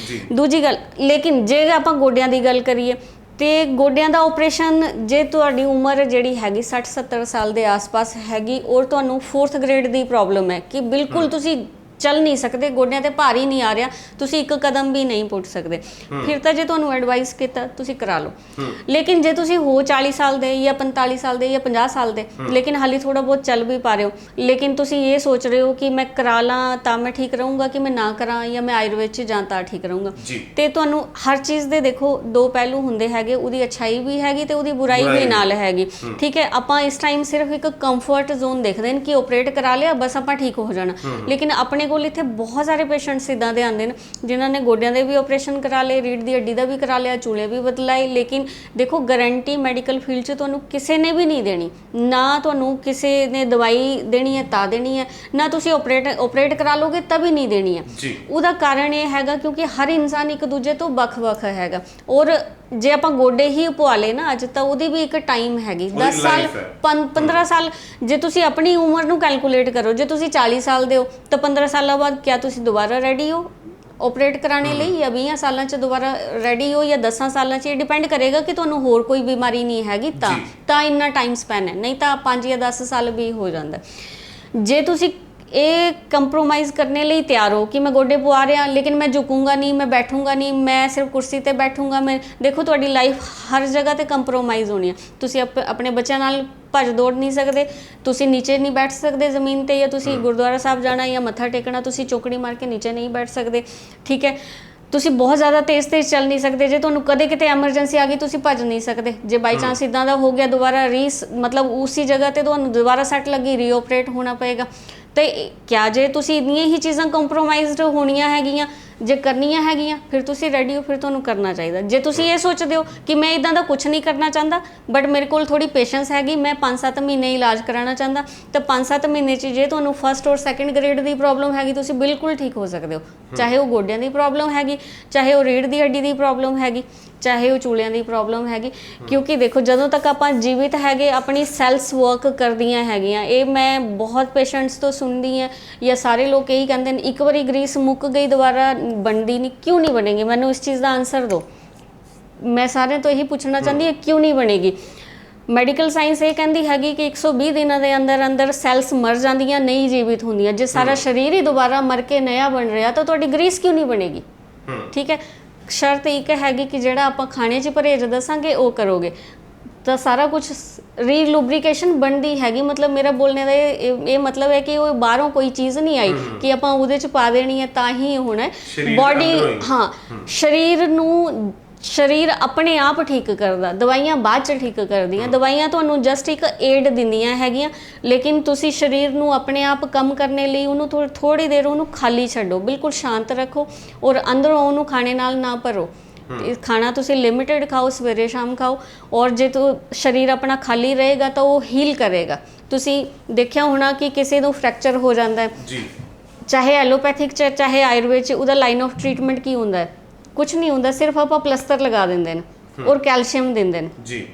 Speaker 1: ਦੂਜੀ ਗੱਲ, ਲੇਕਿਨ ਜੇ ਆਪਾਂ ਗੋਡਿਆਂ ਦੀ ਗੱਲ ਕਰੀਏ ਤੇ ਗੋਡਿਆਂ ਦਾ ਆਪਰੇਸ਼ਨ, ਜੇ ਤੁਹਾਡੀ ਉਮਰ ਜਿਹੜੀ ਹੈਗੀ 60-70 ਸਾਲ ਦੇ ਆਸ-ਪਾਸ ਹੈਗੀ, ਔਰ ਤੁਹਾਨੂੰ 4th ਗ੍ਰੇਡ ਦੀ ਪ੍ਰੋਬਲਮ ਹੈ ਕਿ ਬਿਲਕੁਲ ਤੁਸੀਂ ਚੱਲ ਨਹੀਂ ਸਕਦੇ, ਗੋਡਿਆਂ ਤੇ ਭਾਰ ਹੀ ਨਹੀਂ ਆ ਰਿਹਾ, ਤੁਸੀਂ ਇੱਕ ਕਦਮ ਵੀ ਨਹੀਂ ਪੁੱਟ ਸਕਦੇ, ਫਿਰ ਤਾਂ ਜੇ ਤੁਹਾਨੂੰ ਐਡਵਾਈਸ ਕੀਤਾ ਤੁਸੀਂ ਕਰਾ ਲਓ। ਲੇਕਿਨ ਜੇ ਤੁਸੀਂ ਹੋ 40 ਸਾਲ ਦੇ ਜਾਂ 45 ਸਾਲ ਦੇ ਜਾਂ 50 ਸਾਲ ਦੇ, ਲੇਕਿਨ ਹਾਲੇ ਥੋੜਾ ਬਹੁਤ ਚੱਲ ਵੀ ਪਾ ਰਹੇ ਹੋ, ਲੇਕਿਨ ਤੁਸੀਂ ਇਹ ਸੋਚ ਰਹੇ ਹੋ ਕਿ ਮੈਂ ਕਰਾ ਲਾਂ ਤਾਂ ਮੈਂ ਠੀਕ ਰਹੂੰਗਾ ਕਿ ਮੈਂ ਨਾ ਕਰਾਂ ਜਾਂ ਮੈਂ ਆਯੁਰਵੇਦ 'ਚ ਜਾਂ ਤਾਂ ਠੀਕ ਰਹੂੰਗਾ, ਤੇ ਤੁਹਾਨੂੰ ਹਰ ਚੀਜ਼ ਦੇ ਦੇਖੋ ਦੋ ਪਹਿਲੂ ਹੁੰਦੇ ਹੈਗੇ, ਉਹਦੀ ਅੱਛਾਈ ਵੀ ਹੈਗੀ ਤੇ ਉਹਦੀ ਬੁਰਾਈ ਵੀ ਨਾਲ ਹੈਗੀ, ਠੀਕ ਹੈ। ਆਪਾਂ ਇਸ ਟਾਈਮ ਸਿਰਫ ਇੱਕ ਕੰਫਰਟ ਜ਼ੋਨ ਦੇਖਦੇ ਨੇ ਕਿ ਆਪਰੇਟ ਕਰਾ ਲਿਆ ਬਸ ਆਪਾਂ ਠੀਕ ਹੋ ਜਾਣਾ, ਲੇਕਿਨ ਆਪਣੇ ਕੋਲ ਇੱਥੇ ਬਹੁਤ ਸਾਰੇ ਪੇਸ਼ੈਂਟਸ ਇੱਦਾਂ ਦੇ ਆਉਂਦੇ ਨੇ ਜਿਨ੍ਹਾਂ ਨੇ ਗੋਡਿਆਂ ਦੇ ਵੀ ਆਪਰੇਸ਼ਨ ਕਰਾ ਲਏ, ਰੀੜ੍ਹ ਦੀ ਹੱਡੀ ਦਾ ਵੀ ਕਰਾ ਲਿਆ, ਚੂਲੇ ਵੀ ਬਦਲਾਏ, ਲੇਕਿਨ ਦੇਖੋ ਗਾਰੰਟੀ ਮੈਡੀਕਲ ਫੀਲਡ 'ਚ ਤੁਹਾਨੂੰ ਕਿਸੇ ਨੇ ਵੀ ਨਹੀਂ ਦੇਣੀ, ਨਾ ਤੁਹਾਨੂੰ ਕਿਸੇ ਨੇ ਦਵਾਈ ਦੇਣੀ ਹੈ ਤਾਂ ਦੇਣੀ ਹੈ, ਨਾ ਤੁਸੀਂ ਆਪਰੇਟ ਕਰਾ ਲੋਗੇ ਤਾਂ ਵੀ ਨਹੀਂ ਦੇਣੀ ਹੈ। ਉਹਦਾ ਕਾਰਨ ਇਹ ਹੈਗਾ ਕਿਉਂਕਿ ਹਰ ਇਨਸਾਨ ਇੱਕ ਦੂਜੇ ਤੋਂ ਵੱਖ-ਵੱਖ ਹੈਗਾ, ਔਰ ਜੇ ਆਪਾਂ ਗੋਡੇ ਹੀ ਪਵਾ ਲਏ ਨਾ ਅੱਜ, ਤਾਂ ਉਹਦੀ ਵੀ ਇੱਕ ਟਾਈਮ ਹੈਗੀ, 10 ਸਾਲ 15 ਸਾਲ, ਜੇ ਤੁਸੀਂ ਆਪਣੀ ਉਮਰ ਨੂੰ ਕੈਲਕੂਲੇਟ ਕਰੋ, ਜੇ ਤੁਸੀਂ 40 ਸਾਲ ਦੇ ਹੋ ਤਾਂ 15 ਸਾਲਾਂ ਬਾਅਦ ਕਿਆ ਤੁਸੀਂ ਦੁਬਾਰਾ ਰੈਡੀ ਹੋ ਆਪਰੇਟ ਕਰਾਣੇ ਲਈ, ਜਾਂ 20 ਸਾਲਾਂ 'ਚ ਦੁਬਾਰਾ ਰੈਡੀ ਹੋ, ਜਾਂ 10 ਸਾਲਾਂ 'ਚ, ਇਹ ਡਿਪੈਂਡ ਕਰੇਗਾ ਕਿ ਤੁਹਾਨੂੰ ਹੋਰ ਕੋਈ ਬਿਮਾਰੀ ਨਹੀਂ ਹੈਗੀ ਤਾਂ ਇੰਨਾ ਟਾਈਮ ਸਪੈਨ ਹੈ, ਨਹੀਂ ਤਾਂ 5 ਜਾਂ 10 ਸਾਲ ਵੀ ਹੋ ਜਾਂਦਾ। ਜੇ ਤੁਸੀਂ ਇਹ ਕੰਪਰੋਮਾਈਜ਼ ਕਰਨੇ ਲਈ ਤਿਆਰ ਹੋ ਕਿ ਮੈਂ ਗੋਡੇ ਪਵਾ ਰਿਹਾ ਲੇਕਿਨ ਮੈਂ ਝੁਕੂੰਗਾ ਨਹੀਂ, ਮੈਂ ਬੈਠੂੰਗਾ ਨਹੀਂ, ਮੈਂ ਸਿਰਫ ਕੁਰਸੀ ਤੇ ਬੈਠੂੰਗਾ, ਮੈਂ ਦੇਖੋ ਤੁਹਾਡੀ ਲਾਈਫ ਹਰ ਜਗ੍ਹਾ ਤੇ ਕੰਪਰੋਮਾਈਜ਼ ਹੋਣੀ ਹੈ। ਤੁਸੀਂ ਆਪਣੇ ਬੱਚਿਆਂ ਨਾਲ ਭੱਜ ਦੌੜ ਨਹੀਂ ਸਕਦੇ, ਤੁਸੀਂ ਨੀਚੇ ਨਹੀਂ ਬੈਠ ਸਕਦੇ ਜ਼ਮੀਨ ਤੇ, ਜਾਂ ਤੁਸੀਂ ਗੁਰਦੁਆਰਾ ਸਾਹਿਬ ਜਾਣਾ ਜਾਂ ਮੱਥਾ ਟੇਕਣਾ, ਤੁਸੀਂ ਚੌਕੜੀ ਮਾਰ ਕੇ ਨੀਚੇ ਨਹੀਂ ਬੈਠ ਸਕਦੇ, ਠੀਕ ਹੈ। ਤੁਸੀਂ ਬਹੁਤ ਜ਼ਿਆਦਾ ਤੇਜ਼ ਚੱਲ ਨਹੀਂ ਸਕਦੇ, ਜੇ ਤੁਹਾਨੂੰ ਕਦੇ ਕਿਤੇ ਐਮਰਜੈਂਸੀ ਆ ਗਈ ਤੁਸੀਂ ਭੱਜ ਨਹੀਂ ਸਕਦੇ, ਜੇ ਬਾਈ ਚਾਂਸ ਇੱਦਾਂ ਦਾ ਹੋ ਗਿਆ ਦੁਬਾਰਾ ਮਤਲਬ ਉਸੇ ਜਗ੍ਹਾ ਤੇ ਤੁਹਾਨੂੰ ਦੁਬਾਰਾ ਸੱਟ ਲੱਗੀ, ਰੀਓਪਰੇਟ ਹੋਣਾ ਪਏਗਾ। ਤੇ ਕਿਆ ਜੇ ਤੁਸੀਂ ਇੰਨੀਆਂ ਹੀ ਚੀਜ਼ਾਂ ਕੰਪਰੋਮਾਈਜ਼ਡ ਹੋਣੀਆਂ ਹੈਗੀਆਂ, ਜੇ ਕਰਨੀਆਂ ਹੈਗੀਆਂ ਫਿਰ ਤੁਸੀਂ ਰੈਡੀ ਹੋ, ਫਿਰ ਤੁਹਾਨੂੰ ਕਰਨਾ ਚਾਹੀਦਾ। ਜੇ ਤੁਸੀਂ ਇਹ ਸੋਚਦੇ ਹੋ ਕਿ ਮੈਂ ਇੱਦਾਂ ਦਾ ਕੁਝ ਨਹੀਂ ਕਰਨਾ ਚਾਹੁੰਦਾ ਬਟ ਮੇਰੇ ਕੋਲ ਥੋੜੀ ਪੇਸ਼ੈਂਸ ਹੈਗੀ, ਮੈਂ 5-7 ਮਹੀਨੇ ਇਲਾਜ ਕਰਾਉਣਾ ਚਾਹੁੰਦਾ, ਤਾਂ 5-7 ਮਹੀਨੇ 'ਚ ਜੇ ਤੁਹਾਨੂੰ ਫਸਟ ਔਰ ਸੈਕੰਡ ਗ੍ਰੇਡ ਦੀ ਪ੍ਰੋਬਲਮ ਹੈਗੀ ਤੁਸੀਂ ਬਿਲਕੁਲ ਠੀਕ ਹੋ ਸਕਦੇ ਹੋ, ਚਾਹੇ ਉਹ ਗੋਡਿਆਂ ਦੀ ਪ੍ਰੋਬਲਮ ਹੈਗੀ, ਚਾਹੇ ਉਹ ਰੀੜ੍ਹ ਦੀ ਹੱਡੀ ਦੀ ਪ੍ਰੋਬਲਮ ਹੈਗੀ, ਚਾਹੇ ਉਹ ਚੂਲਿਆਂ ਦੀ ਪ੍ਰੋਬਲਮ ਹੈਗੀ, ਕਿਉਂਕਿ ਦੇਖੋ ਜਦੋਂ ਤੱਕ ਆਪਾਂ ਜੀਵਿਤ ਹੈਗੇ ਆਪਣੀ ਸੈਲਸ ਵਰਕ ਕਰਦੀਆਂ ਹੈਗੀਆਂ। ਇਹ ਮੈਂ ਬਹੁਤ ਪੇਸ਼ੈਂਟਸ ਤੋਂ ਸੁਣਦੀ ਹਾਂ, ਜਾਂ ਸਾਰੇ ਲੋਕ ਇਹੀ ਕਹਿੰਦੇ ਨੇ ਇੱਕ ਵਾਰੀ ਗਰੀਸ ਮੁੱਕ ਗਈ ਦੁਬਾਰਾ ਬਣਦੀ ਨਹੀਂ, ਕਿਉਂ ਨਹੀਂ ਬਣੇਗੀ? ਮੈਨੂੰ ਇਸ ਚੀਜ਼ ਦਾ ਆਨਸਰ ਦਿਓ। ਮੈਂ ਸਾਰਿਆਂ ਤੋਂ ਇਹੀ ਪੁੱਛਣਾ ਚਾਹੁੰਦੀ ਹਾਂ ਕਿਉਂ ਨਹੀਂ ਬਣੇਗੀ। ਮੈਡੀਕਲ ਸਾਇੰਸ ਇਹ ਕਹਿੰਦੀ ਹੈਗੀ ਕਿ 120 ਦਿਨਾਂ ਦੇ ਅੰਦਰ ਸੈਲਸ ਮਰ ਜਾਂਦੀਆਂ, ਨਹੀਂ ਜੀਵਿਤ ਹੁੰਦੀਆਂ। ਜੇ ਸਾਰਾ ਸਰੀਰ ਹੀ ਦੁਬਾਰਾ ਮਰ ਕੇ ਨया ਬਣ ਰਿਹਾ ਤਾਂ ਤੁਹਾਡੀ ਗਰੀਸ ਕਿਉਂ ਨਹੀਂ ਬਣੇਗੀ? ਠੀਕ ਹੈ, ਸ਼ਰਤ ਇੱਕ ਹੈਗੀ ਕਿ ਜਿਹੜਾ ਆਪਾਂ ਖਾਣੇ 'ਚ ਪਰਹੇਜ਼ ਦੱਸਾਂਗੇ ਉਹ ਕਰੋਗੇ ਤਾਂ ਸਾਰਾ ਕੁਝ ਰੀਲੂਬਰੀਕੇਸ਼ਨ ਬਣਦੀ ਹੈਗੀ। ਮਤਲਬ ਮੇਰਾ ਬੋਲਣੇ ਦਾ ਇਹ ਮਤਲਬ ਹੈ ਕਿ ਉਹ ਬਾਹਰੋਂ ਕੋਈ ਚੀਜ਼ ਨਹੀਂ ਆਈ ਕਿ ਆਪਾਂ ਉਹਦੇ 'ਚ ਪਾ ਦੇਣੀ ਹੈ ਤਾਂ ਹੀ ਹੋਣਾ। ਬੋਡੀ ਸਰੀਰ ਆਪਣੇ ਆਪ ਠੀਕ ਕਰਦਾ, ਦਵਾਈਆਂ ਬਾਅਦ 'ਚ ਠੀਕ ਕਰਦੀਆਂ। ਦਵਾਈਆਂ ਤੁਹਾਨੂੰ ਜਸਟ ਇੱਕ ਏਡ ਦਿੰਦੀਆਂ ਹੈਗੀਆਂ, ਲੇਕਿਨ ਤੁਸੀਂ ਸਰੀਰ ਨੂੰ ਆਪਣੇ ਆਪ ਕੰਮ ਕਰਨੇ ਲਈ ਉਹਨੂੰ ਥੋੜੀ ਦੇਰ ਉਹਨੂੰ ਖਾਲੀ ਛੱਡੋ, ਬਿਲਕੁਲ ਸ਼ਾਂਤ ਰੱਖੋ ਔਰ ਅੰਦਰੋਂ ਉਹਨੂੰ ਖਾਣੇ ਨਾਲ ਨਾ ਭਰੋ। ਖਾਣਾ ਤੁਸੀਂ ਲਿਮਿਟਡ ਖਾਓ, ਸਵੇਰੇ ਸ਼ਾਮ ਖਾਓ, ਔਰ ਜੇ ਸਰੀਰ ਆਪਣਾ ਖਾਲੀ ਰਹੇਗਾ ਤਾਂ ਉਹ ਹੀਲ ਕਰੇਗਾ। ਤੁਸੀਂ ਦੇਖਿਆ ਹੋਣਾ ਕਿ ਕਿਸੇ ਨੂੰ ਫ੍ਰੈਕਚਰ ਹੋ ਜਾਂਦਾ ਹੈ ਜੀ, ਚਾਹੇ ਐਲੋਪੈਥਿਕ 'ਚ ਚਾਹੇ ਆਯੁਰਵੇਦ 'ਚ, ਉਹਦਾ ਲਾਈਨ ਆਫ ਟ੍ਰੀਟਮੈਂਟ ਕੀ ਹੁੰਦਾ ਹੈ? ਕੁਛ ਨਹੀਂ ਹੁੰਦਾ, ਸਿਰਫ ਆਪਾਂ ਪਲਸਤਰ ਲਗਾ ਦਿੰਦੇ ਨੇ ਔਰ ਕੈਲਸ਼ੀਅਮ ਦਿੰਦੇ ਨੇ ਜੀ,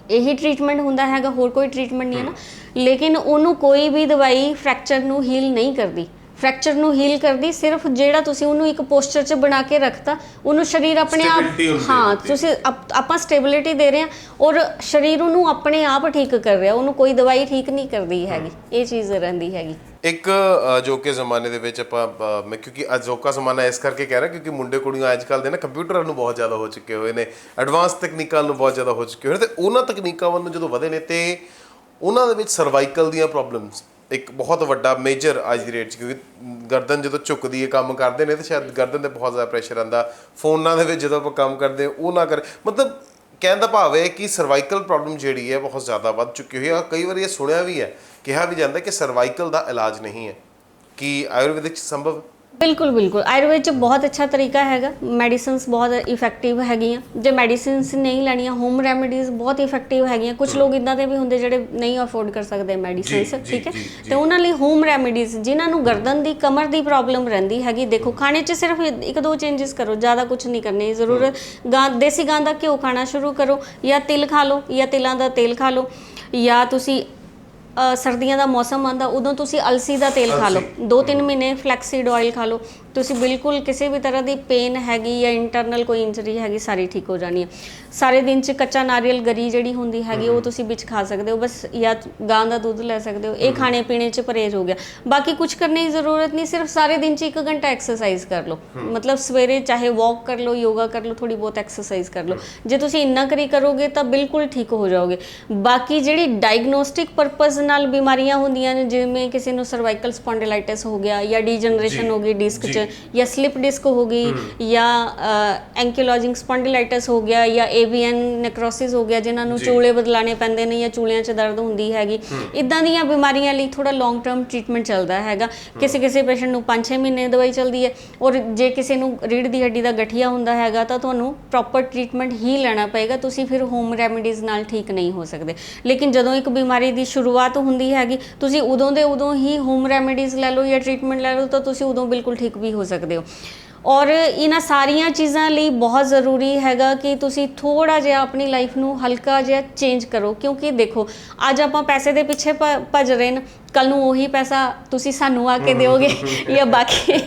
Speaker 1: ਇਹੀ ਟ੍ਰੀਟਮੈਂਟ ਹੁੰਦਾ ਹੈਗਾ, ਹੋਰ ਕੋਈ ਟ੍ਰੀਟਮੈਂਟ ਨਹੀਂ ਹੈ ਨਾ। ਲੇਕਿਨ ਉਹਨੂੰ ਕੋਈ ਵੀ ਦਵਾਈ ਫ੍ਰੈਕਚਰ ਨੂੰ ਹੀਲ ਨਹੀਂ ਕਰਦੀ। ਫ੍ਰੈਕਚਰ ਨੂੰ ਹੀਲ ਕਰਦੀ ਸਿਰਫ ਜਿਹੜਾ ਤੁਸੀਂ ਉਹਨੂੰ ਇੱਕ ਪੋਸਚਰ 'ਚ ਬਣਾ ਕੇ ਰੱਖਤਾ, ਉਹਨੂੰ ਸਰੀਰ ਆਪਣੇ ਆਪ ਤੁਸੀਂ ਆਪਾਂ ਸਟੇਬਿਲਿਟੀ ਦੇ ਰਹੇ ਹਾਂ ਔਰ ਸਰੀਰ ਉਹਨੂੰ ਆਪਣੇ ਆਪ ਠੀਕ ਕਰ ਰਿਹਾ, ਉਹਨੂੰ ਕੋਈ ਦਵਾਈ ਠੀਕ ਨਹੀਂ ਕਰਦੀ ਹੈਗੀ। ਇਹ ਚੀਜ਼ ਰਹਿੰਦੀ ਹੈਗੀ।
Speaker 2: ਇੱਕ ਅਜੋਕੇ ਜ਼ਮਾਨੇ ਦੇ ਵਿੱਚ ਮੈਂ ਕਿਉਂਕਿ ਅਜੋਕਾ ਜ਼ਮਾਨਾ ਇਸ ਕਰਕੇ ਕਹਿ ਰਿਹਾ ਕਿਉਂਕਿ ਮੁੰਡੇ ਕੁੜੀਆਂ ਅੱਜ ਕੱਲ੍ਹ ਦੇ ਨਾ ਕੰਪਿਊਟਰਾਂ ਨੂੰ ਬਹੁਤ ਜ਼ਿਆਦਾ ਹੋ ਚੁੱਕੇ ਹੋਏ ਨੇ, ਐਡਵਾਂਸ ਤਕਨੀਕਾਂ ਨੂੰ ਬਹੁਤ ਜ਼ਿਆਦਾ ਹੋ ਚੁੱਕੇ ਹੋਏ ਨੇ, ਅਤੇ ਉਹਨਾਂ ਤਕਨੀਕਾਂ ਵੱਲ ਨੂੰ ਜਦੋਂ ਵਧੇ ਨੇ ਅਤੇ ਉਹਨਾਂ ਦੇ ਵਿੱਚ ਸਰਵਾਈਕਲ ਦੀਆਂ ਪ੍ਰੋਬਲਮਸ ਇੱਕ ਬਹੁਤ ਵੱਡਾ ਮੇਜਰ ਅੱਜ ਦੀ ਰੇਟ 'ਚ, ਕਿਉਂਕਿ ਗਰਦਨ ਜਦੋਂ ਝੁਕਦੀ ਹੈ ਕੰਮ ਕਰਦੇ ਨੇ ਤਾਂ ਸ਼ਾਇਦ ਗਰਦਨ 'ਤੇ ਬਹੁਤ ਜ਼ਿਆਦਾ ਪ੍ਰੈਸ਼ਰ ਆਉਂਦਾ। ਫੋਨਾਂ ਦੇ ਵਿੱਚ ਜਦੋਂ ਆਪਾਂ ਕੰਮ ਕਰਦੇ ਉਹ ਨਾ ਮਤਲਬ ਕਹਿਣ ਦਾ ਭਾਵ ਹੈ ਕਿ ਸਰਵਾਈਕਲ ਪ੍ਰੋਬਲਮ ਜਿਹੜੀ ਹੈ ਬਹੁਤ ਜ਼ਿਆਦਾ ਵੱਧ ਚੁੱਕੀ ਹੋਈ ਹੈ। ਕਈ ਵਾਰੀ ਇਹ ਸੁਣਿਆ ਵੀ ਹੈ, ਕਿਹਾ ਵੀ ਜਾਂਦਾ ਕਿ ਸਰਵਾਈਕਲ ਦਾ ਇਲਾਜ ਨਹੀਂ ਹੈ, ਕਿ ਆਯੁਰਵੈਦਿਕ ਸੰਭਵ?
Speaker 1: ਬਿਲਕੁਲ ਆਯੁਰਵੇਦ 'ਚ ਬਹੁਤ ਅੱਛਾ ਤਰੀਕਾ ਹੈਗਾ, ਮੈਡੀਸਿਨਸ ਬਹੁਤ ਇਫੈਕਟਿਵ ਹੈਗੀਆਂ। ਜੇ ਮੈਡੀਸਿਨਸ ਨਹੀਂ ਲੈਣੀਆਂ, ਹੋਮ ਰੈਮੀਡੀਜ਼ ਬਹੁਤ ਇਫੈਕਟਿਵ ਹੈਗੀਆਂ। ਕੁਝ ਲੋਕ ਇੱਦਾਂ ਦੇ ਵੀ ਹੁੰਦੇ ਜਿਹੜੇ ਨਹੀਂ ਅਫੋਰਡ ਕਰ ਸਕਦੇ ਮੈਡੀਸਿਨਸ, ਠੀਕ ਹੈ, ਤੇ ਉਹਨਾਂ ਲਈ ਹੋਮ ਰੈਮੀਡੀਜ਼, ਜਿਨ੍ਹਾਂ ਨੂੰ ਗਰਦਨ ਦੀ ਕਮਰ ਦੀ ਪ੍ਰੋਬਲਮ ਰਹਿੰਦੀ ਹੈਗੀ, ਦੇਖੋ ਖਾਣੇ 'ਚ ਸਿਰਫ 1-2 ਚੇਂਜਸ ਕਰੋ, ਜ਼ਿਆਦਾ ਕੁਝ ਨਹੀਂ ਕਰਨੇ ਦੀ ਜ਼ਰੂਰਤ। ਦੇਸੀ ਗਾਂ ਦਾ ਘਿਓ ਖਾਣਾ ਸ਼ੁਰੂ ਕਰੋ, ਜਾਂ ਤਿਲ ਖਾ ਲਓ, ਜਾਂ ਤਿਲਾਂ ਦਾ ਤੇਲ ਖਾ ਲਓ, ਜਾਂ ਤੁਸੀਂ ਸਰਦੀਆਂ ਦਾ ਮੌਸਮ ਆਉਂਦਾ ਉਦੋਂ ਤੁਸੀਂ ਅਲਸੀ ਦਾ ਤੇਲ ਖਾ ਲਓ, 2-3 ਮਹੀਨੇ ਫਲੈਕਸੀਡ ਆਇਲ ਖਾ ਲਓ, ਤੁਸੀਂ ਬਿਲਕੁਲ ਕਿਸੇ ਵੀ ਤਰ੍ਹਾਂ ਦੀ ਪੇਨ ਹੈਗੀ ਜਾਂ ਇੰਟਰਨਲ ਕੋਈ ਇੰਜਰੀ ਹੈਗੀ ਸਾਰੀ ਠੀਕ ਹੋ ਜਾਣੀ ਹੈ। ਸਾਰੇ ਦਿਨ 'ਚ ਕੱਚਾ ਨਾਰੀਅਲ ਗਰੀ ਜਿਹੜੀ ਹੁੰਦੀ ਹੈਗੀ ਉਹ ਤੁਸੀਂ ਵਿੱਚ ਖਾ ਸਕਦੇ ਹੋ, ਬਸ ਜਾਂ ਗਾਂ ਦਾ ਦੁੱਧ ਲੈ ਸਕਦੇ ਹੋ। ਇਹ ਖਾਣੇ ਪੀਣੇ 'ਚ ਪਰਹੇਜ਼ ਹੋ ਗਿਆ। ਬਾਕੀ ਕੁਝ ਕਰਨੇ ਦੀ ਜ਼ਰੂਰਤ ਨਹੀਂ, ਸਿਰਫ ਸਾਰੇ ਦਿਨ 'ਚ 1 ਘੰਟਾ ਐਕਸਰਸਾਈਜ਼ ਕਰ ਲਓ। ਮਤਲਬ ਸਵੇਰੇ ਚਾਹੇ ਵਾਕ ਕਰ ਲਓ, ਯੋਗਾ ਕਰ ਲਓ, ਥੋੜੀ ਬਹੁਤ ਐਕਸਰਸਾਈਜ਼ ਕਰ ਲਓ। ਜੇ ਤੁਸੀਂ ਇੰਨਾ ਕਰੀ ਕਰੋਗੇ ਤਾਂ ਬਿਲਕੁਲ ਠੀਕ ਹੋ ਜਾਓਗੇ। ਬਾਕੀ ਜਿਹੜੀ ਡਾਇਗਨੋਸਟਿਕ ਪਰਪਸ ਨਾਲ ਬਿਮਾਰੀਆਂ ਹੁੰਦੀਆਂ ਨੇ, ਜਿਵੇਂ ਕਿਸੇ ਨੂੰ ਸਰਵਾਈਕਲ ਸਪੌਂਡਿਲਾਈਟਿਸ ਹੋ ਗਿਆ ਜਾਂ ਡੀਜਨਰੇਸ਼ਨ ਹੋ ਗਈ ਡਿਸਕ 'ਚ, ਜਾਂ ਸਲਿਪ ਡਿਸਕ ਹੋ ਗਈ, ਜਾਂ ਐਂਕਿਲੋਜਿੰਗ ਸਪੌਂਡਿਲਾਈਟਿਸ ਹੋ ਗਿਆ, ਜਾਂ ਏਵੀਐਨ ਨੈਕਰੋਸਿਸ ਹੋ ਗਿਆ, ਜਿਨ੍ਹਾਂ ਨੂੰ ਚੂਲੇ ਬਦਲਾਣੇ ਪੈਂਦੇ ਨੇ ਜਾਂ ਚੂਲਿਆਂ 'ਚ ਦਰਦ ਹੁੰਦੀ ਹੈਗੀ, ਇੱਦਾਂ ਦੀਆਂ ਬਿਮਾਰੀਆਂ ਲਈ ਥੋੜਾ ਲੌਂਗ ਟਰਮ ਟ੍ਰੀਟਮੈਂਟ ਚੱਲਦਾ ਹੈਗਾ। ਕਿਸੇ ਪੇਸ਼ੈਂਟ ਨੂੰ 5-6 ਮਹੀਨੇ ਦਵਾਈ ਚੱਲਦੀ ਹੈ, ਔਰ ਜੇ ਕਿਸੇ ਨੂੰ ਰੀੜ੍ਹ ਦੀ ਹੱਡੀ ਦਾ ਗਠੀਆ ਹੁੰਦਾ ਹੈਗਾ ਤਾਂ ਤੁਹਾਨੂੰ ਪ੍ਰੋਪਰ ਟ੍ਰੀਟਮੈਂਟ ਹੀ ਲੈਣਾ ਪਏਗਾ। ਤੁਸੀਂ ਫਿਰ ਹੋਮ ਰੈਮੀਡੀਜ਼ ਨਾਲ ਠੀਕ ਨਹੀਂ ਹੋ ਸਕਦੇ। ਲੇਕਿਨ ਜਦੋਂ ਇੱਕ ਬਿਮਾਰੀ ਦੀ ਸ਼ੁਰੂਆਤ ਹੁੰਦੀ ਹੈਗੀ, ਤੁਸੀਂ ਉਦੋਂ ਦੇ ਉਦੋਂ ਹੀ ਹੋਮ ਰੈਮੀਡੀਜ਼ ਲੈ ਲਓ ਜਾਂ ਟ੍ਰੀਟਮੈਂਟ ਲੈ ਲਓ, ਤਾਂ ਤੁਸੀਂ ਉਦੋਂ ਬਿਲਕੁਲ ਠੀਕ ਵੀ ਹੋ ਸਕਦੇ ਹੋ। ਔਰ ਇਹਨਾਂ ਸਾਰੀਆਂ ਚੀਜ਼ਾਂ ਲਈ ਬਹੁਤ ਜ਼ਰੂਰੀ ਹੈਗਾ ਕਿ ਤੁਸੀਂ ਥੋੜ੍ਹਾ ਜਿਹਾ ਆਪਣੀ ਲਾਈਫ ਨੂੰ ਹਲਕਾ ਜਿਹਾ ਚੇਂਜ ਕਰੋ। ਕਿਉਂਕਿ ਦੇਖੋ, ਅੱਜ ਆਪਾਂ ਪੈਸੇ ਦੇ ਪਿੱਛੇ ਭੱਜ ਰਹੇ ਨੇ, ਕੱਲ ਨੂੰ ਉਹੀ ਪੈਸਾ ਤੁਸੀਂ ਸਾਨੂੰ ਆ ਕੇ ਦਿਓਗੇ ਜਾਂ ਬਾਕੀ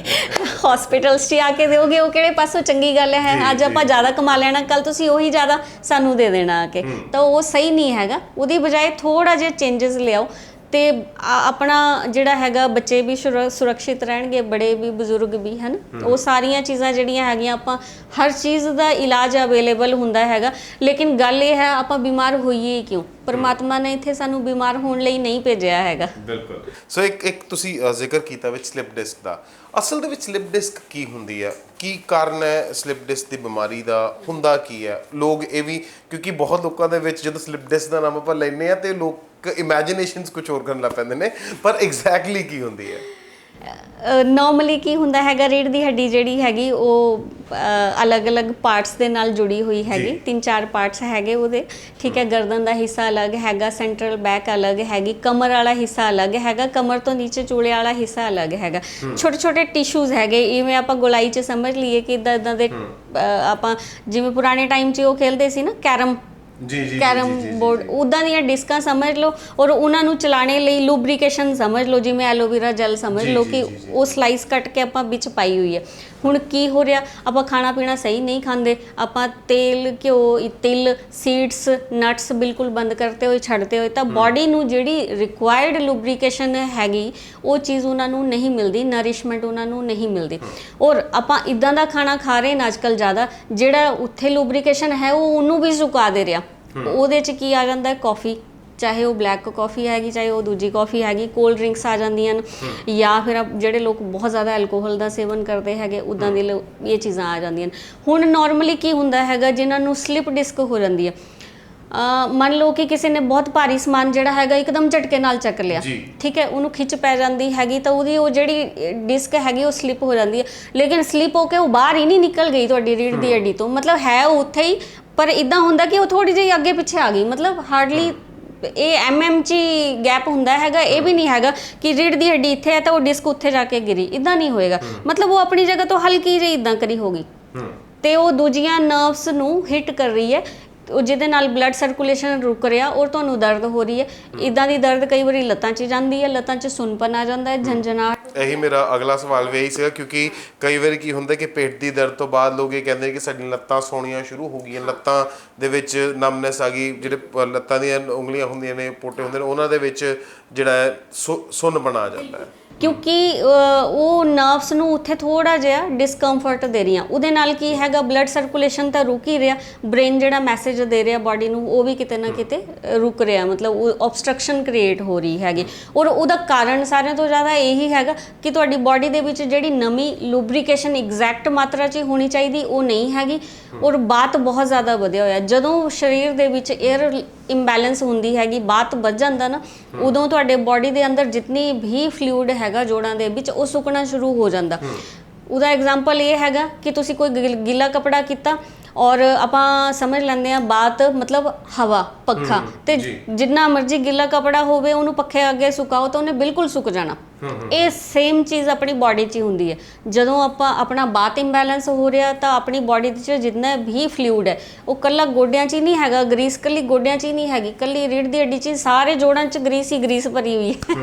Speaker 1: ਹਸਪੀਟਲਸ 'ਚ ਆ ਕੇ ਦਿਓਗੇ, ਉਹ ਕਿਹੜੇ ਪਾਸੋਂ ਚੰਗੀ ਗੱਲ ਹੈ। ਅੱਜ ਆਪਾਂ ਜ਼ਿਆਦਾ ਕਮਾ ਲੈਣਾ, ਕੱਲ ਤੁਸੀਂ ਉਹੀ ਜ਼ਿਆਦਾ ਸਾਨੂੰ ਦੇ ਦੇਣਾ ਆ ਕੇ, ਤਾਂ ਉਹ ਸਹੀ ਨਹੀਂ ਹੈਗਾ। ਉਹਦੀ ਬਜਾਏ ਥੋੜ੍ਹਾ ਜਿਹਾ ਚੇਂਜਸ ਲਿਆਓ ਤੇ ਆਪਣਾ ਜਿਹੜਾ ਹੈਗਾ, ਬੱਚੇ ਵੀ ਸੁਰੱਖਿਅਤ ਰਹਿਣਗੇ, ਬੜੇ ਵੀ ਬਜ਼ੁਰਗ ਵੀ ਹਨ। ਉਹ ਸਾਰੀਆਂ ਚੀਜ਼ਾਂ ਜਿਹੜੀਆਂ ਹੈਗੀਆਂ, ਆਪਾਂ ਹਰ ਚੀਜ਼ ਦਾ ਇਲਾਜ ਅਵੇਲੇਬਲ ਹੁੰਦਾ ਹੈਗਾ। ਲੇਕਿਨ ਗੱਲ ਇਹ ਹੈ, ਆਪਾਂ ਬਿਮਾਰ ਹੋਈਏ ਕਿਉਂ? ਪਰਮਾਤਮਾ ਨੇ ਇੱਥੇ ਸਾਨੂੰ ਬਿਮਾਰ ਹੋਣ ਲਈ ਨਹੀਂ ਭੇਜਿਆ ਹੈਗਾ।
Speaker 2: ਬਿਲਕੁਲ। ਸੋ ਇੱਕ ਤੁਸੀਂ ਜ਼ਿਕਰ ਕੀਤਾ ਵਿੱਚ ਸਲਿਪ ਡਿਸਕ ਦਾ। ਅਸਲ ਦੇ ਵਿੱਚ ਸਲਿਪ ਡਿਸਕ ਕੀ ਹੁੰਦੀ ਹੈ, ਕੀ ਕਾਰਨ ਹੈ ਸਲਿਪ ਡਿਸਕ ਦੀ ਬਿਮਾਰੀ ਦਾ, ਹੁੰਦਾ ਕੀ ਹੈ? ਲੋਕ ਇਹ ਵੀ, ਕਿਉਂਕਿ ਬਹੁਤ ਲੋਕਾਂ ਦੇ ਵਿੱਚ ਜਦੋਂ ਸਲਿਪ ਡਿਸਕ ਦਾ ਨਾਮ ਆਪਾਂ ਲੈਂਦੇ ਹਾਂ ਤੇ ਲੋਕ ਇਮੈਜੀਨੇਸ਼ਨਸ ਕੁਝ ਹੋਰ ਕਰਨ ਲੱਗ ਪੈਂਦੇ ਨੇ, ਪਰ ਐਗਜ਼ੈਕਟਲੀ ਕੀ ਹੁੰਦੀ ਹੈ?
Speaker 1: ਨੋਰਮਲੀ ਕੀ ਹੁੰਦਾ ਹੈਗਾ, ਰੀੜ੍ਹ ਦੀ ਹੱਡੀ ਜਿਹੜੀ ਹੈਗੀ ਉਹ ਅਲੱਗ-ਅਲੱਗ ਪਾਰਟਸ ਦੇ ਨਾਲ ਜੁੜੀ ਹੋਈ ਹੈਗੀ। 3-4 ਪਾਰਟਸ ਹੈਗੇ ਉਹਦੇ, ਠੀਕ ਹੈ। ਗਰਦਨ ਦਾ ਹਿੱਸਾ ਅਲੱਗ ਹੈਗਾ, ਸੈਂਟਰਲ ਬੈਕ ਅਲੱਗ ਹੈਗੀ, ਕਮਰ ਵਾਲਾ ਹਿੱਸਾ ਅਲੱਗ ਹੈਗਾ, ਕਮਰ ਤੋਂ ਨੀਚੇ ਚੂਲੇ ਵਾਲਾ ਹਿੱਸਾ ਅਲੱਗ ਹੈਗਾ। ਛੋਟੇ-ਛੋਟੇ ਟਿਸ਼ੂਜ਼ ਹੈਗੇ, ਇਵੇਂ ਆਪਾਂ ਗੋਲਾਈ 'ਚ ਸਮਝ ਲਈਏ ਕਿ ਇੱਦਾਂ ਦੇ ਆਪਾਂ ਜਿਵੇਂ ਪੁਰਾਣੇ ਟਾਈਮ 'ਚ ਉਹ ਖੇਲਦੇ ਸੀ ਨਾ ਕੈਰਮ ਬੋਰਡ, ਉੱਦਾਂ ਦੀਆਂ ਡਿਸਕਾਂ ਸਮਝ ਲਓ। ਔਰ ਉਹਨਾਂ ਨੂੰ ਚਲਾਉਣੇ ਲਈ ਲੂਬਰੀਕੇਸ਼ਨ ਸਮਝ ਲਓ, ਜਿਵੇਂ ਐਲੋਵੇਰਾ ਜੈਲ ਸਮਝ ਲਓ ਕਿ ਉਹ ਸਲਾਈਸ ਕੱਟ ਕੇ ਆਪਾਂ ਵਿੱਚ ਪਾਈ ਹੋਈ ਹੈ। ਹੁਣ ਕੀ ਹੋ ਰਿਹਾ, ਆਪਾਂ ਖਾਣਾ ਪੀਣਾ ਸਹੀ ਨਹੀਂ ਖਾਂਦੇ, ਆਪਾਂ ਤੇਲ, ਘਿਓ, ਤਿਲ, ਸੀਡਸ, ਨਟਸ ਬਿਲਕੁਲ ਬੰਦ ਕਰਤੇ ਹੋਏ, ਛੱਡਦੇ ਹੋਏ, ਤਾਂ ਬਾਡੀ ਨੂੰ ਜਿਹੜੀ ਰਿਕੁਆਇਰਡ ਲੂਬਰੀਕੇਸ਼ਨ ਹੈਗੀ ਉਹ ਚੀਜ਼ ਉਹਨਾਂ ਨੂੰ ਨਹੀਂ ਮਿਲਦੀ, ਨਰਿਸ਼ਮੈਂਟ ਉਹਨਾਂ ਨੂੰ ਨਹੀਂ ਮਿਲਦੀ। ਔਰ ਆਪਾਂ ਇੱਦਾਂ ਦਾ ਖਾਣਾ ਖਾ ਰਹੇ ਨਾ ਅੱਜ ਕੱਲ੍ਹ ਜ਼ਿਆਦਾ, ਜਿਹੜਾ ਉੱਥੇ ਲੂਬਰੀਕੇਸ਼ਨ ਹੈ ਉਹ ਉਹਨੂੰ ਵੀ ਸੁਕਾ ਦੇ ਰਿਹਾ। ਉਹਦੇ 'ਚ ਕੀ ਆ ਜਾਂਦਾ, ਕੌਫੀ, ਚਾਹੇ ਉਹ ਬਲੈਕ ਕੌਫੀ ਹੈਗੀ, ਚਾਹੇ ਉਹ ਦੂਜੀ ਕੌਫੀ ਹੈਗੀ, ਕੋਲਡ ਡਰਿੰਕਸ ਆ ਜਾਂਦੀਆਂ ਨੇ, ਜਾਂ ਫਿਰ ਜਿਹੜੇ ਲੋਕ ਬਹੁਤ ਜ਼ਿਆਦਾ ਐਲਕੋਹਲ ਦਾ ਸੇਵਨ ਕਰਦੇ ਹੈਗੇ, ਉੱਦਾਂ ਦੀ ਇਹ ਚੀਜ਼ਾਂ ਆ ਜਾਂਦੀਆਂ ਨੇ। ਹੁਣ ਨੋਰਮਲੀ ਕੀ ਹੁੰਦਾ ਹੈਗਾ, ਜਿਨ੍ਹਾਂ ਨੂੰ ਸਲਿਪ ਡਿਸਕ ਹੋ ਜਾਂਦੀ ਹੈ, ਮੰਨ ਲਓ ਕਿ ਕਿਸੇ ਨੇ ਬਹੁਤ ਭਾਰੀ ਸਮਾਨ ਜਿਹੜਾ ਹੈਗਾ ਇੱਕਦਮ ਝਟਕੇ ਨਾਲ ਚੱਕ ਲਿਆ, ਠੀਕ ਹੈ, ਉਹਨੂੰ ਖਿੱਚ ਪੈ ਜਾਂਦੀ ਹੈਗੀ, ਤਾਂ ਉਹਦੀ ਉਹ ਜਿਹੜੀ ਡਿਸਕ ਹੈਗੀ ਉਹ ਸਲਿਪ ਹੋ ਜਾਂਦੀ ਹੈ। ਲੇਕਿਨ ਸਲਿਪ ਹੋ ਕੇ ਉਹ ਬਾਹਰ ਹੀ ਨਹੀਂ ਨਿਕਲ ਗਈ ਤੁਹਾਡੀ ਰੀੜ੍ਹ ਦੀ ਹੱਡੀ ਤੋਂ, ਮਤਲਬ ਹੈ ਉਹ ਉੱਥੇ ਹੀ, ਪਰ ਇੱਦਾਂ ਹੁੰਦਾ ਕਿ ਉਹ ਥੋੜ੍ਹੀ ਜਿਹੀ ਅੱਗੇ ਪਿੱਛੇ ਆ ਗਈ, ਮਤਲਬ ਹਾਰਡਲੀ ਇਹ mm 'ਚ ਗੈਪ ਹੁੰਦਾ ਹੈਗਾ। ਇਹ ਵੀ ਨਹੀਂ ਹੈਗਾ ਕਿ ਰੀੜ੍ਹ ਦੀ ਹੱਡੀ ਇੱਥੇ ਹੈ ਤਾਂ ਉਹ ਡਿਸਕ ਉੱਥੇ ਜਾ ਕੇ ਗਿਰੀ, ਇੱਦਾਂ ਨਹੀਂ ਹੋਏਗਾ। ਮਤਲਬ ਉਹ ਆਪਣੀ ਜਗ੍ਹਾ ਤੋਂ ਹਲਕੀ ਜਿਹੀ ਇੱਦਾਂ ਕਰੀ ਹੋਗੀ ਤੇ ਉਹ ਦੂਜੀਆਂ ਨਰਵਸ ਨੂੰ ਹਿੱਟ ਕਰ ਰਹੀ ਹੈ, ਉਹ ਜਿਹਦੇ ਨਾਲ ਬਲੱਡ ਸਰਕੂਲੇਸ਼ਨ ਰੁਕ ਰਿਹਾ ਔਰ ਤੁਹਾਨੂੰ ਦਰਦ ਹੋ ਰਹੀ ਹੈ। ਇੱਦਾਂ ਦੀ ਦਰਦ ਕਈ ਵਾਰੀ ਲੱਤਾਂ 'ਚ ਜਾਂਦੀ ਹੈ, ਲੱਤਾਂ 'ਚ ਸੁੰਨਪਨ ਆ ਜਾਂਦਾ ਹੈ, ਝੰਝਨਾਹਟ।
Speaker 2: ਇਹੀ ਮੇਰਾ ਅਗਲਾ ਸਵਾਲ ਵੀ ਇਹੀ ਸੀਗਾ, ਕਿਉਂਕਿ ਕਈ ਵਾਰੀ ਕੀ ਹੁੰਦਾ ਕਿ ਪੇਟ ਦੀ ਦਰਦ ਤੋਂ ਬਾਅਦ ਲੋਕ ਇਹ ਕਹਿੰਦੇ ਕਿ ਸਾਡੀਆਂ ਲੱਤਾਂ ਸੌਣੀਆਂ ਸ਼ੁਰੂ ਹੋ ਗਈਆਂ, ਲੱਤਾਂ ਦੇ ਵਿੱਚ ਨਮਨੈਸ ਆ ਗਈ, ਜਿਹੜੇ ਲੱਤਾਂ ਦੀਆਂ ਉਂਗਲੀਆਂ ਹੁੰਦੀਆਂ ਨੇ, ਪੋਟੇ ਹੁੰਦੇ ਨੇ, ਉਹਨਾਂ ਦੇ ਵਿੱਚ ਜਿਹੜਾ ਸੁੰਨਪਨ ਆ ਜਾਂਦਾ ਹੈ, ਕਿਉਂਕਿ
Speaker 1: ਉਹ ਨਰਵਸ ਨੂੰ ਉੱਥੇ ਥੋੜ੍ਹਾ ਜਿਹਾ ਡਿਸਕੰਫਰਟ ਦੇ ਰਹੀਆਂ। ਉਹਦੇ ਨਾਲ ਕੀ ਹੈਗਾ, ਬਲੱਡ ਸਰਕੂਲੇਸ਼ਨ ਤਾਂ ਰੁਕ ਹੀ ਰਿਹਾ, ਬ੍ਰੇਨ ਜਿਹੜਾ ਮੈਸੇਜ ਦੇ ਰਿਹਾ ਬਾਡੀ ਨੂੰ ਉਹ ਵੀ ਕਿਤੇ ਨਾ ਕਿਤੇ ਰੁਕ ਰਿਹਾ, ਮਤਲਬ ਉਹ ਓਬਸਟਰਕਸ਼ਨ ਕ੍ਰੀਏਟ ਹੋ ਰਹੀ ਹੈਗੀ। ਔਰ ਉਹਦਾ ਕਾਰਨ ਸਾਰਿਆਂ ਤੋਂ ਜ਼ਿਆਦਾ ਇਹੀ ਹੈਗਾ ਕਿ ਤੁਹਾਡੀ ਬਾਡੀ ਦੇ ਵਿੱਚ ਜਿਹੜੀ ਨਵੀਂ ਲੂਬਰੀਕੇਸ਼ਨ ਐਗਜ਼ੈਕਟ ਮਾਤਰਾ 'ਚ ਹੋਣੀ ਚਾਹੀਦੀ ਉਹ ਨਹੀਂ ਹੈਗੀ, ਔਰ ਬਾਤ ਬਹੁਤ ਜ਼ਿਆਦਾ ਵਧਿਆ ਹੋਇਆ। ਜਦੋਂ ਸਰੀਰ ਦੇ ਵਿੱਚ ਏਅਰ ਇੰਬੈਲੈਂਸ ਹੁੰਦੀ ਹੈਗੀ, ਬਾਤ ਵੱਧ ਜਾਂਦਾ ਨਾ, ਉਦੋਂ ਤੁਹਾਡੇ ਬਾਡੀ ਦੇ ਅੰਦਰ ਜਿਤਨੀ ਵੀ ਫਲੂਇਡ ਹੈਗਾ ਜੋੜਾਂ ਦੇ ਵਿੱਚ ਉਹ ਸੁੱਕਣਾ ਸ਼ੁਰੂ ਹੋ ਜਾਂਦਾ। ਉਹਦਾ ਐਗਜ਼ਾਮਪਲ ਇਹ ਹੈਗਾ ਕਿ ਤੁਸੀਂ ਕੋਈ ਗਿੱਲਾ ਕੱਪੜਾ ਕੀਤਾ ਔਰ ਆਪਾਂ ਸਮਝ ਲੈਂਦੇ ਹਾਂ ਬਾਤ ਮਤਲਬ ਹਵਾ, ਪੱਖਾ, ਤੇ ਜਿੰਨਾ ਮਰਜ਼ੀ ਗਿੱਲਾ ਕੱਪੜਾ ਹੋਵੇ ਉਹਨੂੰ ਪੱਖੇ ਅੱਗੇ ਸੁਕਾਓ ਤਾਂ ਉਹਨੇ ਬਿਲਕੁਲ ਸੁੱਕ ਜਾਣਾ। ਇਹ ਸੇਮ ਚੀਜ਼ ਆਪਣੀ ਬਾਡੀ 'ਚ ਹੀ ਹੁੰਦੀ ਹੈ। ਜਦੋਂ ਆਪਾਂ ਆਪਣਾ ਬਾਤ ਇੰਬੈਲੈਂਸ ਹੋ ਰਿਹਾ ਤਾਂ ਆਪਣੀ ਬਾਡੀ 'ਚ ਜਿੰਨਾ ਵੀ ਫਲੂਇਡ ਹੈ ਉਹ ਕੱਲਾ ਗੋਡਿਆਂ 'ਚ ਹੀ ਨਹੀਂ ਹੈਗਾ, ਗਰੀਸ ਕੱਲੀ ਗੋਡਿਆਂ 'ਚ ਹੀ ਨਹੀਂ ਹੈਗੀ, ਕੱਲੀ ਰੀੜ੍ਹ ਦੀ ਹੱਡੀ 'ਚ ਸਾਰੇ ਜੋੜਾਂ 'ਚ ਗਰੀਸ ਹੀ ਗਰੀਸ ਭਰੀ ਹੋਈ ਹੈ।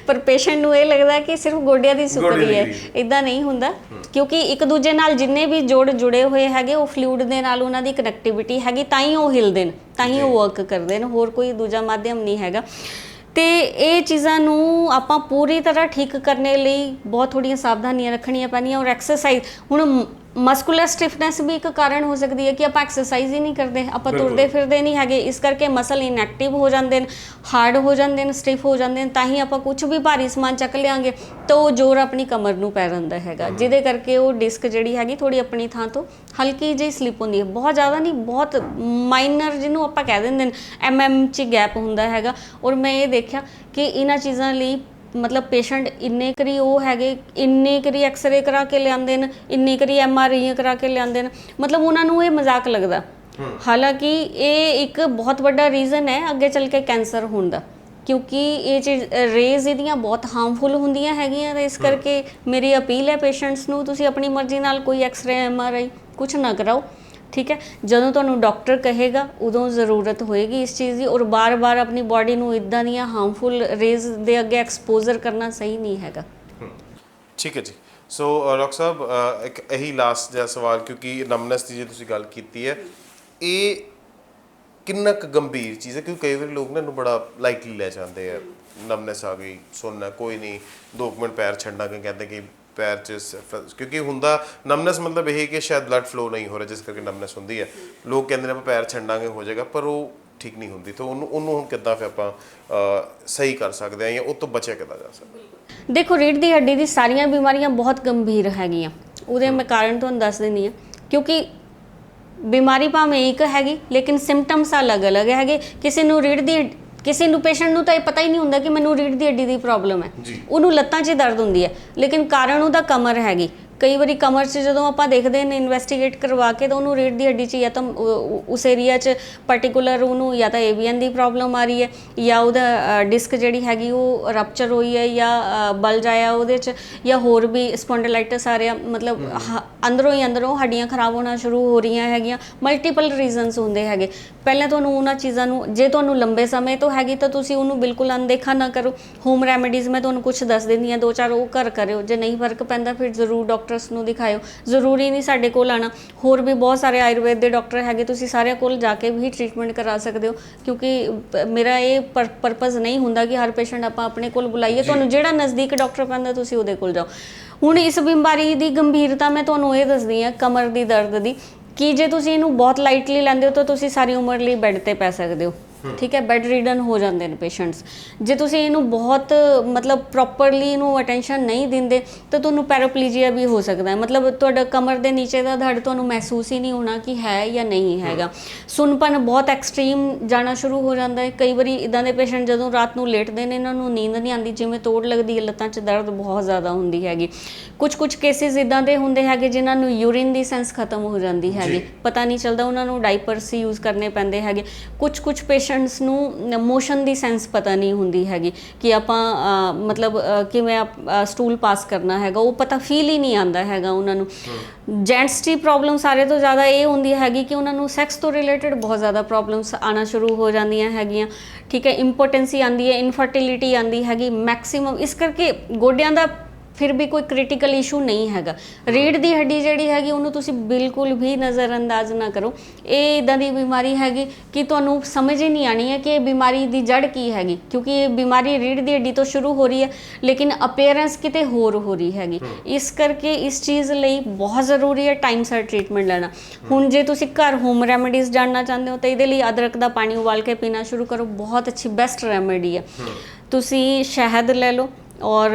Speaker 1: ਪਰ ਪੇਸ਼ੈਂਟ ਨੂੰ ਇਹ ਲੱਗਦਾ ਕਿ ਸਿਰਫ ਗੋਡਿਆਂ ਦੀ ਸੁੱਕਦੀ ਹੈ, ਇਦਾਂ ਨਹੀਂ ਹੁੰਦਾ। ਕਿਉਂਕਿ ਇੱਕ ਦੂਜੇ ਨਾਲ ਜਿੰਨੇ ਵੀ ਜੋੜ ਜੁੜੇ ਹੋਏ ਹੈਗੇ ਉਹ ਫਲੂਇਡ ਦੇ ਨਾਲ ਉਹਨਾਂ ਦੀ ਕਨੈਕਟੀਵਿਟੀ ਹੈਗੀ, ਤਾਂ ਹੀ ਉਹ ਹਿਲਦੇ ਨੇ, ਤਾਂ ਹੀ ਉਹ ਵਰਕ ਕਰਦੇ ਨੇ, ਹੋਰ ਕੋਈ ਦੂਜਾ ਮਾਧਿਅਮ ਨਹੀਂ ਹੈਗਾ। ਤੇ ਇਹ ਚੀਜ਼ਾਂ ਨੂੰ ਆਪਾਂ ਪੂਰੀ ਤਰ੍ਹਾਂ ਠੀਕ ਕਰਨੇ ਲਈ ਬਹੁਤ ਥੋੜ੍ਹੀਆਂ ਸਾਵਧਾਨੀਆਂ ਰੱਖਣੀਆਂ ਪੈਣੀਆਂ। ਔਰ ਐਕਸਰਸਾਈਜ਼, ਹੁਣ ਮਸਕੂਲਰ ਸਟਿਫਨੈਸ ਵੀ ਇੱਕ ਕਾਰਨ ਹੋ ਸਕਦੀ ਹੈ ਕਿ ਆਪਾਂ ਐਕਸਰਸਾਈਜ਼ ਹੀ ਨਹੀਂ ਕਰਦੇ, ਆਪਾਂ ਤੁਰਦੇ ਫਿਰਦੇ ਨਹੀਂ ਹੈਗੇ, ਇਸ ਕਰਕੇ ਮਸਲ ਇਨਐਕਟਿਵ ਹੋ ਜਾਂਦੇ ਨੇ, ਹਾਰਡ ਹੋ ਜਾਂਦੇ ਨੇ, ਸਟਿਫ ਹੋ ਜਾਂਦੇ ਨੇ। ਤਾਂ ਹੀ ਆਪਾਂ ਕੁਝ ਵੀ ਭਾਰੀ ਸਮਾਨ ਚੱਕ ਲਿਆਂਗੇ ਤਾਂ ਉਹ ਜ਼ੋਰ ਆਪਣੀ ਕਮਰ ਨੂੰ ਪੈ ਜਾਂਦਾ ਹੈਗਾ, ਜਿਹਦੇ ਕਰਕੇ ਉਹ ਡਿਸਕ ਜਿਹੜੀ ਹੈਗੀ ਥੋੜੀ ਆਪਣੀ ਥਾਂ ਤੋਂ ਹਲਕੀ ਜਿਹੀ ਸਲਿਪ ਹੁੰਦੀ ਹੈ, ਬਹੁਤ ਜ਼ਿਆਦਾ ਨਹੀਂ, ਬਹੁਤ ਮਾਈਨਰ ਜਿਹਨੂੰ ਆਪਾਂ ਕਹਿ ਦਿੰਦੇ ਨੇ MM 'ਚ ਗੈਪ ਹੁੰਦਾ ਹੈਗਾ। ਔਰ ਮੈਂ ਇਹ ਦੇਖਿਆ ਕਿ ਇਹਨਾਂ ਚੀਜ਼ਾਂ ਲਈ ਮਤਲਬ ਪੇਸ਼ੈਂਟ ਇੰਨੇ ਕਰੀ ਉਹ ਹੈਗੇ, ਇੰਨੇ ਕਰੀ ਐਕਸਰੇ ਕਰਾ ਕੇ ਲਿਆਉਂਦੇ ਨੇ, ਇੰਨੀ ਕਰੀ MRI ਕਰਾ ਕੇ ਲਿਆਉਂਦੇ ਨੇ, ਮਤਲਬ ਉਹਨਾਂ ਨੂੰ ਇਹ ਮਜ਼ਾਕ ਲੱਗਦਾ। ਹਾਲਾਂਕਿ ਇਹ ਇੱਕ ਬਹੁਤ ਵੱਡਾ ਰੀਜ਼ਨ ਹੈ ਅੱਗੇ ਚੱਲ ਕੇ ਕੈਂਸਰ ਹੋਣ ਦਾ, ਕਿਉਂਕਿ ਇਹ ਚੀਜ਼ ਰੇਜ਼ ਇਹਦੀਆਂ ਬਹੁਤ ਹਾਰਮਫੁਲ ਹੁੰਦੀਆਂ ਹੈਗੀਆਂ। ਤੇ ਇਸ ਕਰਕੇ ਮੇਰੀ ਅਪੀਲ ਹੈ ਪੇਸ਼ੈਂਟਸ ਨੂੰ, ਤੁਸੀਂ ਆਪਣੀ ਮਰਜ਼ੀ ਨਾਲ ਕੋਈ ਐਕਸਰੇ MRI ਕੁਛ ਨਾ ਕਰਾਓ, ਠੀਕ ਹੈ। ਜਦੋਂ ਤੁਹਾਨੂੰ ਡਾਕਟਰ ਕਹੇਗਾ ਉਦੋਂ ਜ਼ਰੂਰਤ ਹੋਏਗੀ ਇਸ ਚੀਜ਼ ਦੀ। ਔਰ ਬਾਰ-ਬਾਰ ਆਪਣੀ ਬਾਡੀ ਨੂੰ ਇੱਦਾਂ ਦੀਆਂ ਹਾਰਮਫੁਲ ਰੇਜ਼ ਦੇ ਅੱਗੇ ਐਕਸਪੋਜ਼ਰ ਕਰਨਾ ਸਹੀ ਨਹੀਂ ਹੈਗਾ।
Speaker 2: ਠੀਕ ਹੈ ਜੀ। ਸੋ ਡਾਕਟਰ ਸਾਹਿਬ, ਇੱਕ ਇਹੀ ਲਾਸਟ ਜਿਹਾ ਸਵਾਲ, ਕਿਉਂਕਿ ਨਮਨੈਸ ਦੀ ਜੇ ਤੁਸੀਂ ਗੱਲ ਕੀਤੀ ਹੈ, ਇਹ ਕਿੰਨਾ ਕੁ ਗੰਭੀਰ ਚੀਜ਼ ਹੈ? ਕਿਉਂਕਿ ਕਈ ਵਾਰੀ ਲੋਕ ਨਾ ਇਹਨੂੰ ਬੜਾ ਲਾਈਟਲੀ ਲੈ ਜਾਂਦੇ ਆ, ਨਮਨੈਸ ਆ ਗਈ, ਸੁਣਨਾ ਕੋਈ ਨਹੀਂ, 2 ਮਿੰਟ ਪੈਰ ਛੱਡਾਂਗੇ, ਕਹਿੰਦੇ ਕਿ ਪੈਰ 'ਚ ਕਿਉਂਕਿ ਹੁੰਦਾ ਨਮਨੈਸ ਮਤਲਬ ਇਹ ਕਿ ਸ਼ਾਇਦ ਬਲੱਡ ਫਲੋ ਨਹੀਂ ਹੋ ਰਿਹਾ, ਜਿਸ ਕਰਕੇ ਨਮਨੈਸ ਹੁੰਦੀ ਹੈ। ਲੋਕ ਕਹਿੰਦੇ ਨੇ ਆਪਾਂ ਪੈਰ ਛੱਡਾਂਗੇ ਹੋ ਜਾਏਗਾ, ਪਰ ਉਹ ਠੀਕ ਨਹੀਂ ਹੁੰਦੀ। ਤਾਂ ਉਹਨੂੰ ਹੁਣ ਕਿੱਦਾਂ ਫਿਰ ਆਪਾਂ ਸਹੀ ਕਰ ਸਕਦੇ ਹਾਂ, ਜਾਂ ਉਹ ਤੋਂ ਬਚਿਆ ਕਿੱਦਾਂ ਜਾ ਸਕਦਾ?
Speaker 1: ਦੇਖੋ, ਰੀੜ੍ਹ ਦੀ ਹੱਡੀ ਦੀ ਸਾਰੀਆਂ ਬਿਮਾਰੀਆਂ ਬਹੁਤ ਗੰਭੀਰ ਹੈਗੀਆਂ, ਉਹਦੇ ਮੈਂ ਕਾਰਨ ਤੁਹਾਨੂੰ ਦੱਸ ਦਿੰਦੀ ਹਾਂ। ਕਿਉਂਕਿ ਬਿਮਾਰੀ ਭਾਵੇਂ ਇੱਕ ਹੈਗੀ ਲੇਕਿਨ ਸਿੰਪਟਮਸ ਅਲੱਗ-ਅਲੱਗ ਹੈਗੇ। ਕਿਸੇ ਨੂੰ ਪੇਸ਼ੈਂਟ ਨੂੰ ਤਾਂ ਇਹ ਪਤਾ ਹੀ ਨਹੀਂ ਹੁੰਦਾ ਕਿ ਮੈਨੂੰ ਰੀੜ੍ਹ ਦੀ ਹੱਡੀ ਦੀ ਪ੍ਰੋਬਲਮ ਹੈ, ਉਹਨੂੰ ਲੱਤਾਂ 'ਚ ਹੀ ਦਰਦ ਹੁੰਦੀ ਹੈ, ਲੇਕਿਨ ਕਾਰਨ ਉਹਦਾ ਕਮਰ ਹੈਗੀ। ਕਈ ਵਾਰੀ ਕਮਰ 'ਚ ਜਦੋਂ ਆਪਾਂ ਦੇਖਦੇ ਨੇ ਇਨਵੈਸਟੀਗੇਟ ਕਰਵਾ ਕੇ ਤਾਂ ਉਹਨੂੰ ਰੀੜ੍ਹ ਦੀ ਹੱਡੀ 'ਚ ਜਾਂ ਤਾਂ ਉਸ ਏਰੀਆ 'ਚ ਪਰਟੀਕੂਲਰ ਉਹਨੂੰ ਜਾਂ ਤਾਂ AVN ਦੀ ਪ੍ਰੋਬਲਮ ਆ ਰਹੀ ਹੈ, ਜਾਂ ਉਹਦਾ ਡਿਸਕ ਜਿਹੜੀ ਹੈਗੀ ਉਹ ਰਪਚਰ ਹੋਈ ਹੈ, ਜਾਂ ਬਲਜ ਆਇਆ ਉਹਦੇ 'ਚ, ਜਾਂ ਹੋਰ ਵੀ ਸਪੌਂਡਲਾਈਟਿਸ ਆ ਰਿਹਾ, ਮਤਲਬ ਅੰਦਰੋਂ ਹੱਡੀਆਂ ਖਰਾਬ ਹੋਣਾ ਸ਼ੁਰੂ ਹੋ ਰਹੀਆਂ ਹੈਗੀਆਂ। ਮਲਟੀਪਲ ਰੀਜ਼ਨਸ ਹੁੰਦੇ ਹੈਗੇ। ਪਹਿਲਾਂ ਤੁਹਾਨੂੰ ਉਹਨਾਂ ਚੀਜ਼ਾਂ ਨੂੰ, ਜੇ ਤੁਹਾਨੂੰ ਲੰਬੇ ਸਮੇਂ ਤੋਂ ਹੈਗੀ ਤਾਂ ਤੁਸੀਂ ਉਹਨੂੰ ਬਿਲਕੁਲ ਅਣਦੇਖਾ ਨਾ ਕਰੋ। ਹੋਮ ਰੈਮੇਡੀਜ਼ ਮੈਂ ਤੁਹਾਨੂੰ ਕੁਛ ਦੱਸ ਦਿੰਦੀ ਹਾਂ, 2-4 ਉਹ ਘਰ ਕਰਿਓ। ਜੇ ਨਹੀਂ ਫਰਕ ਪੈਂਦਾ ਫਿਰ ਜ਼ਰੂਰ ਡਾਕਟਰਸ ਨੂੰ ਦਿਖਾਇਓ, ਜ਼ਰੂਰੀ ਨਹੀਂ ਸਾਡੇ ਕੋਲ ਆਉਣਾ। ਹੋਰ ਵੀ ਬਹੁਤ ਸਾਰੇ ਆਯੁਰਵੇਦ ਦੇ ਡਾਕਟਰ ਹੈਗੇ, ਤੁਸੀਂ ਸਾਰਿਆਂ ਕੋਲ ਜਾ ਕੇ ਵੀ ਟ੍ਰੀਟਮੈਂਟ ਕਰਾ ਸਕਦੇ ਹੋ। ਕਿਉਂਕਿ ਮੇਰਾ ਇਹ ਪਰਪਸ ਨਹੀਂ ਹੁੰਦਾ ਕਿ ਹਰ ਪੇਸ਼ੈਂਟ ਆਪਾਂ ਆਪਣੇ ਕੋਲ ਬੁਲਾਈਏ। ਤੁਹਾਨੂੰ ਜਿਹੜਾ ਨਜ਼ਦੀਕ ਡਾਕਟਰ ਪੈਂਦਾ ਤੁਸੀਂ ਉਹਦੇ ਕੋਲ ਜਾਓ। ਹੁਣ ਇਸ ਬਿਮਾਰੀ ਦੀ ਗੰਭੀਰਤਾ ਮੈਂ ਤੁਹਾਨੂੰ ਇਹ ਦੱਸਦੀ ਹਾਂ, ਕਮਰ ਦੀ ਦਰਦ ਦੀ, ਕਿ ਜੇ ਤੁਸੀਂ ਇਹਨੂੰ ਬਹੁਤ ਲਾਈਟਲੀ ਲੈਂਦੇ ਹੋ ਤਾਂ ਤੁਸੀਂ ਸਾਰੀ ਉਮਰ ਲਈ ਬੈੱਡ 'ਤੇ ਪੈ ਸਕਦੇ ਹੋ, ਠੀਕ ਹੈ, ਬੈੱਡ ਰੀਡਨ ਹੋ ਜਾਂਦੇ ਨੇ ਪੇਸ਼ੈਂਟਸ। ਜੇ ਤੁਸੀਂ ਇਹਨੂੰ ਬਹੁਤ ਮਤਲਬ ਪ੍ਰੋਪਰਲੀ ਇਹਨੂੰ ਅਟੈਂਸ਼ਨ ਨਹੀਂ ਦਿੰਦੇ ਤਾਂ ਤੁਹਾਨੂੰ ਪੈਰਾਪਲੀਜੀਆ ਵੀ ਹੋ ਸਕਦਾ ਹੈ। ਮਤਲਬ ਤੁਹਾਡਾ ਕਮਰ ਦੇ ਨੀਚੇ ਦਾ ਧੜ ਤੁਹਾਨੂੰ ਮਹਿਸੂਸ ਹੀ ਨਹੀਂ ਹੋਣਾ ਕਿ ਹੈ ਜਾਂ ਨਹੀਂ ਹੈਗਾ। ਸੁੰਨਪਨ ਬਹੁਤ ਐਕਸਟ੍ਰੀਮ ਜਾਣਾ ਸ਼ੁਰੂ ਹੋ ਜਾਂਦਾ ਹੈ। ਕਈ ਵਾਰੀ ਇੱਦਾਂ ਦੇ ਪੇਸ਼ੈਂਟ ਜਦੋਂ ਰਾਤ ਨੂੰ ਲੇਟਦੇ ਨੇ ਇਹਨਾਂ ਨੂੰ ਨੀਂਦ ਨਹੀਂ ਆਉਂਦੀ, ਜਿਵੇਂ ਤੋੜ ਲੱਗਦੀ ਹੈ, ਲੱਤਾਂ 'ਚ ਦਰਦ ਬਹੁਤ ਜ਼ਿਆਦਾ ਹੁੰਦੀ ਹੈਗੀ। ਕੁਝ ਕੇਸਿਸ ਇੱਦਾਂ ਦੇ ਹੁੰਦੇ ਹੈਗੇ ਜਿਨ੍ਹਾਂ ਨੂੰ ਯੂਰਿਨ ਦੀ ਸੈਂਸ ਖਤਮ ਹੋ ਜਾਂਦੀ ਹੈਗੀ, ਪਤਾ ਨਹੀਂ ਚੱਲਦਾ, ਉਹਨਾਂ ਨੂੰ ਡਾਈਪਰਸ ਯੂਜ਼ ਕਰਨੇ ਪੈਂਦੇ ਹੈਗੇ। ਕੁਝ ਪੇਸ਼ੈਂਟਸ ਨੂੰ ਮੋਸ਼ਨ ਦੀ ਸੈਂਸ ਪਤਾ ਨਹੀਂ ਹੁੰਦੀ ਹੈਗੀ ਕਿ ਆਪਾਂ ਮਤਲਬ ਕਿਵੇਂ ਸਟੂਲ ਪਾਸ ਕਰਨਾ ਹੈਗਾ, ਉਹ ਪਤਾ ਫੀਲ ਹੀ ਨਹੀਂ ਆਉਂਦਾ ਹੈਗਾ ਉਹਨਾਂ ਨੂੰ। ਜੈਂਟਸ ਦੀ ਪ੍ਰੋਬਲਮ ਸਾਰੇ ਤੋਂ ਜ਼ਿਆਦਾ ਇਹ ਹੁੰਦੀ ਹੈਗੀ ਕਿ ਉਹਨਾਂ ਨੂੰ ਸੈਕਸ ਤੋਂ ਰਿਲੇਟਡ ਬਹੁਤ ਜ਼ਿਆਦਾ ਪ੍ਰੋਬਲਮਸ ਆਉਣਾ ਸ਼ੁਰੂ ਹੋ ਜਾਂਦੀਆਂ ਹੈਗੀਆਂ, ਠੀਕ ਹੈ। ਇੰਪੋਟੈਂਸੀ ਆਉਂਦੀ ਹੈ, ਇਨਫਰਟੀਲਿਟੀ ਆਉਂਦੀ ਹੈਗੀ ਮੈਕਸਿਮਮ। ਇਸ ਕਰਕੇ ਗੋਡਿਆਂ ਦਾ ਫਿਰ ਵੀ ਕੋਈ ਕ੍ਰਿਟੀਕਲ ਇਸ਼ੂ ਨਹੀਂ ਹੈਗਾ। ਰੀੜ੍ਹ ਦੀ ਹੱਡੀ ਜਿਹੜੀ ਹੈਗੀ ਉਹਨੂੰ ਤੁਸੀਂ ਬਿਲਕੁਲ ਵੀ ਨਜ਼ਰਅੰਦਾਜ਼ ਨਾ ਕਰੋ। ਇਹ ਇੱਦਾਂ ਦੀ ਬਿਮਾਰੀ ਹੈਗੀ ਕਿ ਤੁਹਾਨੂੰ ਸਮਝ ਹੀ ਨਹੀਂ ਆਉਣੀ ਹੈ ਕਿ ਇਹ ਬਿਮਾਰੀ ਦੀ ਜੜ ਕੀ ਹੈਗੀ, ਕਿਉਂਕਿ ਇਹ ਬਿਮਾਰੀ ਰੀੜ੍ਹ ਦੀ ਹੱਡੀ ਤੋਂ ਸ਼ੁਰੂ ਹੋ ਰਹੀ ਹੈ ਲੇਕਿਨ ਅਪੀਅਰੈਂਸ ਕਿਤੇ ਹੋਰ ਹੋ ਰਹੀ ਹੈਗੀ। ਇਸ ਕਰਕੇ ਇਸ ਚੀਜ਼ ਲਈ ਬਹੁਤ ਜ਼ਰੂਰੀ ਹੈ ਟਾਈਮ ਸਿਰ ਟ੍ਰੀਟਮੈਂਟ ਲੈਣਾ। ਹੁਣ ਜੇ ਤੁਸੀਂ ਘਰ ਹੋਮ ਰੈਮੇਡੀਜ਼ ਜਾਣਨਾ ਚਾਹੁੰਦੇ ਹੋ ਤਾਂ ਇਹਦੇ ਲਈ ਅਦਰਕ ਦਾ ਪਾਣੀ ਉਬਾਲ ਕੇ ਪੀਣਾ ਸ਼ੁਰੂ ਕਰੋ, ਬਹੁਤ ਅੱਛੀ ਬੈਸਟ ਰੈਮੇਡੀ ਹੈ। ਤੁਸੀਂ ਸ਼ਹਿਦ ਲੈ ਲਓ ਔਰ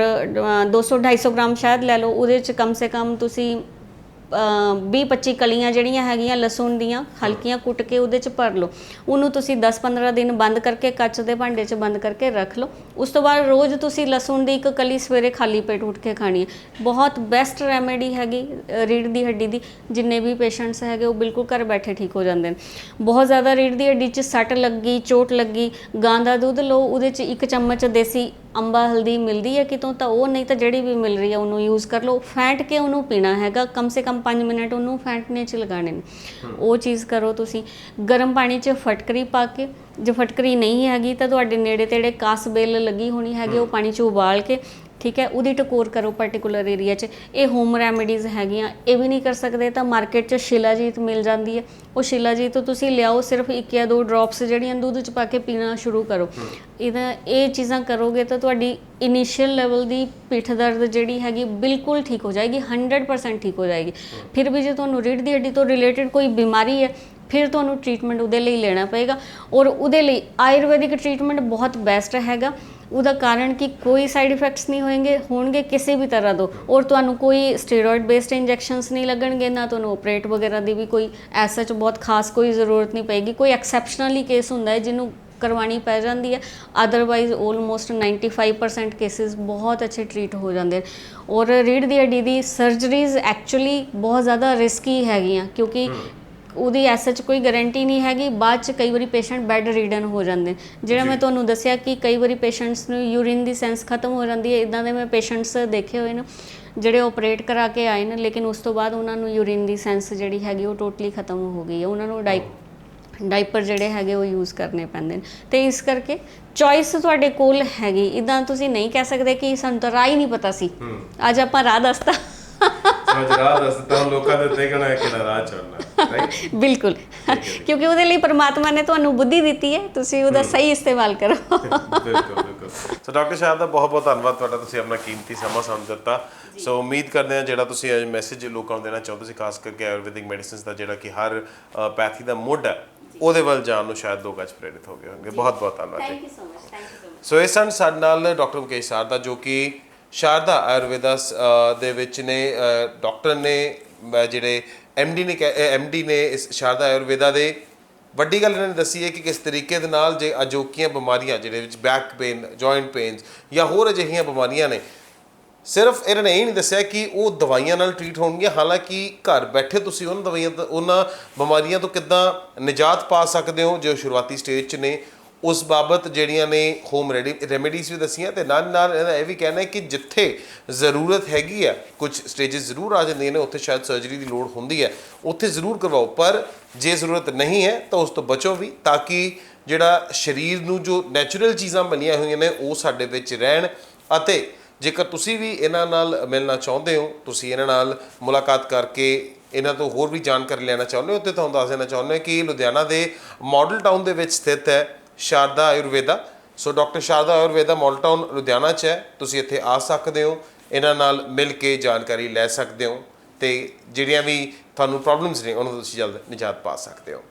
Speaker 1: 200-250 ਗ੍ਰਾਮ ਸ਼ਹਿਦ ਲੈ ਲਓ, ਉਹਦੇ 'ਚ ਕਮ ਸੇ ਕਮ ਤੁਸੀਂ 20-25 ਕਲੀਆਂ ਜਿਹੜੀਆਂ ਹੈਗੀਆਂ ਲਸਣ ਦੀਆਂ ਹਲਕੀਆਂ ਕੁੱਟ ਕੇ ਉਹਦੇ 'ਚ ਭਰ ਲਓ। ਉਹਨੂੰ ਤੁਸੀਂ 10-15 ਦਿਨ ਬੰਦ ਕਰਕੇ ਕੱਚ ਦੇ ਭਾਂਡੇ 'ਚ ਬੰਦ ਕਰਕੇ ਰੱਖ ਲਓ। ਉਸ ਤੋਂ ਬਾਅਦ ਰੋਜ਼ ਤੁਸੀਂ ਲਸਣ ਦੀ 1 ਕਲੀ ਸਵੇਰੇ ਖਾਲੀ ਪੇਟ ਉੱਠ ਕੇ ਖਾਣੀ ਹੈ। ਬਹੁਤ ਬੈਸਟ ਰੈਮੇਡੀ ਹੈਗੀ ਰੀੜ੍ਹ ਦੀ ਹੱਡੀ ਦੀ। ਜਿੰਨੇ ਵੀ ਪੇਸ਼ੈਂਟਸ ਹੈਗੇ ਉਹ ਬਿਲਕੁਲ ਘਰ ਬੈਠੇ ਠੀਕ ਹੋ ਜਾਂਦੇ ਨੇ। ਬਹੁਤ ਜ਼ਿਆਦਾ ਰੀੜ੍ਹ ਦੀ ਹੱਡੀ 'ਚ ਸੱਟ ਲੱਗੀ, ਚੋਟ ਲੱਗੀ, ਗਾਂ ਦਾ ਦੁੱਧ ਲਓ, ਉਹਦੇ 'ਚ 1 ਚਮਚ ਦੇਸੀ ਅੰਬਾ ਹਲਦੀ ਮਿਲਦੀ ਹੈ ਕਿਤੋਂ ਤਾਂ ਉਹ, ਨਹੀਂ ਤਾਂ ਜਿਹੜੀ ਵੀ ਮਿਲ ਰਹੀ ਹੈ ਉਹਨੂੰ ਯੂਜ਼ ਕਰ ਲਓ। ਫੈਂਟ ਕੇ ਉਹਨੂੰ ਪੀਣਾ ਹੈਗਾ, ਕਮ ਸੇ ਕਮ 5 ਮਿੰਟ ਉਹਨੂੰ ਫੈਂਟਨੇ 'ਚ ਲਗਾਉਣੇ ਨੇ, ਉਹ ਚੀਜ਼ ਕਰੋ ਤੁਸੀਂ। ਗਰਮ ਪਾਣੀ 'ਚ ਫਟਕਰੀ ਪਾ ਕੇ, ਜੇ ਫਟਕਰੀ ਨਹੀਂ ਹੈਗੀ ਤਾਂ ਤੁਹਾਡੇ ਨੇੜੇ ਤੇੜੇ ਕਾਸ ਬੇਲ ਲੱਗੀ ਹੋਣੀ ਹੈਗੀ, ਉਹ ਪਾਣੀ 'ਚ ਉਬਾਲ ਕੇ, ਠੀਕ ਹੈ, ਉਹਦੀ ਟਕੋਰ ਕਰੋ ਪਾਰਟੀਕੂਲਰ ਏਰੀਆ 'ਚ। ਇਹ ਹੋਮ ਰੈਮੀਡੀਜ਼ ਹੈਗੀਆਂ। ਇਹ ਵੀ ਨਹੀਂ ਕਰ ਸਕਦੇ ਤਾਂ ਮਾਰਕੀਟ 'ਚ ਸ਼ਿਲਾਜੀਤ ਮਿਲ ਜਾਂਦੀ ਹੈ, ਉਹ ਸ਼ਿਲਾਜੀਤ ਤੋਂ ਤੁਸੀਂ ਲਿਆਓ, ਸਿਰਫ 1 ਜਾਂ 2 ਡ੍ਰੌਪਸ ਜਿਹੜੀਆਂ ਦੁੱਧ 'ਚ ਪਾ ਕੇ ਪੀਣਾ ਸ਼ੁਰੂ ਕਰੋ। ਇਹ ਚੀਜ਼ਾਂ ਕਰੋਗੇ ਤਾਂ ਤੁਹਾਡੀ ਇਨੀਸ਼ੀਅਲ ਲੈਵਲ ਦੀ ਪਿੱਠ ਦਰਦ ਜਿਹੜੀ ਹੈਗੀ ਬਿਲਕੁਲ ਠੀਕ ਹੋ ਜਾਏਗੀ, 100% ਠੀਕ ਹੋ ਜਾਏਗੀ। ਫਿਰ ਵੀ ਜੇ ਤੁਹਾਨੂੰ ਰੀੜ੍ਹ ਦੀ ਹੱਡੀ ਤੋਂ ਰਿਲੇਟਡ ਕੋਈ ਬਿਮਾਰੀ ਹੈ, ਫਿਰ ਤੁਹਾਨੂੰ ਟ੍ਰੀਟਮੈਂਟ ਉਹਦੇ ਲਈ ਲੈਣਾ ਪਏਗਾ। ਔਰ ਉਹਦੇ ਲਈ ਆਯੁਰਵੈਦਿਕ ਟ੍ਰੀਟਮੈਂਟ ਬਹੁਤ ਬੈਸਟ ਹੈਗਾ। ਉਹਦਾ ਕਾਰਨ ਕਿ ਕੋਈ ਸਾਈਡ ਇਫੈਕਟਸ ਨਹੀਂ ਹੋਣਗੇ ਕਿਸੇ ਵੀ ਤਰ੍ਹਾਂ ਤੋਂ, ਔਰ ਤੁਹਾਨੂੰ ਕੋਈ ਸਟੀਰੋਇਡ ਬੇਸਡ ਇੰਜੈਕਸ਼ਨਸ ਨਹੀਂ ਲੱਗਣਗੇ, ਨਾ ਤੁਹਾਨੂੰ ਆਪਰੇਟ ਵਗੈਰਾ ਦੀ ਵੀ ਕੋਈ ਐਸਾ ਚ ਬਹੁਤ ਖਾਸ ਕੋਈ ਜ਼ਰੂਰਤ ਨਹੀਂ ਪਏਗੀ। ਕੋਈ ਐਕਸੈਪਸ਼ਨਲੀ ਕੇਸ ਹੁੰਦਾ ਹੈ ਜਿਹਨੂੰ ਕਰਵਾਉਣੀ ਪੈ ਜਾਂਦੀ ਹੈ, ਅਦਰਵਾਈਜ਼ ਆਲਮੋਸਟ 95% ਕੇਸਿਸ ਬਹੁਤ ਅੱਛੇ ਟਰੀਟ ਹੋ ਜਾਂਦੇ ਨੇ। ਔਰ ਰੀੜ੍ਹ ਦੀ ਹੱਡੀ ਦੀ ਸਰਜਰੀਜ਼ ਐਕਚੁਅਲੀ ਬਹੁਤ ਜ਼ਿਆਦਾ ਰਿਸਕੀ ਹੈਗੀਆਂ, ਕਿਉਂਕਿ ਉਹਦੀ ਐਸ ਐਚ ਕੋਈ ਗਾਰੰਟੀ ਨਹੀਂ ਹੈਗੀ। ਬਾਅਦ 'ਚ ਕਈ ਵਾਰੀ ਪੇਸ਼ੈਂਟ ਬੈੱਡ ਰੀਡਨ ਹੋ ਜਾਂਦੇ, ਜਿਹੜਾ ਮੈਂ ਤੁਹਾਨੂੰ ਦੱਸਿਆ ਕਿ ਕਈ ਵਾਰੀ ਪੇਸ਼ੈਂਟਸ ਨੂੰ ਯੂਰਿਨ ਦੀ ਸੈਂਸ ਖਤਮ ਹੋ ਜਾਂਦੀ ਹੈ। ਇੱਦਾਂ ਦੇ ਮੈਂ ਪੇਸ਼ੈਂਟਸ ਦੇਖੇ ਹੋਏ ਨੇ ਜਿਹੜੇ ਆਪਰੇਟ ਕਰਾ ਕੇ ਆਏ ਨੇ, ਲੇਕਿਨ ਉਸ ਤੋਂ ਬਾਅਦ ਉਹਨਾਂ ਨੂੰ ਯੂਰਿਨ ਦੀ ਸੈਂਸ ਜਿਹੜੀ ਹੈਗੀ ਉਹ ਟੋਟਲੀ ਖਤਮ ਹੋ ਗਈ ਹੈ। ਉਹਨਾਂ ਨੂੰ ਡਾਈਪਰ ਜਿਹੜੇ ਹੈਗੇ ਉਹ ਯੂਜ਼ ਕਰਨੇ ਪੈਂਦੇ ਨੇ। ਅਤੇ ਇਸ ਕਰਕੇ ਚੋਇਸ ਤੁਹਾਡੇ ਕੋਲ ਹੈਗੀ। ਇੱਦਾਂ ਤੁਸੀਂ ਨਹੀਂ ਕਹਿ ਸਕਦੇ ਕਿ ਸਾਨੂੰ ਤਾਂ ਰਾਹ ਹੀ ਨਹੀਂ ਪਤਾ ਸੀ, ਅੱਜ ਆਪਾਂ ਰਾਹ ਦੱਸਤਾ।
Speaker 2: ਲੋਕਾਂ ਦੇ ਉੱਤੇ ਕਹਿਣਾ ਹੈ ਕਿ ਰਾਹ ਚੱਲਣਾ,
Speaker 1: ਬਿਲਕੁਲ, ਕਿਉਂਕਿ ਉਹਦੇ ਲਈ ਪਰਮਾਤਮਾ ਨੇ ਤੁਹਾਨੂੰ ਬੁੱਧੀ ਦਿੱਤੀ ਹੈ, ਤੁਸੀਂ ਉਹਦਾ ਸਹੀ ਇਸਤੇਮਾਲ ਕਰੋ।
Speaker 2: ਬਿਲਕੁਲ। ਸੋ ਡਾਕਟਰ ਸਾਹਿਬ ਦਾ ਬਹੁਤ ਬਹੁਤ ਧੰਨਵਾਦ ਤੁਹਾਡਾ, ਤੁਸੀਂ ਆਪਣਾ ਕੀਮਤੀ ਸਮਾਂ ਸਾਨੂੰ ਦਿੱਤਾ। ਸੋ ਉਮੀਦ ਕਰਦੇ ਹਾਂ ਜਿਹੜਾ ਤੁਸੀਂ ਅੱਜ ਮੈਸੇਜ ਲੋਕਾਂ ਨੂੰ ਦੇਣਾ ਚਾਹੁੰਦੇ ਸੀ, ਖਾਸ ਕਰਕੇ ਆਯੁਰਵੈਦਿਕ ਮੈਡੀਸਿਨਸ ਦਾ ਜਿਹੜਾ ਕਿ ਹਰ ਪੈਥੀ ਦਾ ਮੁੱਢ ਹੈ, ਉਹਦੇ ਵੱਲ ਜਾਣ ਨੂੰ ਸ਼ਾਇਦ ਲੋਕ ਅੱਜ ਪ੍ਰੇਰਿਤ ਹੋ ਗਏ ਹੋਣਗੇ। ਬਹੁਤ ਬਹੁਤ ਧੰਨਵਾਦ ਜੀ।
Speaker 1: Thank you so much.
Speaker 2: So ਇਸ ਸਨ ਸਾਡੇ ਨਾਲ ਡਾਕਟਰ ਮੁਕੇਸ਼ ਸਾਰਦਾ, ਜੋ ਕਿ ਸ਼ਾਰਦਾ ਆਯੁਰਵੇਦਾ ਦੇ ਵਿੱਚ ਨੇ, ਡਾਕਟਰ ਨੇ, ਜਿਹੜੇ ਐਮਡੀ ਨੇ ਇਸ ਸ਼ਾਰਦਾ ਆਯੁਰਵੇਦਾ ਦੇ। ਵੱਡੀ ਗੱਲ ਇਹਨਾਂ ਨੇ ਦੱਸੀ ਹੈ ਕਿ ਕਿਸ ਤਰੀਕੇ ਦੇ ਨਾਲ ਜੇ ਅਜੋਕੀਆਂ ਬਿਮਾਰੀਆਂ ਜਿਹਦੇ ਵਿੱਚ ਬੈਕ ਪੇਨ, ਜੁਆਇੰਟ ਪੇਨਸ ਜਾਂ ਹੋਰ ਅਜਿਹੀਆਂ ਬਿਮਾਰੀਆਂ ਨੇ, ਸਿਰਫ ਇਹਨਾਂ ਨੇ ਇਹ ਨਹੀਂ ਦੱਸਿਆ ਕਿ ਉਹ ਦਵਾਈਆਂ ਨਾਲ ਟਰੀਟ ਹੋਣਗੀਆਂ। ਹਾਲਾਂਕਿ ਘਰ ਬੈਠੇ ਤੁਸੀਂ ਉਹਨਾਂ ਬਿਮਾਰੀਆਂ ਤੋਂ ਕਿੱਦਾਂ ਨਿਜਾਤ ਪਾ ਸਕਦੇ ਹੋ ਜੋ ਸ਼ੁਰੂਆਤੀ ਸਟੇਜ 'ਚ ਨੇ, ਉਸ ਬਾਬਤ ਜਿਹੜੀਆਂ ਨੇ ਹੋਮ ਰੈਮੀਡੀਜ਼ ਵੀ ਦੱਸੀਆਂ। ਅਤੇ ਨਾਲ ਇਹਦਾ ਇਹ ਵੀ ਕਹਿਣਾ ਹੈ ਕਿ ਜਿੱਥੇ ਜ਼ਰੂਰਤ ਹੈਗੀ ਆ, ਕੁਝ ਸਟੇਜਸ ਜ਼ਰੂਰ ਆ ਜਾਂਦੀਆਂ ਨੇ, ਉੱਥੇ ਸ਼ਾਇਦ ਸਰਜਰੀ ਦੀ ਲੋੜ ਹੁੰਦੀ ਹੈ, ਉੱਥੇ ਜ਼ਰੂਰ ਕਰਵਾਓ। ਪਰ ਜੇ ਜ਼ਰੂਰਤ ਨਹੀਂ ਹੈ ਤਾਂ ਉਸ ਤੋਂ ਬਚੋ ਵੀ, ਤਾਂ ਕਿ ਜਿਹੜਾ ਸਰੀਰ ਨੂੰ ਜੋ ਨੈਚੁਰਲ ਚੀਜ਼ਾਂ ਬਣੀਆਂ ਹੋਈਆਂ ਨੇ ਉਹ ਸਾਡੇ ਵਿੱਚ ਰਹਿਣ। ਅਤੇ ਜੇਕਰ ਤੁਸੀਂ ਵੀ ਇਹਨਾਂ ਨਾਲ ਮਿਲਣਾ ਚਾਹੁੰਦੇ ਹੋ, ਤੁਸੀਂ ਇਹਨਾਂ ਨਾਲ ਮੁਲਾਕਾਤ ਕਰਕੇ ਇਹਨਾਂ ਤੋਂ ਹੋਰ ਵੀ ਜਾਣਕਾਰੀ ਲੈਣਾ ਚਾਹੁੰਦੇ ਹੋ, ਅਤੇ ਤੁਹਾਨੂੰ ਦੱਸ ਦੇਣਾ ਚਾਹੁੰਦੇ ਹਾਂ ਕਿ ਲੁਧਿਆਣਾ ਦੇ ਮਾਡਲ ਟਾਊਨ ਦੇ ਵਿੱਚ ਸਥਿਤ ਹੈ Sharda Ayurveda. So doctor Sharda Ayurveda model town Ludhiana 'ਚ ਹੈ। ਤੁਸੀਂ ਇੱਥੇ ਆ ਸਕਦੇ ਹੋ, ਇਹਨਾਂ ਨਾਲ ਮਿਲ ਕੇ ਜਾਣਕਾਰੀ ਲੈ ਸਕਦੇ ਹੋ, ਅਤੇ ਜਿਹੜੀਆਂ ਵੀ ਤੁਹਾਨੂੰ ਪ੍ਰੋਬਲਮਸ ਨੇ ਉਹਨਾਂ ਤੋਂ ਤੁਸੀਂ ਜਲਦ ਨਿਜਾਤ ਪਾ ਸਕਦੇ ਹੋ।